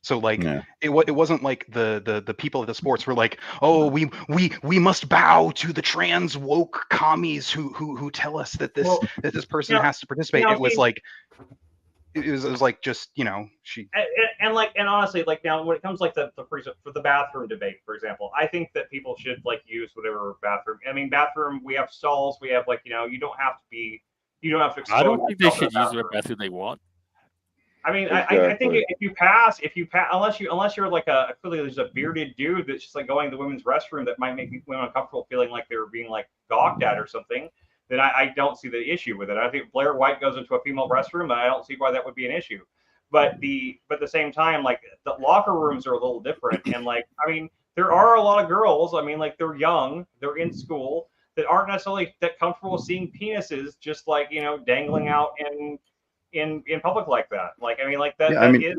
So like Yeah. it wasn't like the people at the sports were like, oh, we must bow to the trans woke commies who tell us that this person has to participate. It was like it was like, just, you know, she and honestly, like, now when it comes like for the bathroom debate, for example, I think that people should like use whatever bathroom. I mean, bathroom, we have stalls, we have, like, you know, you don't have to expose I don't think they yourself in should the use whatever bathroom. bathroom they want. I mean, I think Exactly. if you pass, unless you're like clearly there's a bearded dude that's just like going to the women's restroom that might make women uncomfortable, feeling like they're being like gawked at or something, then I don't see the issue with it. I think Blair White goes into a female restroom, and I don't see why that would be an issue. But at the same time, like, the locker rooms are a little different, and like, I mean, there are a lot of girls. I mean, like, they're young, they're in school, that aren't necessarily that comfortable seeing penises just, like, you know, dangling out in public like that. Like, I mean, like that. Yeah, that I mean, is,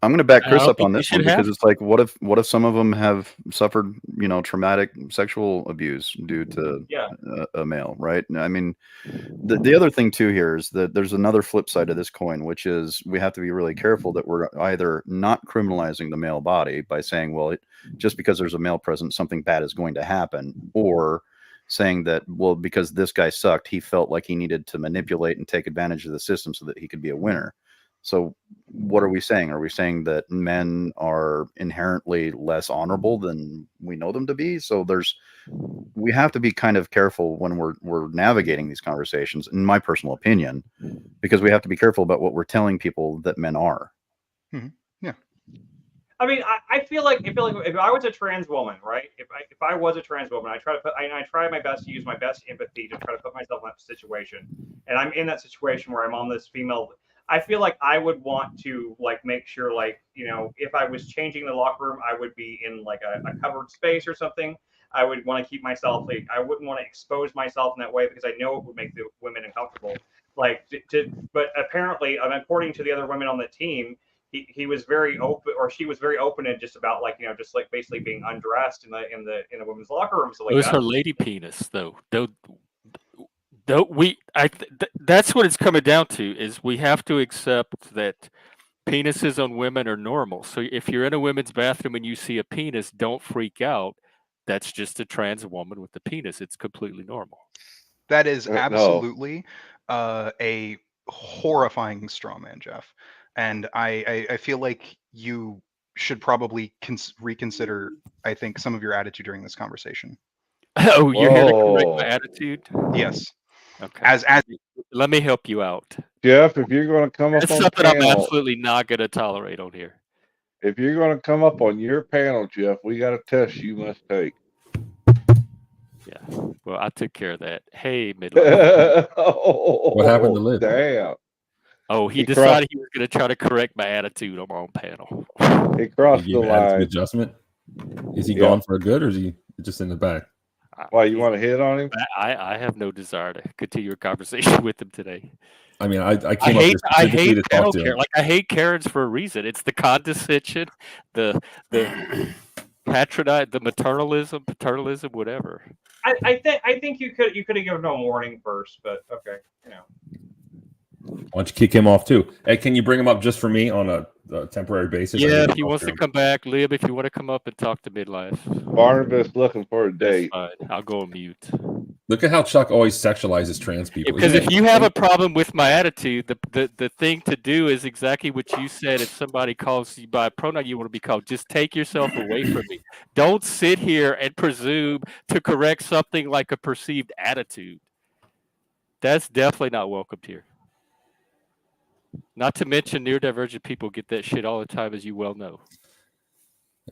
I'm going to back I Chris don't up think on they this should one, have because it's like, what if some of them have suffered, you know, traumatic sexual abuse due to yeah. a male, right? I mean, the other thing too here is that there's another flip side of this coin, which is we have to be really careful that we're either not criminalizing the male body by saying, well, just because there's a male present, something bad is going to happen, or saying that, well, because this guy sucked, he felt like he needed to manipulate and take advantage of the system so that he could be a winner. So what are we saying? Are we saying that men are inherently less honorable than we know them to be? So we have to be kind of careful when we're navigating these conversations, in my personal opinion, because we have to be careful about what we're telling people that men are. Mm-hmm. Yeah. I mean, I feel like if I was a trans woman, right? If I was a trans woman, I try my best to use my best empathy to try to put myself in that situation, and I'm in that situation where I'm on this female. I feel like I would want to, like, make sure, like, you know, if I was changing the locker room, I would be in like a covered space or something. I would want to keep myself, like, I wouldn't want to expose myself in that way, because I know it would make the women uncomfortable. Like, but apparently, according to the other women on the team, he was very open, or she was very open, and just about, like, you know, just like basically being undressed in the women's locker room. So like It was that. her lady penis, though. That's what it's coming down to, is we have to accept that penises on women are normal. So if you're in a women's bathroom and you see a penis, don't freak out. That's just a trans woman with a penis. It's completely normal. That is No. absolutely a horrifying straw man, Jeff. And I feel like you should probably reconsider, I think, some of your attitude during this conversation. Oh, you're here to correct Whoa. my attitude? Yes. Okay. As Let me help you out. Jeff, if you're going to come up That's on something I'm panel, absolutely not going to tolerate on here. if you're going to come up on your panel, Jeff, we got a test you must take. Yeah. Well, I took care of that. Hey, midlife. What happened to Lib? Damn. Oh, he He decided he was going to try to correct my attitude on my own panel. He Did crossed you the give an attitude line. adjustment? Is he Yeah. gone for good, or is he just in the back? Why, you want to hit on him? I have no desire to continue a conversation with him today. I mean, I I came up here hate specifically to panel talk to him. Karen. Like, I hate Karens for a reason. It's the condescension, the patronize, the paternalism, whatever. I think you could have given him a warning first, but okay, you know. Why don't you kick him off too? Hey, can you bring him up just for me on a temporary basis? Yeah, if he wants to come back, Lib, if you want to come up and talk to midlife, Barnabas looking for a that's date. fine. I'll go on mute. Look at how Chuck always sexualizes trans people. Because if you have a problem with my attitude, the thing to do is exactly what you said. If somebody calls you by a pronoun you want to be called, just take yourself away from me. Don't sit here and presume to correct something like a perceived attitude. That's definitely not welcomed here. Not to mention neurodivergent people get that shit all the time, as you well know.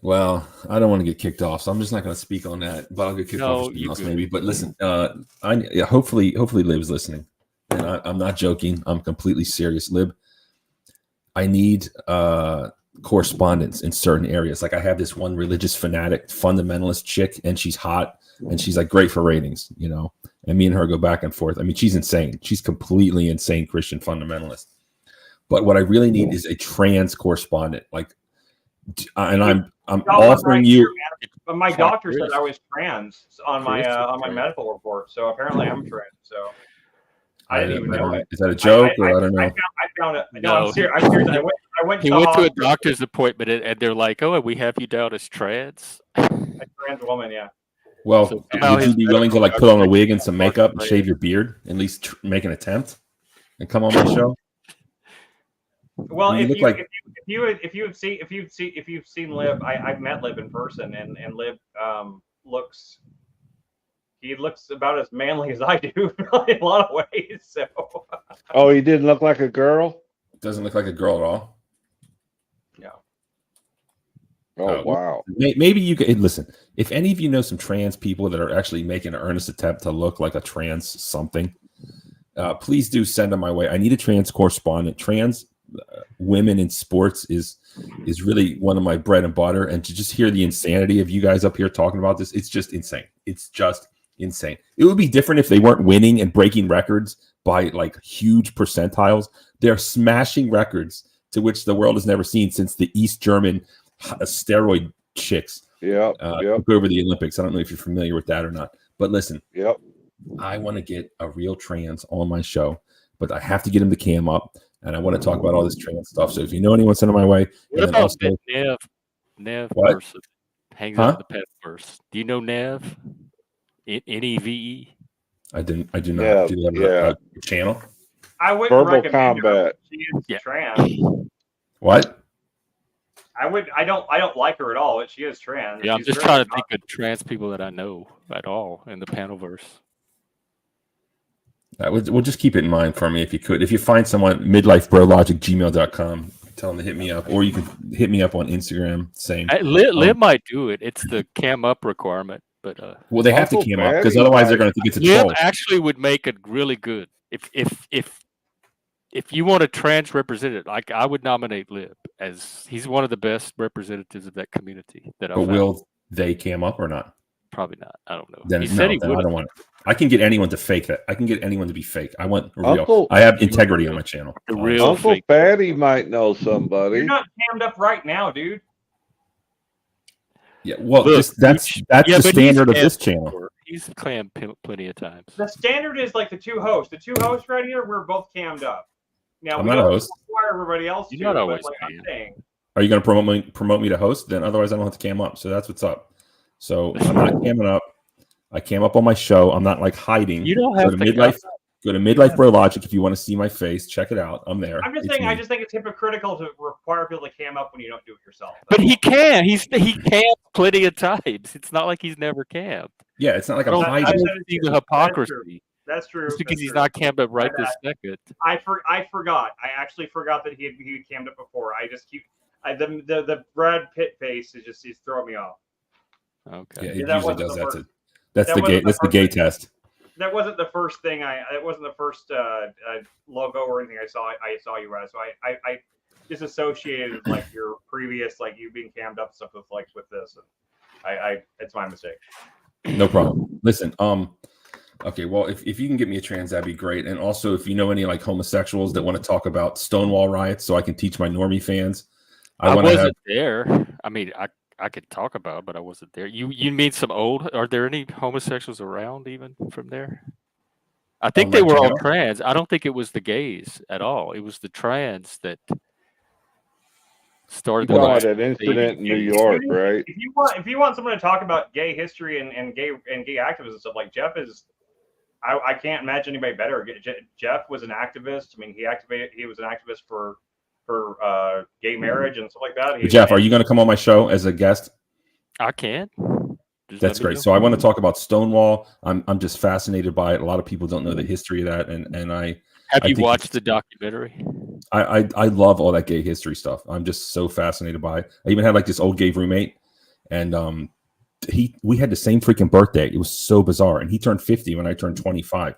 Well, I don't want to get kicked off, so I'm just not going to speak on that. But I'll get kicked off for something else maybe. But listen, hopefully Lib's listening, and I'm not joking. I'm completely serious, Lib. I need correspondence in certain areas. Like I have this one religious fanatic fundamentalist chick, and she's hot, and she's like great for ratings, you know. And me and her go back and forth. I mean, she's insane. She's completely insane Christian fundamentalist. But what I really need is a trans correspondent, like. And I'm offering you. But my doctor said I was trans on my medical report, so apparently I'm trans. So I didn't even know it. Is that a joke or I don't know? I found it. No, I'm serious. I went. He went to a doctor's appointment and they're like, "Oh, we have you down as trans." A trans woman, yeah. Well, would you be willing to like put on a wig and some makeup and shave your beard, at least make an attempt, and come on my show? Well, if you've seen Lib, I've met Lib in person, and Lib looks about as manly as I do in a lot of ways. So. Oh, he didn't look like a girl? Doesn't look like a girl at all. No. Oh wow. Maybe you could listen. If any of you know some trans people that are actually making an earnest attempt to look like a trans something, please do send them my way. I need a trans correspondent. Trans women in sports is really one of my bread and butter, and to just hear the insanity of you guys up here talking about this, it's just insane. It's just insane. It would be different if they weren't winning and breaking records by like huge percentiles. They're smashing records to which the world has never seen since the East German steroid chicks took over the Olympics. I don't know if you're familiar with that or not, but listen, I want to get a real trans on my show, but I have to get him to cam up. And I want to talk about all this trans stuff. So if you know anyone, send them my way. What about Nev person hangs out in the Petverse? Do you know Nev? Neve? I do not. Do you have a channel? I wouldn't Verbal recommend her. combat. She is trans. What? I don't like her at all. But she is trans. Yeah, I'm just trying to think of trans people that I know at all in the panelverse. We'll just keep it in mind for me if you could. If you find someone, midlifebrologic@gmail.com, tell them to hit me up, or you can hit me up on Instagram. Same. Lib might do it. It's the cam up requirement, but well, they have to cam up because otherwise they're going to think it's a troll. Lib actually would make it really good if you want a trans representative. Like I would nominate Lib as he's one of the best representatives of that community. But will they cam up or not? Probably not. I don't know. Then, he said he would. I don't want it. I can get anyone to fake that. I can get anyone to be fake. I want real. I have integrity on my channel. The real Uncle fake. Patty might know somebody. You're not cammed up right now, dude. Yeah, well, Look, that's the standard of this channel. He's clammed plenty of times. The standard is like the two hosts. The two hosts right here, we're both cammed up. Now I'm we not a don't host. require everybody else to. You're not always but like I'm saying, Are you going to promote me to host? Then otherwise I don't have to cam up. So that's what's up. So I'm not camming up. I came up on my show. I'm not like hiding. You don't have to midlife. Go to Midlife Brologic if you want to see my face. Check it out. I'm there. I'm just saying. I just think it's hypocritical to require people to cam up when you don't do it yourself. But he can. He camped plenty of times. It's not like he's never camped. Yeah, it's not like I'm I hiding. don't see the hypocrisy. That's true. Just because he's not camped up right this second. I forgot. I actually forgot that he had cammed up before. I just keep the Brad Pitt face is throwing me off. Yeah, Okay. it usually does that too. That's the gay test. That wasn't the first thing it wasn't the first logo or anything I saw you as. So I just associated like your previous like you being cammed up stuff with this. And it's my mistake. No problem. Listen, okay, well if you can get me a trans, that'd be great. And also if you know any like homosexuals that want to talk about Stonewall riots so I can teach my normie fans. I wasn't there. I mean I could talk about it, but I wasn't there. You mean some old? Are there any homosexuals around even from there? I think they were all trans. I don't think it was the gays at all. It was the trans that started that incident in New York, right? If you want someone to talk about gay history and gay activism and stuff, like Jeff is, I can't imagine anybody better. Jeff was an activist. I mean, he was an activist for gay marriage and stuff like that. Jeff, are you going to come on my show as a guest? I can. That's great. So I want to talk about Stonewall. I'm just fascinated by it. A lot of people don't know the history of that, and I you think watched the documentary? I love all that gay history stuff. I'm just so fascinated by it. I even had like this old gay roommate, and we had the same freaking birthday. It was so bizarre, and he turned 50 when I turned 25,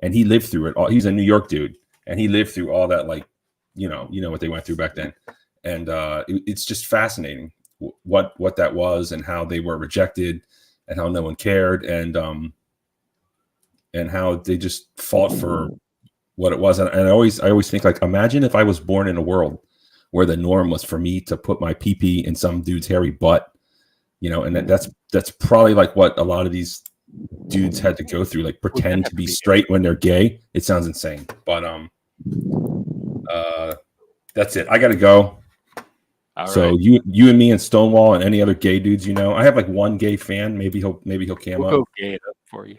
and he lived through it all. He's a New York dude, and he lived through all that, like you know what they went through back then, and it's just fascinating what that was and how they were rejected and how no one cared and how they just fought for what it was. And I always think, like, imagine if I was born in a world where the norm was for me to put my pee-pee in some dude's hairy butt, and that's probably like what a lot of these dudes had to go through, like pretend to be straight when they're gay. It sounds insane, but that's it. I gotta go. All So right. you and me and Stonewall and any other gay dudes, I have like one gay fan. Maybe he'll cam We'll up. go gay it up for you.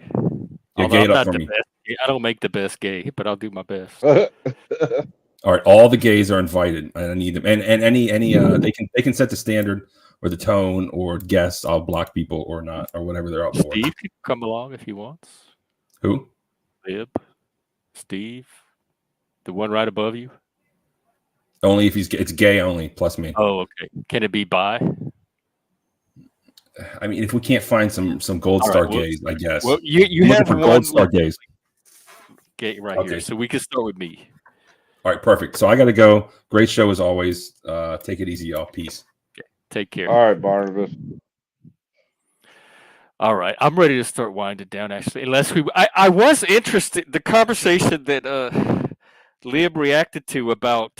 Yeah, Although gay it I'm up not for the me. best gay. I don't make the best gay, but I'll do my best. All right, all the gays are invited, and I need them. And any they can set the standard or the tone or guess. I'll block people or not or whatever they're up for. Steve can come along if he wants. Who? Lib, Steve, the one right above you. Only if it's gay only plus me. Oh, okay. Can it be bi? I mean, if we can't find some gold All star right, well, gays, I guess. Well, you I'm looking have for one gold star gays. gay right here, so we can start with me. All right, perfect. So I got to go. Great show as always. Take it easy, y'all. Peace. Okay, take care. All right, Barnabas. All right, I'm ready to start winding down. Actually, unless I was interested the conversation that Lib reacted to about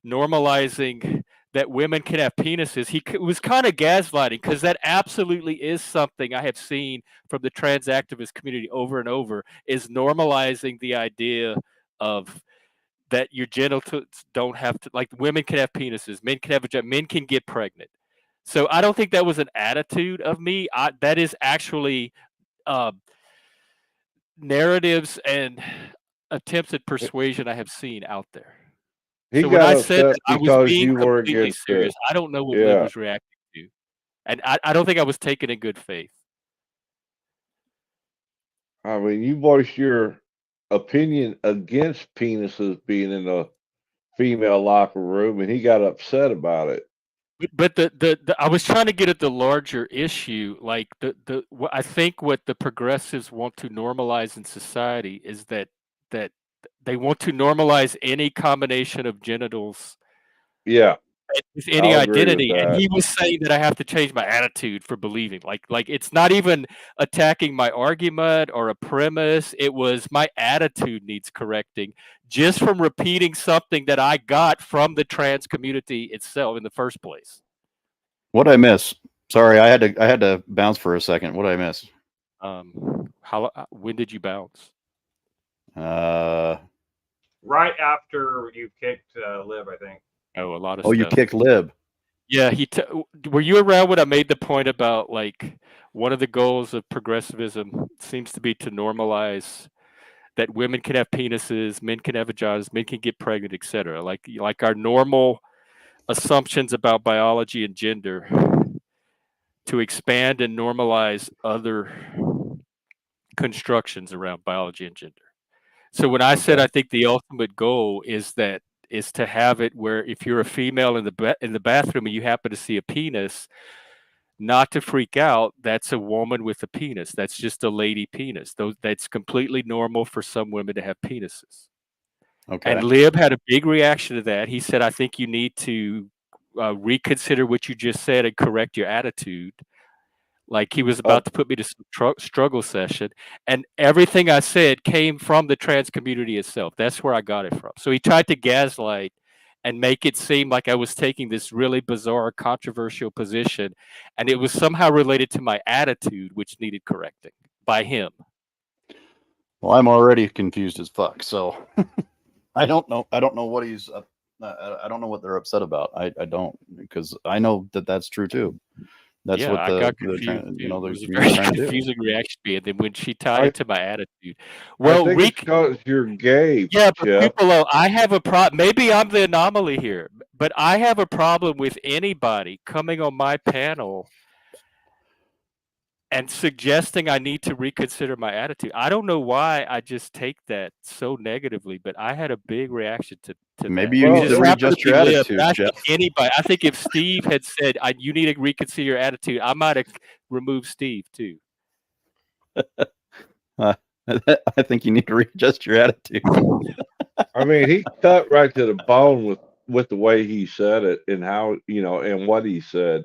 normalizing that women can have penises. He was kind of gaslighting, because that absolutely is something I have seen from the trans activist community over and over, is normalizing the idea of that your genitals don't have to, like, women can have penises, men can have men can get pregnant. So I don't think that was an attitude of me. That is actually narratives and attempts at persuasion I have seen out there. He So when got I said upset that, I was because being you were completely against serious. it. I don't know what Yeah. Lib was reacting to, and I don't think I was taken in good faith. I mean, you voiced your opinion against penises being in a female locker room, and he got upset about it. But the I was trying to get at the larger issue, like I think what the progressives want to normalize in society is that they want to normalize any combination of genitals Yeah, with any I'll agree with identity. And that. he was saying that I have to change my attitude for believing. Like it's not even attacking my argument or a premise. It was my attitude needs correcting just from repeating something that I got from the trans community itself in the first place. What did I miss? Sorry, I had to bounce for a second. What did I miss? When did you bounce? Right after you kicked Lib, I think. Oh, a lot of Oh, stuff. you kicked Lib. Yeah, were you around when I made the point about, like, one of the goals of progressivism seems to be to normalize that women can have penises, men can have vaginas, men can get pregnant, etc. Like our normal assumptions about biology and gender, to expand and normalize other constructions around biology and gender. So when I said I think the ultimate goal is to have it where if you're a female in the bathroom and you happen to see a penis, not to freak out. That's a woman with a penis. That's just a lady penis. That's completely normal for some women to have penises. Okay. And Lib had a big reaction to that. He said, I think you need to reconsider what you just said and correct your attitude. Like he was about to put me to some struggle session. And everything I said came from the trans community itself. That's where I got it from. So he tried to gaslight and make it seem like I was taking this really bizarre, controversial position. And it was somehow related to my attitude, which needed correcting by him. Well, I'm already confused as fuck. So I don't know. I don't know what he's. I don't know what they're upset about. I don't, because I know that that's true too. That's what I got confused. It was a very confusing reaction to me. And then when she tied it to my attitude, well, I think it's because you're gay. Yeah, but Jeff. people, I have a problem. Maybe I'm the anomaly here, but I have a problem with anybody coming on my panel and suggesting I need to reconsider my attitude. I don't know why I just take that so negatively, but I had a big reaction to Maybe that. you It need just to happened readjust be your Lib, attitude, but I Jeff. think anybody. I think if Steve had said, "You need to reconsider your attitude," I might have removed Steve too. I think you need to readjust your attitude. I mean, he cut right to the bone with the way he said it and how, and what he said.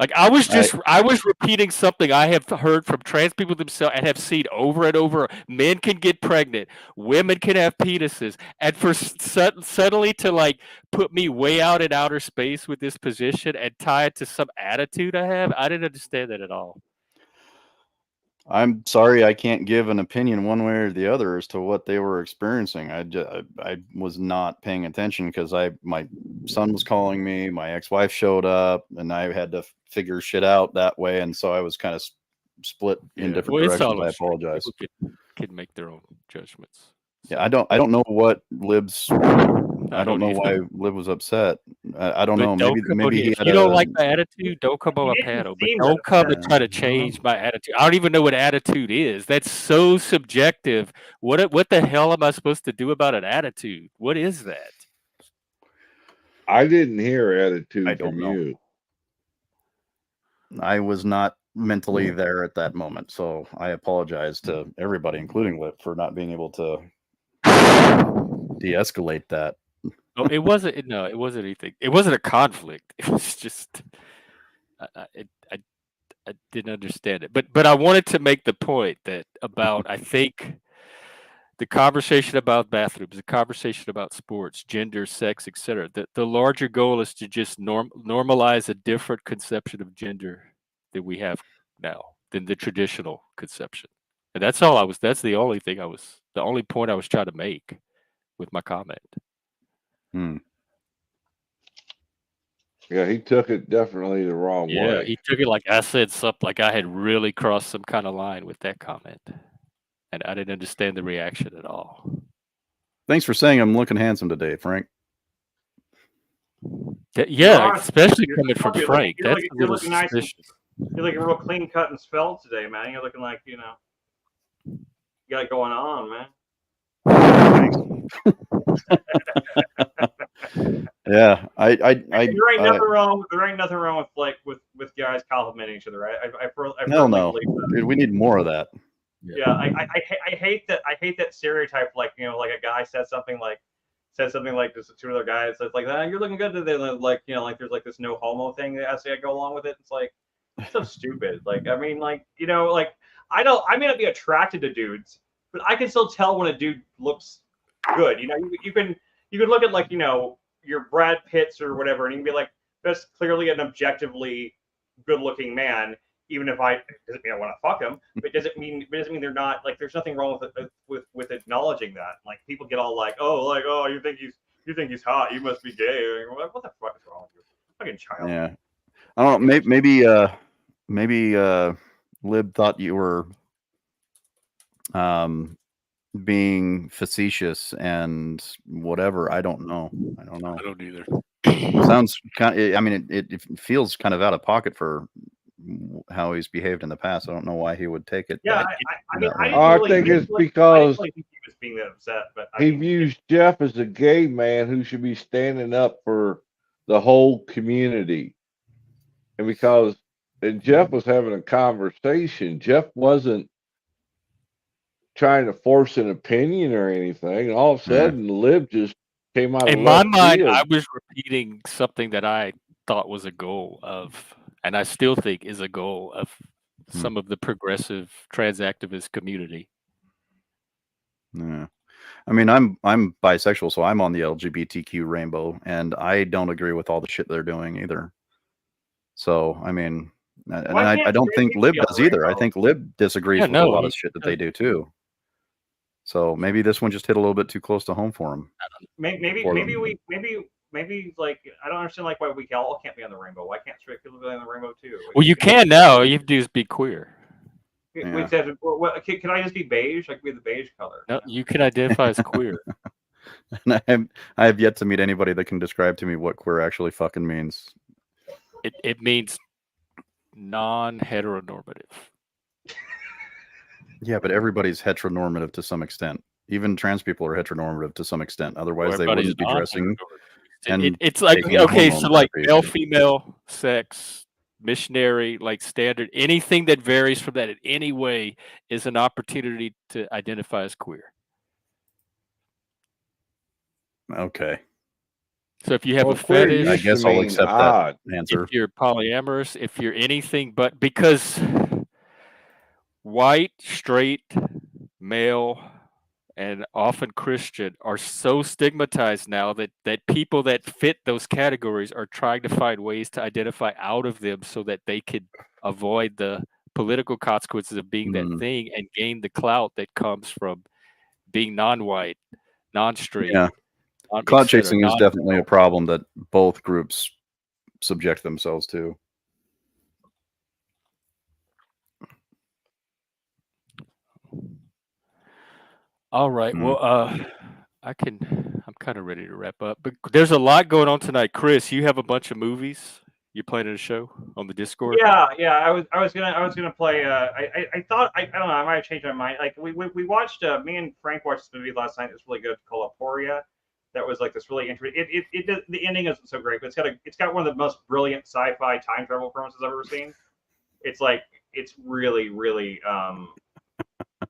Like I was repeating something I have heard from trans people themselves and have seen over and over. Men can get pregnant, women can have penises, and for suddenly to like put me way out in outer space with this position and tie it to some attitude I have, I didn't understand that at all. I'm sorry I can't give an opinion one way or the other as to what they were experiencing. I was not paying attention because my son was calling me, my ex-wife showed up, and I had to figure shit out that way, and so I was kind of split in different directions. I apologize. People can make their own judgments. Yeah, I don't know what Lib's. I don't know why Lib was upset. I don't know. Maybe he if had you don't like my attitude, don't come on my panel. But don't come and try to change my attitude. I don't even know what attitude is. That's so subjective. What the hell am I supposed to do about an attitude? What is that? I didn't hear attitude I don't from know. you. I was not mentally there at that moment, so I apologize to everybody, including Lib, for not being able to de-escalate that. Oh, it wasn't. No, it wasn't anything. It wasn't a conflict. It was just I didn't understand it. But I wanted to make the point that about I think the conversation about bathrooms, the conversation about sports, gender, sex, etc. The larger goal is to just normalize a different conception of gender that we have now than the traditional conception. And that's all I was. That's the only thing I was. The only point I was trying to make with my comment. Yeah, he took it definitely the wrong way. He took it like I said something, like I had really crossed some kind of line with that comment. And I didn't understand the reaction at all. Thanks for saying I'm looking handsome today, Frank. Yeah, especially coming from Frank. That's a little looking nice. suspicious. You're looking real clean cut and svelte today, man. You're looking like, you got it going on, man. Yeah, I there ain't nothing wrong. There ain't nothing wrong with guys complimenting each other. No, dude, we need more of that. Yeah, I hate that. I hate that stereotype. Like like a guy says something like this to two other guys. It's like, you're looking good today. Like there's like this no homo thing that has to go along with it. It's like it's so stupid. Like I mean, like I may not be attracted to dudes, but I can still tell when a dude looks good. You can look at like your Brad Pitts or whatever, and you can be like, that's clearly an objectively good-looking man. Even if doesn't mean I want to fuck him, but it doesn't mean they're not like. There's nothing wrong with acknowledging that. Like people get all like, oh, you think he's hot, you must be gay. Like, what the fuck is wrong with you, fucking child? Yeah, I don't know. Maybe Lib thought you were being facetious and whatever. I don't know. I don't either. Sounds kind of, I mean, it feels kind of out of pocket for how he's behaved in the past. I don't know why he would take it. Yeah, I think it's because he was being that upset, but he views Jeff as a gay man who should be standing up for the whole community. And because Jeff was having a conversation, Jeff wasn't trying to force an opinion or anything. All of a sudden, Lib just came out. In my mind, I was repeating something that I thought was a goal of, and I still think is a goal of some of the progressive trans activist community. Yeah, I mean, I'm bisexual, so I'm on the LGBTQ rainbow, and I don't agree with all the shit they're doing either. So, I mean, and I don't think Lib does either. I think Lib disagrees with a lot of shit that they do too. So maybe this one just hit a little bit too close to home for him. Maybe like I don't understand like why we all can't be on the rainbow. Why can't straight people be on the rainbow too? Well, you can now. All you have to do is be queer. Yeah. Can I just be beige? Like be the beige color? No, you can identify as queer. And I have yet to meet anybody that can describe to me what queer actually fucking means. It means non-heteronormative. Yeah, but everybody's heteronormative to some extent. Even trans people are heteronormative to some extent. Otherwise, they Everybody's wouldn't be dressing. And it's like, taking okay, hormone so like therapy. male, female, sex, missionary, like standard, anything that varies from that in any way is an opportunity to identify as queer. Okay. So if you have Well, a queer fetish, I used to guess I'll mean accept odd. that answer. if you're polyamorous, if you're anything but, because white, straight, male, and often Christian are so stigmatized now that people that fit those categories are trying to find ways to identify out of them so that they could avoid the political consequences of being that thing and gain the clout that comes from being non-white, non-straight. Yeah. Clout chasing is definitely a problem that both groups subject themselves to. All right. Well, I'm kind of ready to wrap up, but there's a lot going on tonight. Chris, you have a bunch of movies. You're playing a show on the Discord. Yeah. I was gonna play. I thought I don't know. I might have changed my mind. Like we watched. Me and Frank watched this movie last night. It's really good, called Aporia. That was like this really interesting. The ending isn't so great, but it's got one of the most brilliant sci-fi time travel premises I've ever seen. It's really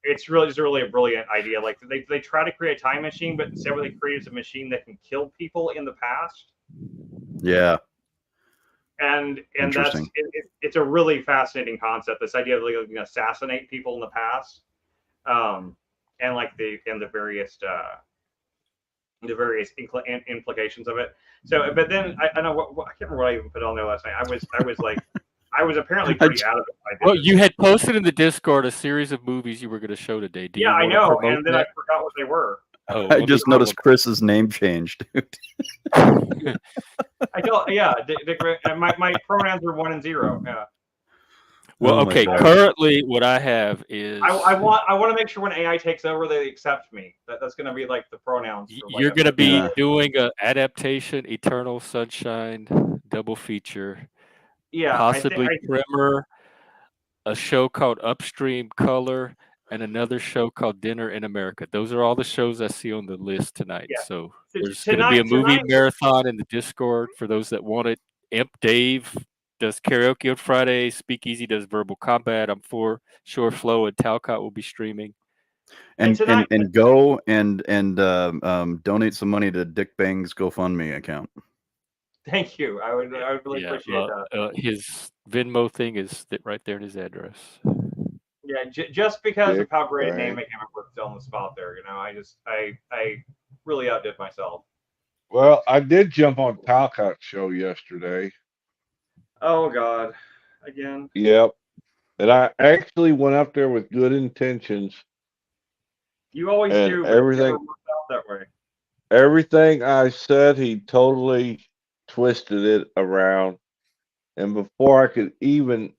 it's really just really a brilliant idea. Like they try to create a time machine, but instead what they create is a machine that can kill people in the past. Yeah. And that's it's a really fascinating concept. This idea of like, you know, assassinate people in the past, and like the various implications of it. So, but then I don't know what I can't remember what I even put on there last night. I was apparently pretty out of it. Well, you had posted in the Discord a series of movies you were going to show today. Do you I want to know, promote and then that? I forgot what they were. Oh, I just noticed Chris's name changed. I don't. Yeah, my pronouns are 1 and 0. Yeah. Well, okay. Currently, what I have is I want to make sure when AI takes over, they accept me. That's going to be like the pronouns. You're going to be doing an adaptation, Eternal Sunshine, double feature. Yeah, possibly Primer, a show called Upstream Color, and another show called Dinner in America. Those are all the shows I see on the list tonight. Yeah. So there's going to be a movie marathon in the Discord for those that want it. Imp Dave does karaoke on Friday. Speakeasy does verbal combat. I'm sure Flo and Talcott will be streaming. And go and donate some money to Dick Bang's GoFundMe account. Thank you. I would really appreciate that. His Venmo thing is right there in his address. Yeah, just because of how great a name I came up with on the spot there, you know, I really outdid myself. Well, I did jump on Talcott's show yesterday. Oh God, again. Yep, and I actually went up there with good intentions. You always do. But everything it never worked out that way. Everything I said, he totally twisted it around, and before I could even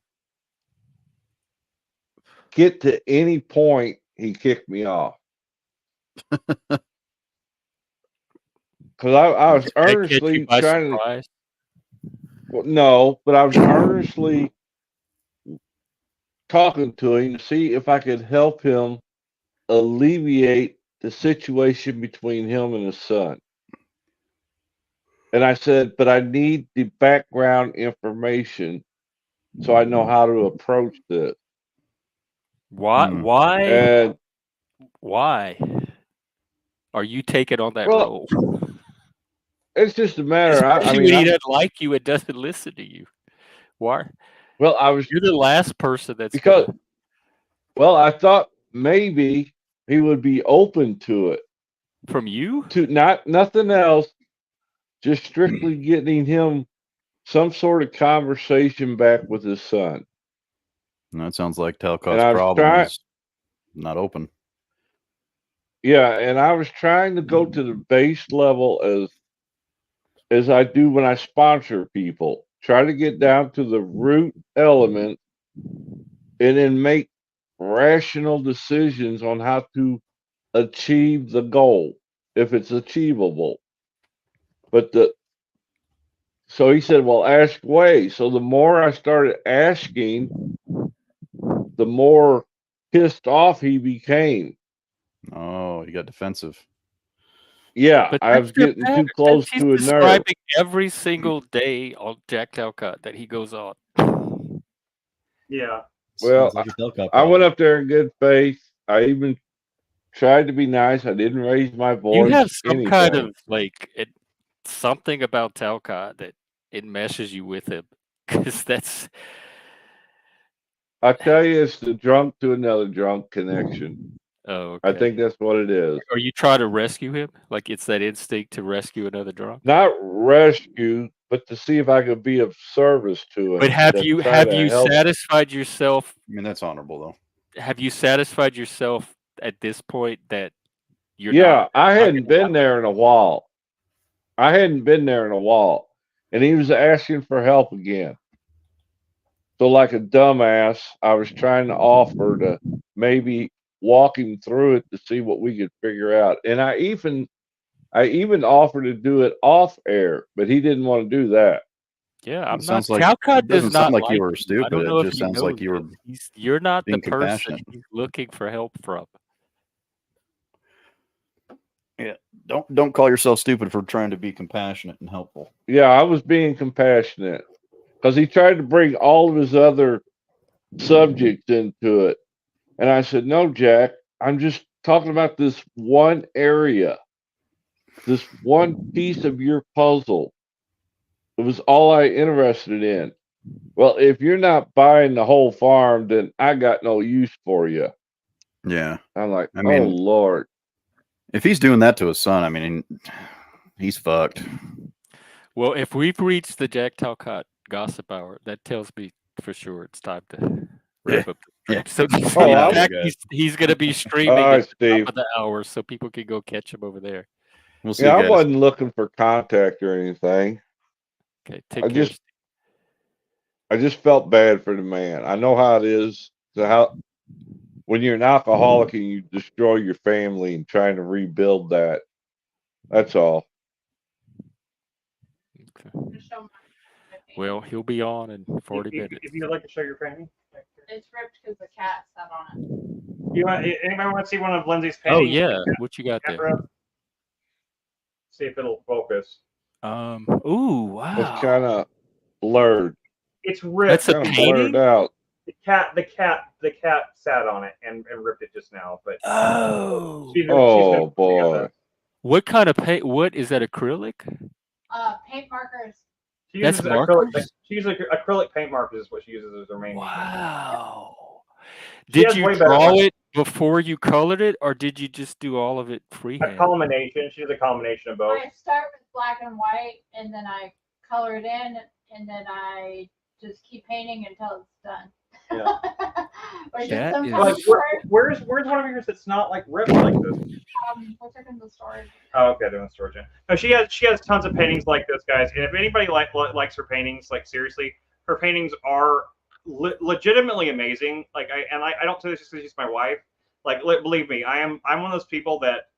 get to any point, he kicked me off. Because I was earnestly trying to. Well, no, but I was earnestly talking to him to see if I could help him alleviate the situation between him and his son. And I said, but I need the background information so I know how to approach this. Why? Why are you taking on that role? It's just a matter. I mean, when he doesn't like you, it doesn't listen to you. Why? Well, you're the last person that's because. Well, I thought maybe he would be open to it. From you? To nothing else, just strictly getting him some sort of conversation back with his son. That sounds like Talcott's problem is not open. Yeah, and I was trying to go to the base level as I do when I sponsor people. Try to get down to the root element and then make rational decisions on how to achieve the goal if it's achievable. But So he said, well, ask away. So the more I started asking, the more pissed off he became. Oh, he got defensive. Yeah, But I was that's your getting pattern. too close He's to a nerve. describing every single day on Jack Talcott that he goes on. Yeah. Well, Sounds like a Delco I went problem. up there in good faith. I even tried to be nice. I didn't raise my You voice. have some kind Anything. of something about Talcott that it meshes you with him, because that's I tell you, it's the drunk to another drunk connection. oh I okay. think that's what it is. Or you try to rescue him, like it's that instinct to rescue another drunk. Not rescue, but to see if I could be of service to him. But have to you try to help. satisfied yourself? I mean, that's honorable though. Have you satisfied yourself at this point that you're Yeah, not? I not hadn't gonna been there in a while. And he was asking for help again. So, like a dumbass, I was trying to offer to maybe walk him through it to see what we could figure out. And I even offered to do it off air, but he didn't want to do that. Yeah, It I'm not. sounds like Talcott it does doesn't sound not like you were you. I stupid. don't know It if just he sounds like knows you were this. You're not the being person compassionate. he's looking for help from. Yeah, don't call yourself stupid for trying to be compassionate and helpful. Yeah, I was being compassionate because he tried to bring all of his other subjects into it. And I said, no, Jack, I'm just talking about this one area, this one piece of your puzzle. It was all I interested in. Well, if you're not buying the whole farm, then I got no use for you. Yeah, I'm like, I oh, mean, Lord. if he's doing that to his son, I mean, he's fucked. Well, if we've reached the Jack Talcott gossip hour, that tells me for sure it's time to wrap up the stream. Yeah. So Oh, I'm- Jack, he's going to be streaming All right, at the top Steve. of the hour, so people can go catch him over there. We'll see Yeah, you I guys. wasn't looking for contact or anything. Okay, take care. Steve. I just felt bad for the man. I know how it is when you're an alcoholic and you destroy your family and trying to rebuild that. That's all. Okay. To show my painting. Well, he'll be on in 40 minutes. If you'd like to show your painting. It's ripped because the cat sat on it. Anybody want to see one of Lindsay's Oh paintings? yeah, what you got there? See if it'll focus. Ooh, wow. It's kind of blurred. It's ripped. That's a Kind of painting? blurred out. The cat sat on it and ripped it just now. But Oh. she's Oh, gonna boy. What kind of paint? What is that? Acrylic? Paint markers. She That's uses markers? She uses acrylic paint markers is what she uses as her main. Wow. She Did has you way better draw ones. it before you colored it, or did you just do all of it A freehand? culmination. She does a combination of both. I start with black and white, and then I color it in, and then I just keep painting until it's done. Yeah. Which That is sometimes Like, hard. where's one of yours that's not like ripped like this? We'll check in the storage. Oh, okay, they're in storage. No, she has tons of paintings like this, guys. And if anybody likes her paintings, like seriously, her paintings are legitimately amazing. Like I don't say this just because she's my wife. Like believe me, I'm one of those people that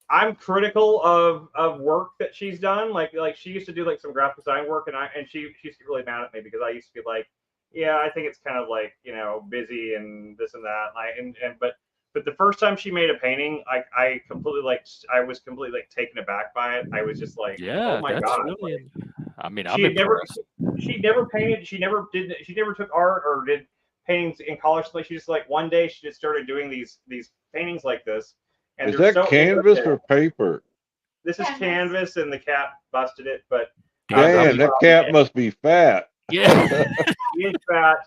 I'm critical of work that she's done. Like she used to do like some graphic design work, and she used to get really mad at me because I used to be like, yeah, I think it's kind of like busy and this and that. But the first time she made a painting, I was completely like taken aback by it. I was just like, Yeah, oh my that's god. really. I mean, Like, I'm impressed. she never painted. She never took art or did paintings in college. Like she just like one day she just started doing these paintings like this. And Is they're that so canvas intricate. or paper? This is Canvas. canvas, and the cat busted it. But Damn, that cat must be fat. Yeah. he is fat.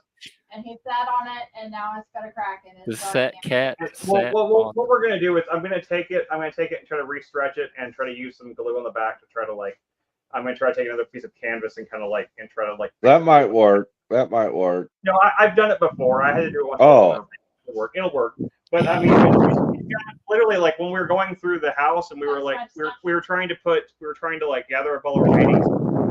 And he sat on it, and now it's got a crack in it. The so I sat can't- cat. Well, sat what on- we're gonna do is I'm gonna take it and try to re-stretch it and try to use some glue on the back to try to like. I'm gonna try to take another piece of canvas and kind of like and try to like. That might work. That might work. No, I've done it before. I had to do it once. Oh. It'll work. But I mean, literally, like when we were going through the house and we were like, we were trying to like gather up all our paintings.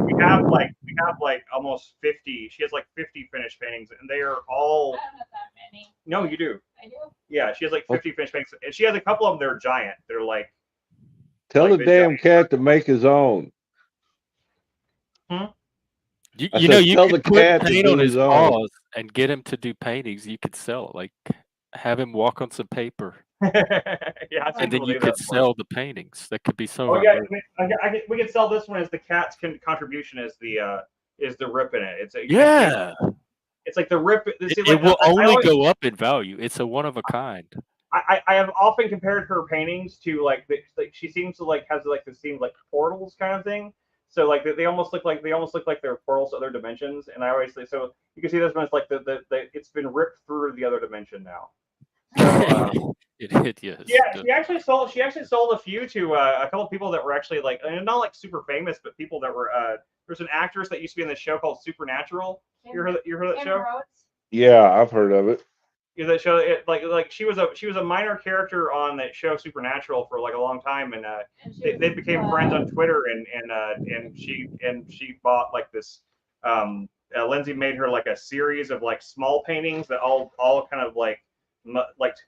We have like almost 50. She has like 50 finished paintings, and they are all. I don't have that many. No, you do. I do. Yeah, she has like 50 finished paintings, and she has a couple of them that are giant. They're like. Tell Like the big damn giant. cat to make his own. You, I you know, said, you tell could the put cat to paint do on his his own. paws and get him to do paintings. You could sell it, like have him walk on some paper, Yeah, I and then you could sell the paintings. That could be some of Oh our yeah, merch. we could sell this one as the cat's contribution is the rip in it. Yeah, it's like the rip. See, it like, will I only always- go up in value. It's a one of a kind. I have often compared her paintings to like she seems to like has like this seems like portals kind of thing. So like they almost look like they're portals to other dimensions. And I always say so you can see this one. It's like the it's been ripped through the other dimension now. So, Yes. yeah, she actually sold a few to a couple of people that were actually like not like super famous, but people that were there's an actress that used to be in the show called Supernatural. You heard that Kim show? Rhodes? Yeah, I've heard of it. Yeah, that show. Like she was a minor character on that show Supernatural for like a long time, and they became friends on Twitter, and she bought like this. Lindsay made her like a series of like small paintings that all kind of like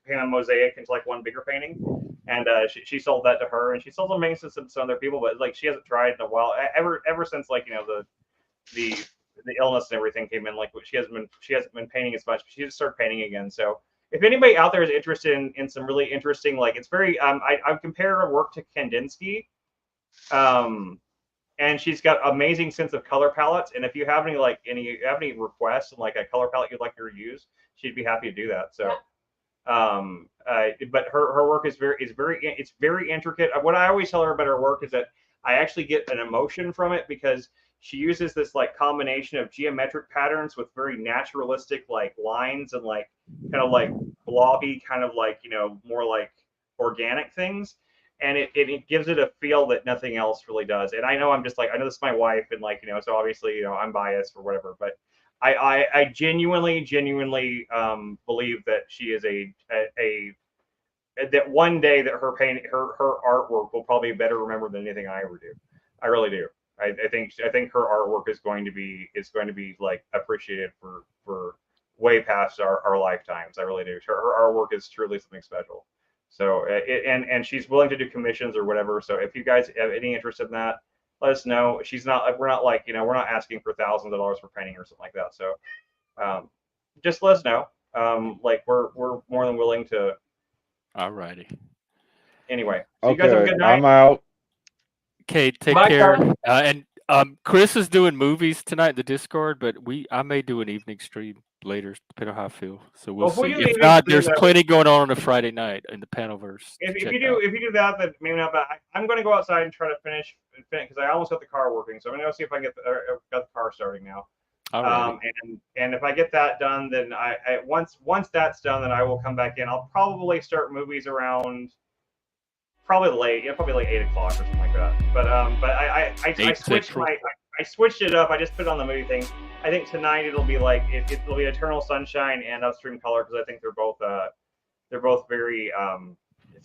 paint on mosaic into like one bigger painting, and she sold that to her, and she sold some paintings to some other people, but like she hasn't tried in a while ever since like the illness and everything came in. Like she hasn't been painting as much, but she just started painting again. So if anybody out there is interested in some really interesting, like it's very I've compared her work to Kandinsky, and she's got amazing sense of color palettes. And if you have any requests and like a color palette you'd like her to use, she'd be happy to do that. So but her work is very intricate. What I always tell her about her work is that I actually get an emotion from it because she uses this like combination of geometric patterns with very naturalistic like lines and like kind of like blobby kind of like more like organic things, and it gives it a feel that nothing else really does. And I know I'm just like I know this is my wife and like so obviously I'm biased or whatever, but I genuinely believe that she is a that one day that her artwork will probably be better remembered than anything I ever do. I really do. I think her artwork is going to be like appreciated for way past our lifetimes. I really do. Her artwork is truly something special. So and she's willing to do commissions or whatever. So if you guys have any interest in that, let us know. We're not like we're not asking for thousands of dollars for painting or something like that. So just let us know. Like we're more than willing to. Alrighty. Anyway, so you guys have a good night. I'm out. Okay, take Bye, care. Carl. And Chris is doing movies tonight in the Discord, but I may do an evening stream later, depending on how I feel. So we'll see. If not, there's plenty going on a Friday night in the Panelverse. If you do that, then maybe not. But I'm going to go outside and try to finish because I almost got the car working. So I'm going to go see if I can got the car starting now. And if I get that done, then once that's done, then I will come back in. I'll probably start movies around probably late, probably like 8 o'clock or something like that. But I switched it up. I just put it on the movie thing. I think tonight it'll be like it'll be Eternal Sunshine and Upstream Color because I think they're both very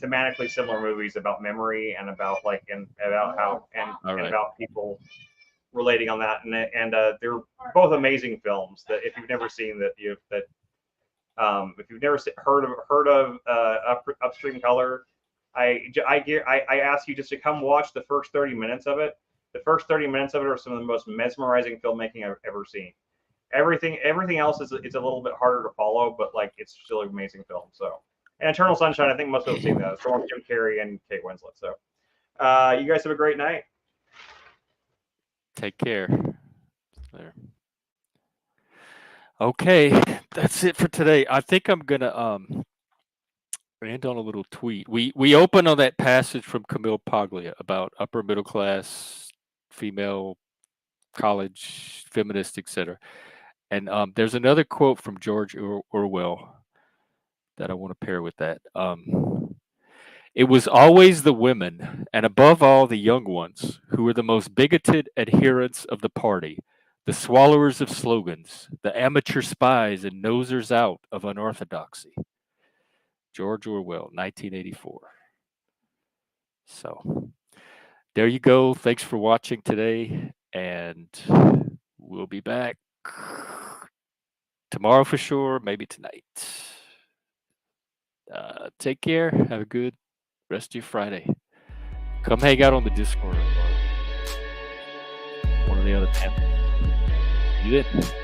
thematically similar movies about memory and about about people relating on that, and they're both amazing films that if you've never seen if you've never heard of Upstream Color, I ask you just to come watch the first 30 minutes of it. The first 30 minutes of it are some of the most mesmerizing filmmaking I've ever seen. Everything else is a little bit harder to follow, but like it's still an amazing film. So, and Eternal Sunshine, I think most people have seen that. It's from Jim Carrey and Kate Winslet. So, you guys have a great night. Take care. There. Okay, that's it for today. I think I'm gonna end on a little tweet. We open on that passage from Camille Paglia about upper middle class, female, college, feminist, etc. And there's another quote from George Orwell that I want to pair with that. It was always the women, and above all the young ones, who were the most bigoted adherents of the party, the swallowers of slogans, the amateur spies and nosers out of unorthodoxy. George Orwell, 1984. So, there you go. Thanks for watching today, and we'll be back tomorrow for sure, maybe tonight. Take care. Have a good rest of your Friday. Come hang out on the Discord. One of the on the 10th. You did.